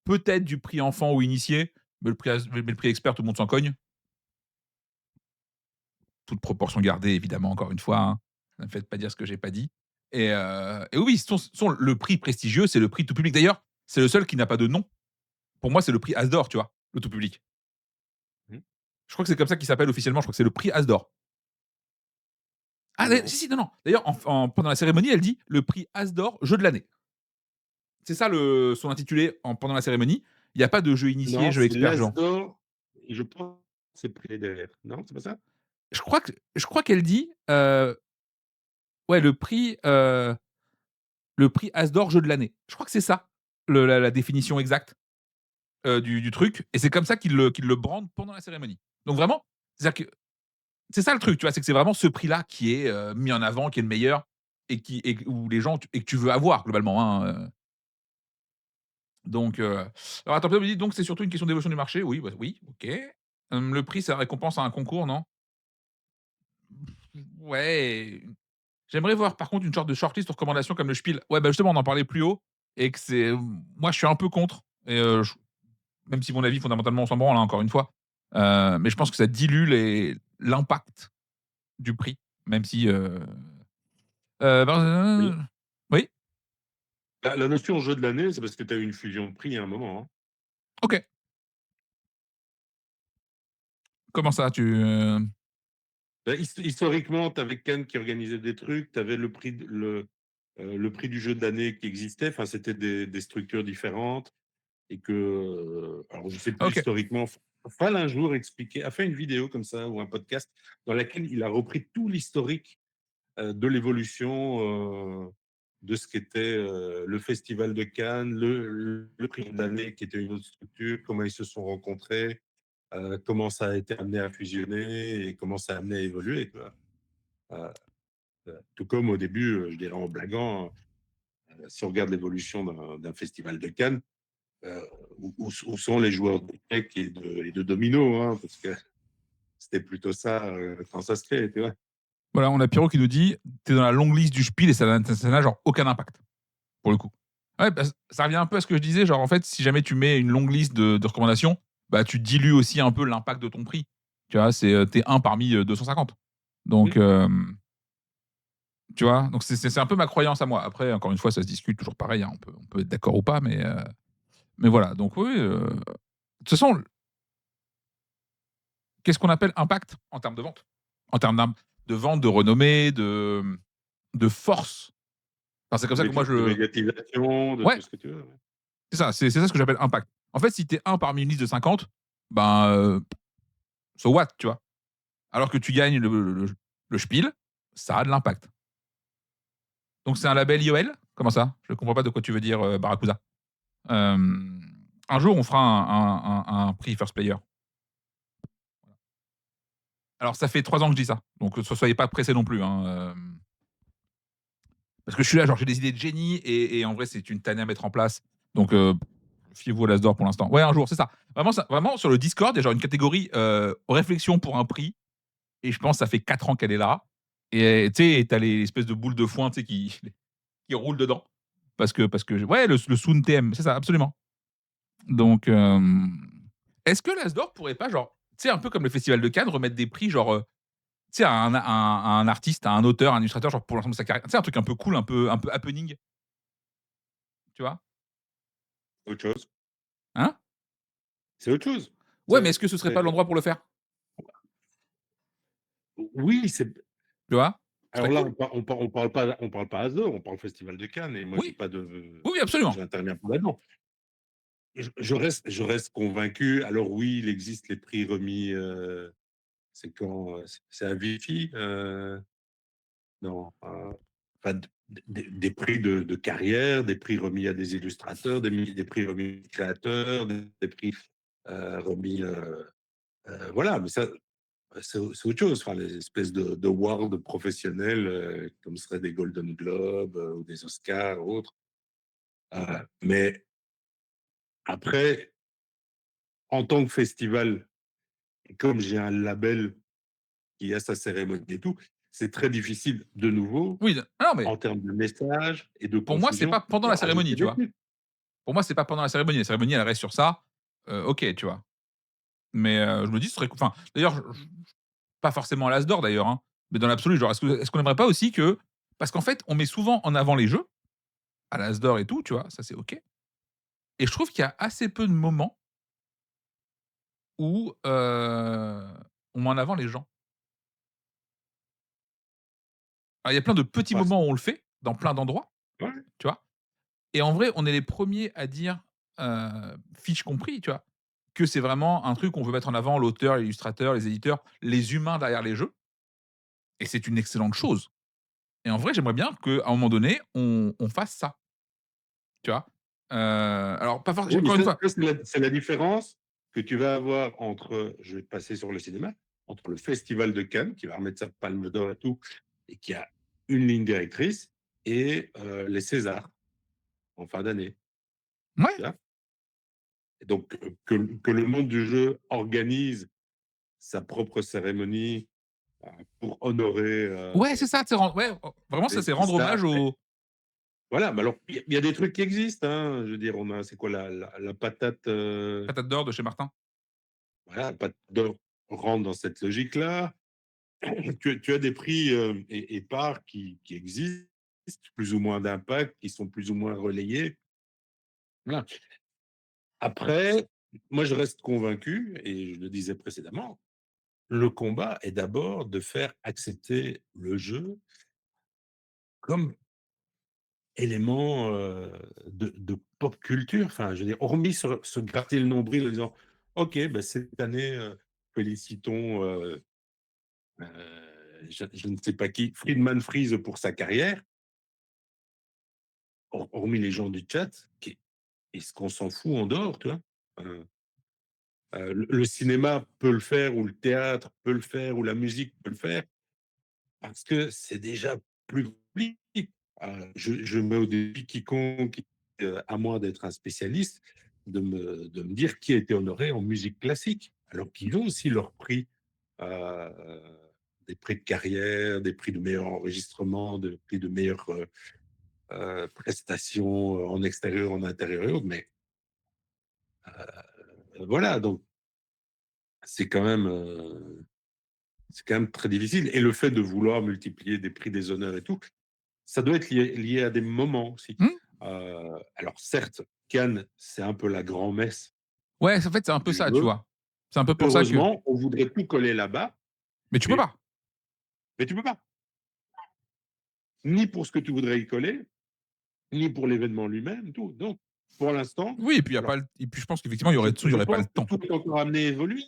peut-être du prix enfant ou initié, mais le prix expert, tout le monde s'en cogne. Toute proportion gardée, évidemment, encore une fois, hein. Ne me faites pas dire ce que j'ai pas dit. Et oui, le prix prestigieux, c'est le prix tout public. D'ailleurs, c'est le seul qui n'a pas de nom. Pour moi, c'est le prix Asdor, tu vois? Le tout public. Mmh. Je crois que c'est comme ça qu'il s'appelle officiellement, je crois que c'est le prix Asdor. Ah Non. si, si, non, non. D'ailleurs, pendant la cérémonie, elle dit: «Le prix Asdor jeu de l'année». C'est ça son intitulé pendant la cérémonie. Il y a pas de jeu initié, Non, jeu c'est expert, genre. l'Asdor et je pense que c'est pris derrière. Non, c'est pas ça? Je crois qu'elle dit, ouais, le prix Asdor jeu de l'année. Je crois que c'est ça, la définition exacte, du truc et c'est comme ça qu'ils le brandent pendant la cérémonie. Donc vraiment, c'est-à-dire que c'est ça le truc, tu vois? C'est que c'est vraiment ce prix-là qui est, mis en avant, qui est le meilleur et où les gens et que tu veux avoir globalement, hein. Donc alors attends, me dit: «Donc c'est surtout une question d'évolution du marché?» Oui, bah, oui, OK. Le prix, ça récompense à un concours, non? Ouais, j'aimerais voir par contre une sorte de shortlist de recommandations comme le Spiel. Ouais, bah, justement, on en parlait plus haut et que moi je suis un peu contre et j même si mon avis fondamentalement on s'en branle, hein, encore une fois. Mais je pense que ça dilue l'impact du prix, même si, Oui. oui? La notion jeu de l'année, c'est parce que tu as eu une fusion de prix à un moment, hein. OK. Comment ça Bah, historiquement, tu avais Cannes qui organisait des trucs, tu avais le prix du jeu de l'année qui existait, enfin, c'était des structures différentes et que, alors je sais plus OK. historiquement, Fall un jour a fait une vidéo comme ça ou un podcast dans laquelle il a repris tout l'historique, de l'évolution, de ce qu'était, le festival de Cannes, le prix de l'année qui était une autre structure, comment ils se sont rencontrés, comment ça a été amené à fusionner et comment ça a amené à évoluer, tu vois? Heu tout comme au début, je dirais en blaguant, si on regarde l'évolution d'un festival de Cannes, heu, où sont les joueurs d'échecs et de dominos, hein, parce que c'était plutôt ça, quand ça se crée, tu vois? Voilà, on a Pierrot qui nous dit: «Tu es dans la longue liste du Spiel et ça n'a genre aucun impact», pour le coup. Ouais, bah, ça revient un peu à ce que je disais, genre en fait, si jamais tu mets une longue liste de recommandations, bah, tu dilues aussi un peu l'impact de ton prix. Tu vois? Tu es 1 parmi, 250. Donc Oui. tu vois? Donc c'est un peu ma croyance à moi. Après, encore une fois, ça se discute toujours pareil, hein, on peut être d'accord ou pas, mais voilà. Donc oui, de toute façon, qu'est-ce qu'on appelle impact en termes de vente? En termes de vente, de renommée, de force. Enfin, c'est comme ça que moi De je médiatisation, de ouais, tout ce que tu veux, ouais. c'est ça, c'est ça ce que j'appelle impact. En fait, si tu es 1 parmi une liste de 50, ben, so what, tu vois? Alors que tu gagnes le Spiel, ça a de l'impact. Donc c'est un label IOL? Comment ça? Je comprends pas de quoi tu veux dire, Barracuda. Hem, un jour, on fera un prix First Player. Alors ça fait 3 ans que je dis ça, donc soyez pas pressés non plus, hein, parce que je suis là, genre j'ai des idées de génie et en vrai, c'est une tannée à mettre en place. Donc fiez-vous à l'As d'or pour l'instant. Ouais, un jour, c'est ça. Vraiment sur le Discord, il y a genre une catégorie, réflexion pour un prix et je pense que ça fait 4 ans qu'elle est là et tu sais, tu as les espèces de boules de foin, tu sais, qui qui roulent dedans. parce que ouais, le Soon TM, c'est ça, absolument. Donc, est-ce que l'Asdor pourrait pas genre, tu sais, un peu comme le festival de Cannes, remettre des prix genre, tu sais, à un artiste, à un auteur, un illustrateur, genre pour l'ensemble de sa carrière. Tu sais, un truc un peu cool, un peu happening, tu vois? Autre chose. Hein? C'est autre chose. Ouais, mais C'est est-ce que ce serait pas c'est l'endroit pour le faire? oui, c'est Tu vois? Ce serait alors là, cool. on parle pas Asdor, on parle Festival de Cannes et moi j'ai Oui, pas oui, oui, absolument. j'interviens pas là-dedans. Je reste convaincu. Alors oui, il existe les prix remis, c'est quand, c'est à Vichy? Non, enfin des prix de carrière, des prix remis à des illustrateurs, des prix remis aux créateurs, des prix, remis, voilà, mais ça, c'est autre chose. Enfin, les espèces d'awards professionnels, comme seraient des Golden Globes, ou des Oscars ou autres. Mais après, en tant que festival, et comme j'ai un label qui a sa cérémonie et tout, c'est très difficile, de nouveau, Oui, non, mais en termes de message et de pour moi, c'est confusion, pas pendant de la cérémonie, rajouter tu des vois? trucs. Pour moi, c'est pas pendant la cérémonie. La cérémonie, elle reste sur ça, OK, tu vois? Mais, je me dis ce serait cou enfin, d'ailleurs, je pas forcément à l'As d'or d'ailleurs, hein, mais dans l'absolu, genre est-ce qu'on aimerait pas aussi que parce qu'en fait, on met souvent en avant les jeux, à l'As d'or et tout, tu vois? Ça, c'est OK et je trouve qu'il y a assez peu de moments où, on met en avant les gens. Alors il y a plein de petits Parce moments où on le fait, dans plein d'endroits, ouais, tu vois? Et en vrai, on est les premiers à dire, fiche compris, tu vois? Que c'est vraiment un truc qu'on veut mettre en avant, l'auteur, l'illustrateur, les éditeurs, les humains derrière les jeux et c'est une excellente chose et en vrai, j'aimerais bien qu'à un moment donné, on fasse ça, tu vois? Alors pas forcément oui, mais encore une fois, ça, c'est la différence que tu vas avoir entre, je vais passer sur le cinéma, entre le festival de Cannes, qui va remettre sa palme d'or et tout, et qui a une ligne directrice, et les Césars, en fin d'année, ouais, tu vois? Et donc, que le monde du jeu organise sa propre cérémonie, pour honorer, ouais, c'est ça, tu sais, ren ouais, vraiment ça, c'est et rendre ça hommage aux voilà, mais alors il y a des trucs qui existent, hein. Je veux dire, on a c'est quoi la patate, patates d'or de chez Martin. voilà, la patate d'or rentre dans cette logique-là. Tu as des prix, et parts qui existent, plus ou moins d'impact, qui sont plus ou moins relayés. Voilà. Après, moi, je reste convaincu et je le disais précédemment, le combat est d'abord de faire accepter le jeu comme élément, de pop culture. Enfin, je veux dire, hormis se gratter le nombril en disant: «OK, bah, cette année, félicitons, je ne sais pas qui, Friedman Freeze pour sa carrière», hormis les gens du chat, qui est-ce qu'on s'en fout en dehors, tu vois? Heu le cinéma peut le faire ou le théâtre peut le faire ou la musique peut le faire parce que c'est déjà plus compliqué. Je mets au défi quiconque, à moins d'être un spécialiste, de me dire qui a été honoré en musique classique, alors qu'ils ont aussi leurs prix, heu, des prix de carrière, des prix de meilleur enregistrement, des prix de meilleure, prestation, en extérieur, en intérieur et autres, mais voilà, donc c'est quand même, c'est quand même très difficile et le fait de vouloir multiplier des prix, des honneurs et tout, ça doit être lié à des moments aussi. Mmh? Alors certes, Cannes, c'est un peu la grand-messe Ouais, en fait, c'est un peu du ça, tu jeu. vois? C'est un peu pour ça que Heureusement, on voudrait tout coller là-bas, mais tu peux mais pas. tu peux pas. Ni pour ce que tu voudrais y coller, ni pour l'événement lui-même, tout. Donc, pour l'instant, Oui et puis il y a pas alors le et puis je pense qu'effectivement, il y aurait de toute façon, il y je aurait pas le pense que temps. tout est encore amené à évoluer.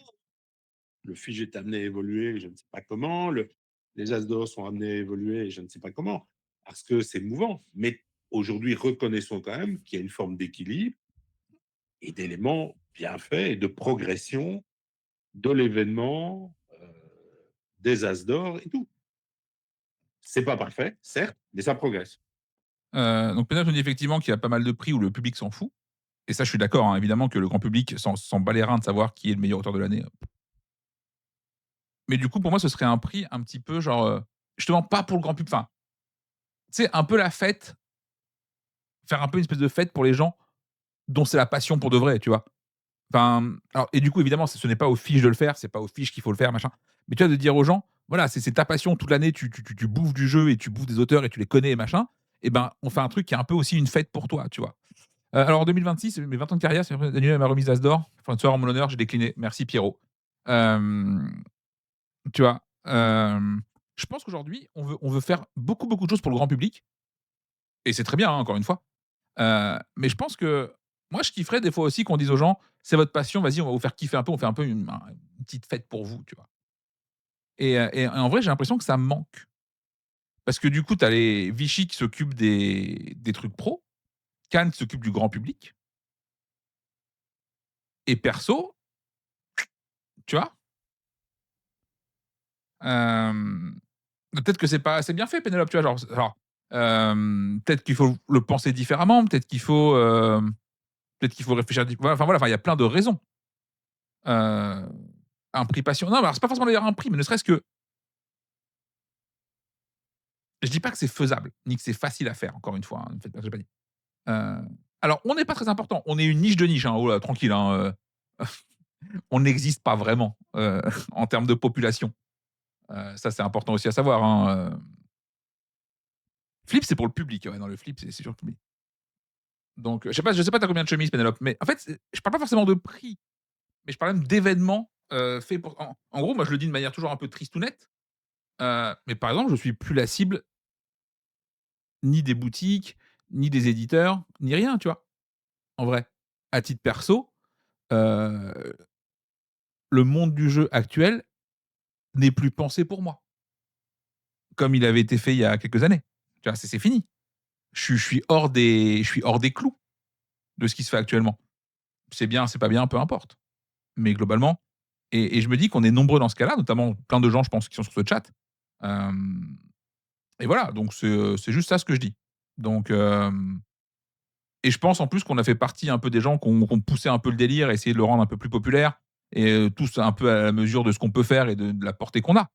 Le Fige est amené à évoluer, je ne sais pas comment. Les As d'or sont amenés à évoluer, je ne sais pas comment, parce que c'est mouvant. Mais aujourd'hui, reconnaissons quand même qu'il y a une forme d'équilibre et d'éléments bien faits et de progression de l'événement, des As d'or et tout. C'est pas parfait, certes, mais ça progresse. Donc Pénal me dit effectivement qu'il y a pas mal de prix où le public s'en fout et ça, je suis d'accord, hein, évidemment que le grand public s'en bat les reins de savoir qui est le meilleur auteur de l'année. Mais du coup, pour moi, ce serait un prix un petit peu genre, justement pas pour le grand public, enfin, tu sais, un peu la fête, faire un peu une espèce de fête pour les gens dont c'est la passion pour de vrai, tu vois? Enfin, alors et du coup, évidemment, ce n'est pas aux fiches de le faire, c'est pas aux fiches qu'il faut le faire, machin. Mais tu vois, de dire aux gens, voilà, c'est ta passion toute l'année, tu bouffes du jeu et tu bouffes des auteurs et tu les connais et machin, et ben, on fait un truc qui est un peu aussi une fête pour toi, tu vois? Alors en 2026, mes 20 ans de carrière, c'est annulé ma remise d'As d'or. Enfin, une soirée en mon honneur, j'ai décliné. Merci Pierrot. Hem, Tu vois? Je pense qu'aujourd'hui, on veut faire beaucoup, beaucoup de choses pour le grand public et c'est très bien, hein, encore une fois. Mais je pense que moi, je kifferais des fois aussi qu'on dise aux gens: «C'est votre passion, vas-y, on va vous faire kiffer un peu, on fait un peu une petite fête pour vous», tu vois? Et en vrai, j'ai l'impression que ça me manque. Parce que du coup, tu as les Vichy qui s'occupent des trucs pro, Cannes qui s'occupe du grand public et perso, tu vois? Hem, Peut-être que c'est pas assez bien fait Pénélope, tu vois? Peut-être qu'il faut le penser différemment, peut-être qu'il faut réfléchir voilà, enfin voilà, enfin il y a plein de raisons. Heu, un prix passion non, mais alors c'est pas forcément d'ailleurs un prix, mais ne serait-ce que je dis pas que c'est faisable, ni que c'est facile à faire, encore une fois, hein, ne faites pas j'ai pas dit. Heu, alors on n'est pas très important, on est une niche de niche, hein, oh là, tranquille, hein, on n'existe pas vraiment, en termes de population. Ça, c'est important aussi à savoir, hein, Flip, c'est pour le public, ouais, non, le flip, c'est sûr le public. Donc, je sais pas tu combien de chemises, Pénélope, mais en fait, je parle pas forcément de prix, mais je parle même d'événements, faits pour en gros, moi, je le dis de manière toujours un peu tristounette, mais par exemple, je suis plus la cible ni des boutiques, ni des éditeurs, ni rien, tu vois? En vrai. À titre perso, heu, le monde du jeu actuel n'est plus pensé pour moi, comme il avait été fait il y a quelques années. Tu vois? C'est fini. Je suis hors des clous de ce qui se fait actuellement. C'est bien, c'est pas bien, peu importe. Mais globalement je me dis qu'on est nombreux dans ce cas-là, notamment plein de gens, je pense, qui sont sur ce chat. Hem Et voilà, donc c'est juste ça ce que je dis. Donc et je pense en plus qu'on a fait partie un peu des gens qui ont poussé un peu le délire, essayé de le rendre un peu plus populaire et tous un peu à la mesure de ce qu'on peut faire et de la portée qu'on a,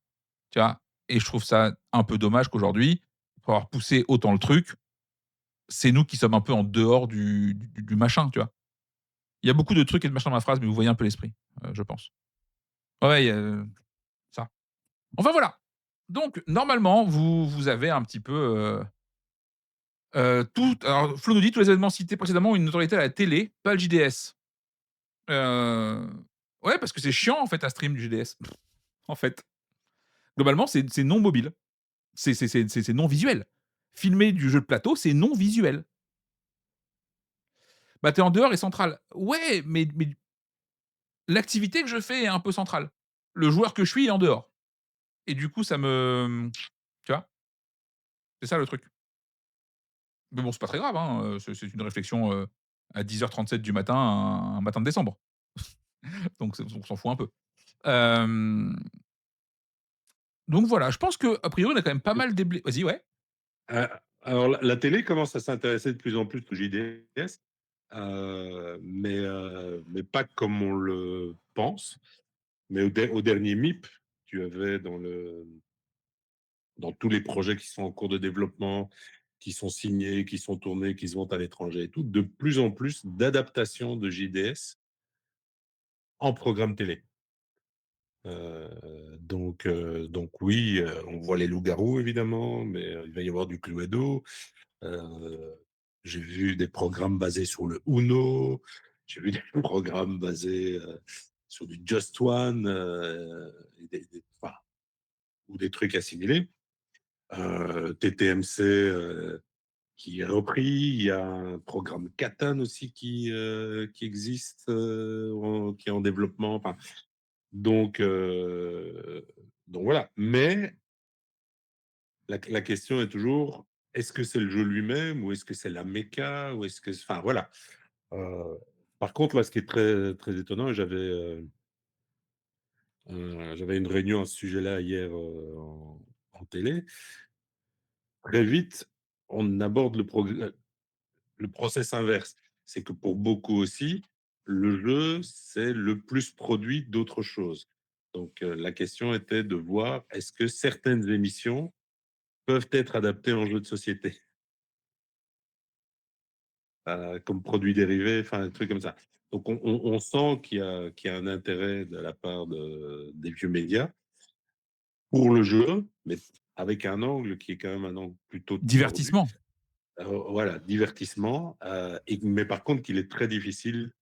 tu vois? Et je trouve ça un peu dommage qu'aujourd'hui, pour avoir poussé autant le truc, c'est nous qui sommes un peu en dehors du machin, tu vois? Il y a beaucoup de trucs et de machins dans ma phrase, mais vous voyez un peu l'esprit, je pense. Ouais, il y a ça. Enfin voilà. Donc normalement, vous avez un petit peu, tout alors Flo nous dit: «Tous les événements cités précédemment ont une notoriété à la télé, pas le JDS». Heu, ouais, parce que c'est chiant en fait à stream du JDS, en fait. Globalement, c'est non mobile. C'est non visuel. Filmer du jeu de plateau, c'est non visuel. Bah, tu es en dehors et central. Ouais, mais l'activité que je fais est un peu centrale. Le joueur que je suis est en dehors et du coup ça me tu vois? C'est ça le truc. Mais bon, c'est pas très grave, hein, c'est une réflexion, à 10h37 du matin, un matin de décembre. Donc on s'en fout un peu. Hem, donc voilà, je pense qu'a priori, on a quand même pas mal déblai vas-y, ouais? Heu, alors la télé commence à s'intéresser de plus en plus au JDS, mais pas comme on le pense. Mais au dernier MIP, tu avais dans tous les projets qui sont en cours de développement, qui sont signés, qui sont tournés, qui se vont à l'étranger et tout, de plus en plus d'adaptations de JDS en programme télé. Donc oui, on voit les loups-garous évidemment, mais il va y avoir du Cluedo. Heu, j'ai vu des programmes basés sur le Uno, j'ai vu des programmes basés, sur du Just One, et enfin, ou des trucs assimilés. TTMC, qui est repris. Il y a un programme Catan aussi qui existe, qui est en développement. Enfin, donc, heu, donc voilà. Mais la question est toujours: est-ce que c'est le jeu lui-même ou est-ce que c'est la méca ou est-ce que enfin voilà. Heu, Par contre, là, ce qui est très très étonnant, et j'avais une réunion à ce sujet-là hier, en télé. Très vite, on aborde le process inverse. C'est que pour beaucoup aussi, le jeu, c'est le plus produit d'autre chose. Donc, la question était de voir, est-ce que certaines émissions peuvent être adaptées en jeu de société? comme produits dérivés, enfin, des trucs comme ça. Donc on sent qu'il y a un intérêt de la part des vieux médias pour le jeu, mais avec un angle qui est quand même un angle plutôt tordu. Divertissement. Voilà, divertissement, mais par contre qu'il est très difficile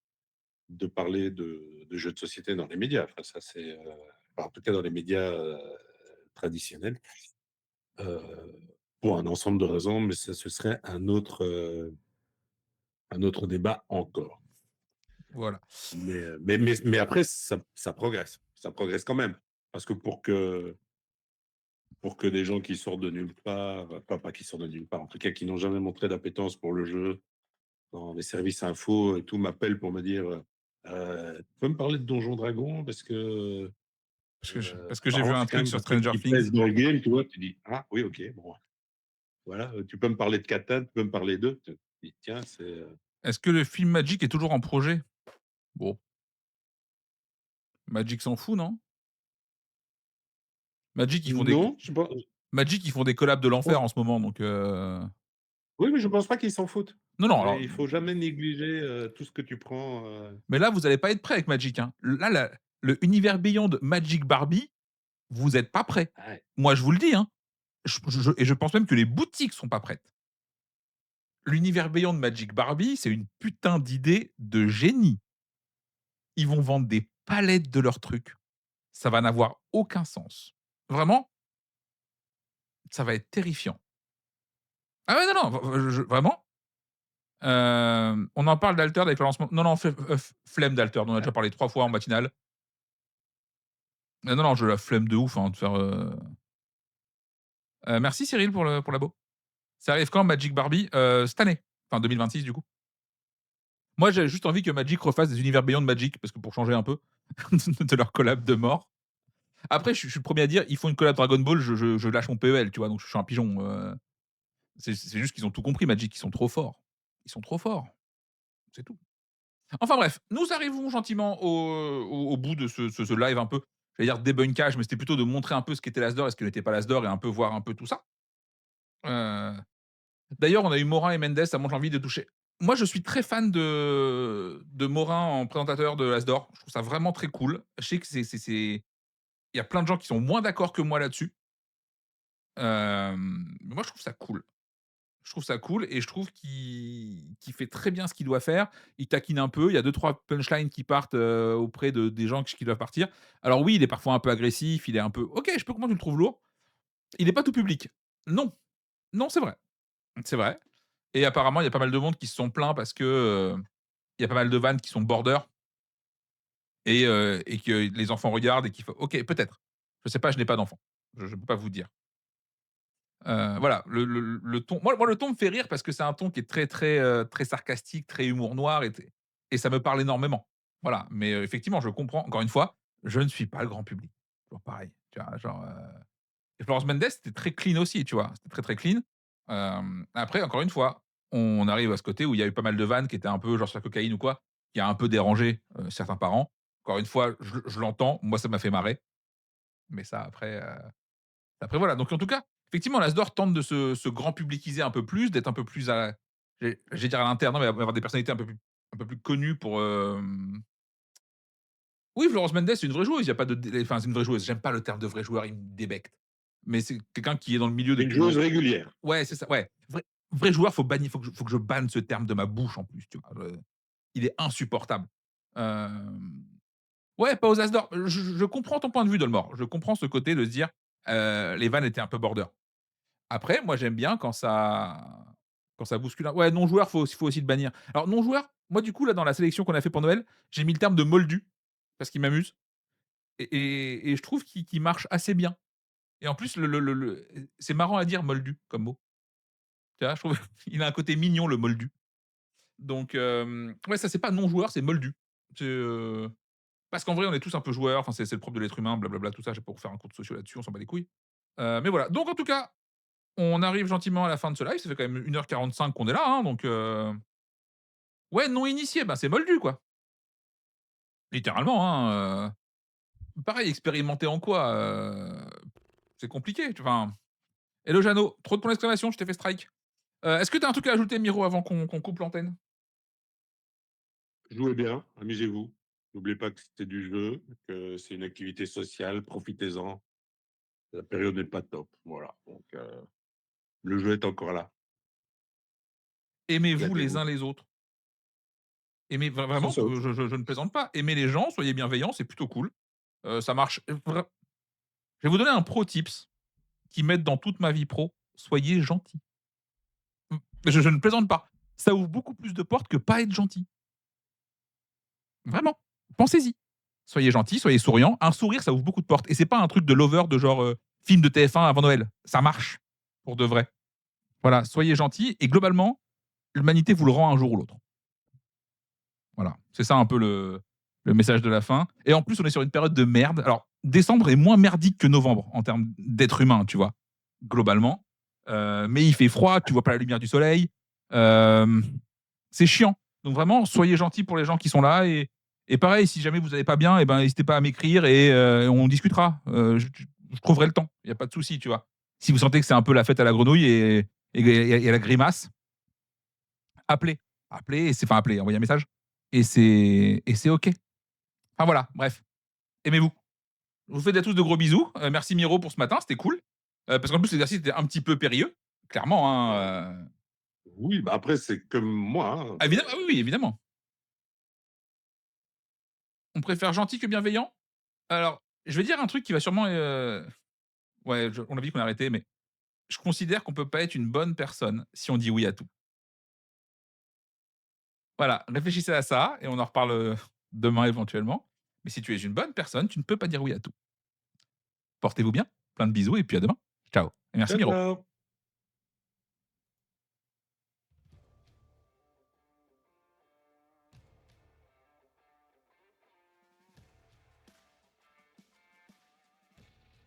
de parler de jeux de société dans les médias. Enfin ça c'est, enfin, en tout cas dans les médias, traditionnels, heu, pour un ensemble de raisons, mais ça ce serait un autre débat encore. Voilà. Mais après ça progresse. Ça progresse quand même. Parce que pour que des gens qui sortent de nulle part, pas qui sortent de nulle part, en tout cas qui n'ont jamais montré d'appétence pour le jeu, dans les services info et tout, m'appellent pour me dire, «Tu peux me parler de Donjons Dragons? Parce que, Parce que j'ai vu apparemment un c'est quand truc même sur un truc Stranger qui Things. pèse dans le game», tu vois? Tu dis: «Ah oui, OK, bon, voilà, tu peux me parler de Catan, tu peux me parler d'eux?» Tu dis: «Tiens, c'est, Est-ce que le film Magic est toujours en projet? Bon, Magic s'en fout, non? Magic, ils font des non, Magic, ils font des collabs de je pense l'enfer en ce moment, donc oui, mais je pense pas qu'ils s'en foutent. non, non, alors Mais il faut jamais négliger, tout ce que tu prends, mais là, vous allez pas être prêts avec Magic, hein. Là, le univers Beyond Magic Barbie, vous êtes pas prêts. ouais, Moi, je vous le dis, hein. Je pense même que les boutiques sont pas prêtes. L'univers Beyond Magic Barbie, c'est une putain d'idée de génie. Ils vont vendre des palettes de leurs trucs. Ça va n'avoir aucun sens. Vraiment, ça va être terrifiant. Ah ouais, non, non, je vraiment, on en parle d'Alter avec le lancement non, non, flemme d'Alter, on en a déjà ouais. parlé 3 fois en matinale. Non, non, j'ai la flemme de ouf, hein, de faire, merci Cyril pour l'abo. Ça arrive quand Magic Barbie? Cette année, enfin 2026 du coup. Moi, j'ai juste envie que Magic refasse des univers Beyond Magic parce que pour changer un peu de leur collab de mort. Après, je suis le premier à dire: «Ils font une collab Dragon Ball», je lâche mon PEL, tu vois? Donc je suis un pigeon, c'est juste qu'ils ont tout compris Magic, ils sont trop forts. Ils sont trop forts, c'est tout. Enfin bref, nous arrivons gentiment au bout de ce live un peu, j'allais dire débunkage, mais c'était plutôt de montrer un peu ce qu'était l'Asdor et ce que n'était pas l'Asdor et un peu voir un peu tout ça. Heu, D'ailleurs, on a eu Morin et Mendes, ça montre l'envie de toucher. Moi, je suis très fan de Morin en présentateur de l'Asdor. Je trouve ça vraiment très cool. Je sais que il y a plein de gens qui sont moins d'accord que moi là-dessus. Mais moi, je trouve ça cool. Je trouve ça cool et je trouve qu'il fait très bien ce qu'il doit faire. Il taquine un peu, il y a deux trois punchlines qui partent, auprès de des gens qui doivent partir. Alors oui, il est parfois un peu agressif, il est un peu OK, je peux comprendre, tu le trouves lourd. Il est pas tout public. Non, non, c'est vrai, c'est vrai et apparemment, il y a pas mal de monde qui se sont plaints parce que, il y a pas mal de vannes qui sont border et que les enfants regardent et qu'il faut OK, peut-être. Je sais pas, je n'ai pas d'enfant. Je peux pas vous dire. Voilà, le ton moi, le ton me fait rire parce que c'est un ton qui est très, très, très sarcastique, très humour noir et ça me parle énormément. Voilà, mais effectivement, je comprends. Encore une fois, je ne suis pas le grand public. Toujours pareil, tu vois? Genre, et Florence Mendes, c'était très clean aussi, tu vois? C'était très, très clean. Après, encore une fois, on arrive à ce côté où il y a eu pas mal de vannes qui étaient un peu genre sur la cocaïne ou quoi, qui a un peu dérangé, certains parents. Encore une fois, je l'entends, moi ça m'a fait marrer, mais ça après voilà, donc en tout cas, effectivement, l'Asdor tente de se grand publiciser un peu plus, d'être un peu plus à j'allais dire à l'interne, non, mais avoir des personnalités un peu plus connues pour, oui, Florence Mendes, c'est une vraie joueuse, il y a pas de dé enfin, c'est une vraie joueuse. J'aime pas le terme de vrai joueur, il me débecte. Mais c'est quelqu'un qui est dans le milieu Une depuis joueuse long régulière. ouais, c'est ça, ouais. Vrai joueur, faut que je banne ce terme de ma bouche en plus, tu vois? Il est insupportable. Hem, ouais, pas aux Asdor. Je comprends ton point de vue, Dolmore. Je comprends ce côté de se dire, les vannes étaient un peu border. Après, moi, j'aime bien quand ça bouscule un ouais, non-joueur, faut aussi le bannir. Alors non-joueur, moi, du coup, là, dans la sélection qu'on a fait pour Noël, j'ai mis le terme de moldu, parce qu'il m'amuse et je trouve qu'il marche assez bien et en plus, c'est marrant à dire moldu comme mot. Tu vois? Je trouve il a un côté mignon, le moldu. Donc ouais, ça, c'est pas non-joueur, c'est moldu. C'est, parce qu'en vrai, on est tous un peu joueurs, enfin, c'est le propre de l'être humain, blablabla, tout ça. J'ai pas pour faire un cours de socio là-dessus, on s'en bat les couilles. Mais voilà. Donc en tout cas, on arrive gentiment à la fin de ce live, ça fait quand même 1h45 qu'on est là, hein, donc ouais, non initié, bah, c'est moldu, quoi. Littéralement, hein, pareil, expérimenter en quoi? C'est compliqué, tu enfin hello Jeannot, trop de points d'exclamation, je t'ai fait strike. Est-ce que tu as un truc à ajouter Miro avant qu'on coupe l'antenne? jouez bien, amusez-vous. N'oubliez pas que c'est du jeu, que c'est une activité sociale, profitez-en. La période n'est pas top, voilà, donc le jeu est encore là. Aimez-vous les Éclatez-vous. uns les autres. Aimez C'est vraiment, ça. je ne plaisante pas. Aimez les gens, soyez bienveillants, c'est plutôt cool. Ça marche vra je vais vous donner un pro tips qui m'aide dans toute ma vie pro, soyez gentil. Mmh, je ne plaisante pas. Ça ouvre beaucoup plus de portes que pas être gentil. Vraiment, pensez-y. Soyez gentil, soyez souriant. Un sourire, ça ouvre beaucoup de portes et c'est pas un truc de lover de genre, film de TF1 avant Noël. Ça marche, pour de vrai. Voilà, soyez gentil et globalement, l'humanité vous le rend un jour ou l'autre. Voilà, c'est ça un peu le message de la fin et en plus, on est sur une période de merde. Alors, décembre est moins merdique que novembre en termes d'être humain, tu vois? Globalement, mais il fait froid, tu vois pas la lumière du soleil, hem, c'est chiant. Donc vraiment, soyez gentils pour les gens qui sont là et pareil, si jamais vous allez pas bien et ben, n'hésitez pas à m'écrire et on discutera. Je trouverai le temps, il y a pas de souci, tu vois? Si vous sentez que c'est un peu la fête à la grenouille et à la grimace, appelez. Appelez et c'est enfin appelez, envoyez un message et c'est OK. Enfin voilà, bref, aimez-vous. Je vous fais à tous de gros bisous. Merci Miro pour ce matin, c'était cool. Parce qu'en plus l'exercice était un petit peu périlleux, clairement, hein, Oui, bah, après c'est comme moi, hein, ah évidemment, ah oui, oui, évidemment. On préfère gentil que bienveillant? Alors, je vais dire un truc qui va sûrement, ouais, je on a dit qu'on arrêtait, mais je considère qu'on peut pas être une bonne personne si on dit oui à tout. Voilà, réfléchissez à ça et on en reparle, demain éventuellement. Mais si tu es une bonne personne, tu ne peux pas dire oui à tout. Portez-vous bien, plein de bisous et puis à demain. Ciao et merci ciao, Miro. ciao.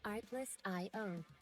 Artlist.io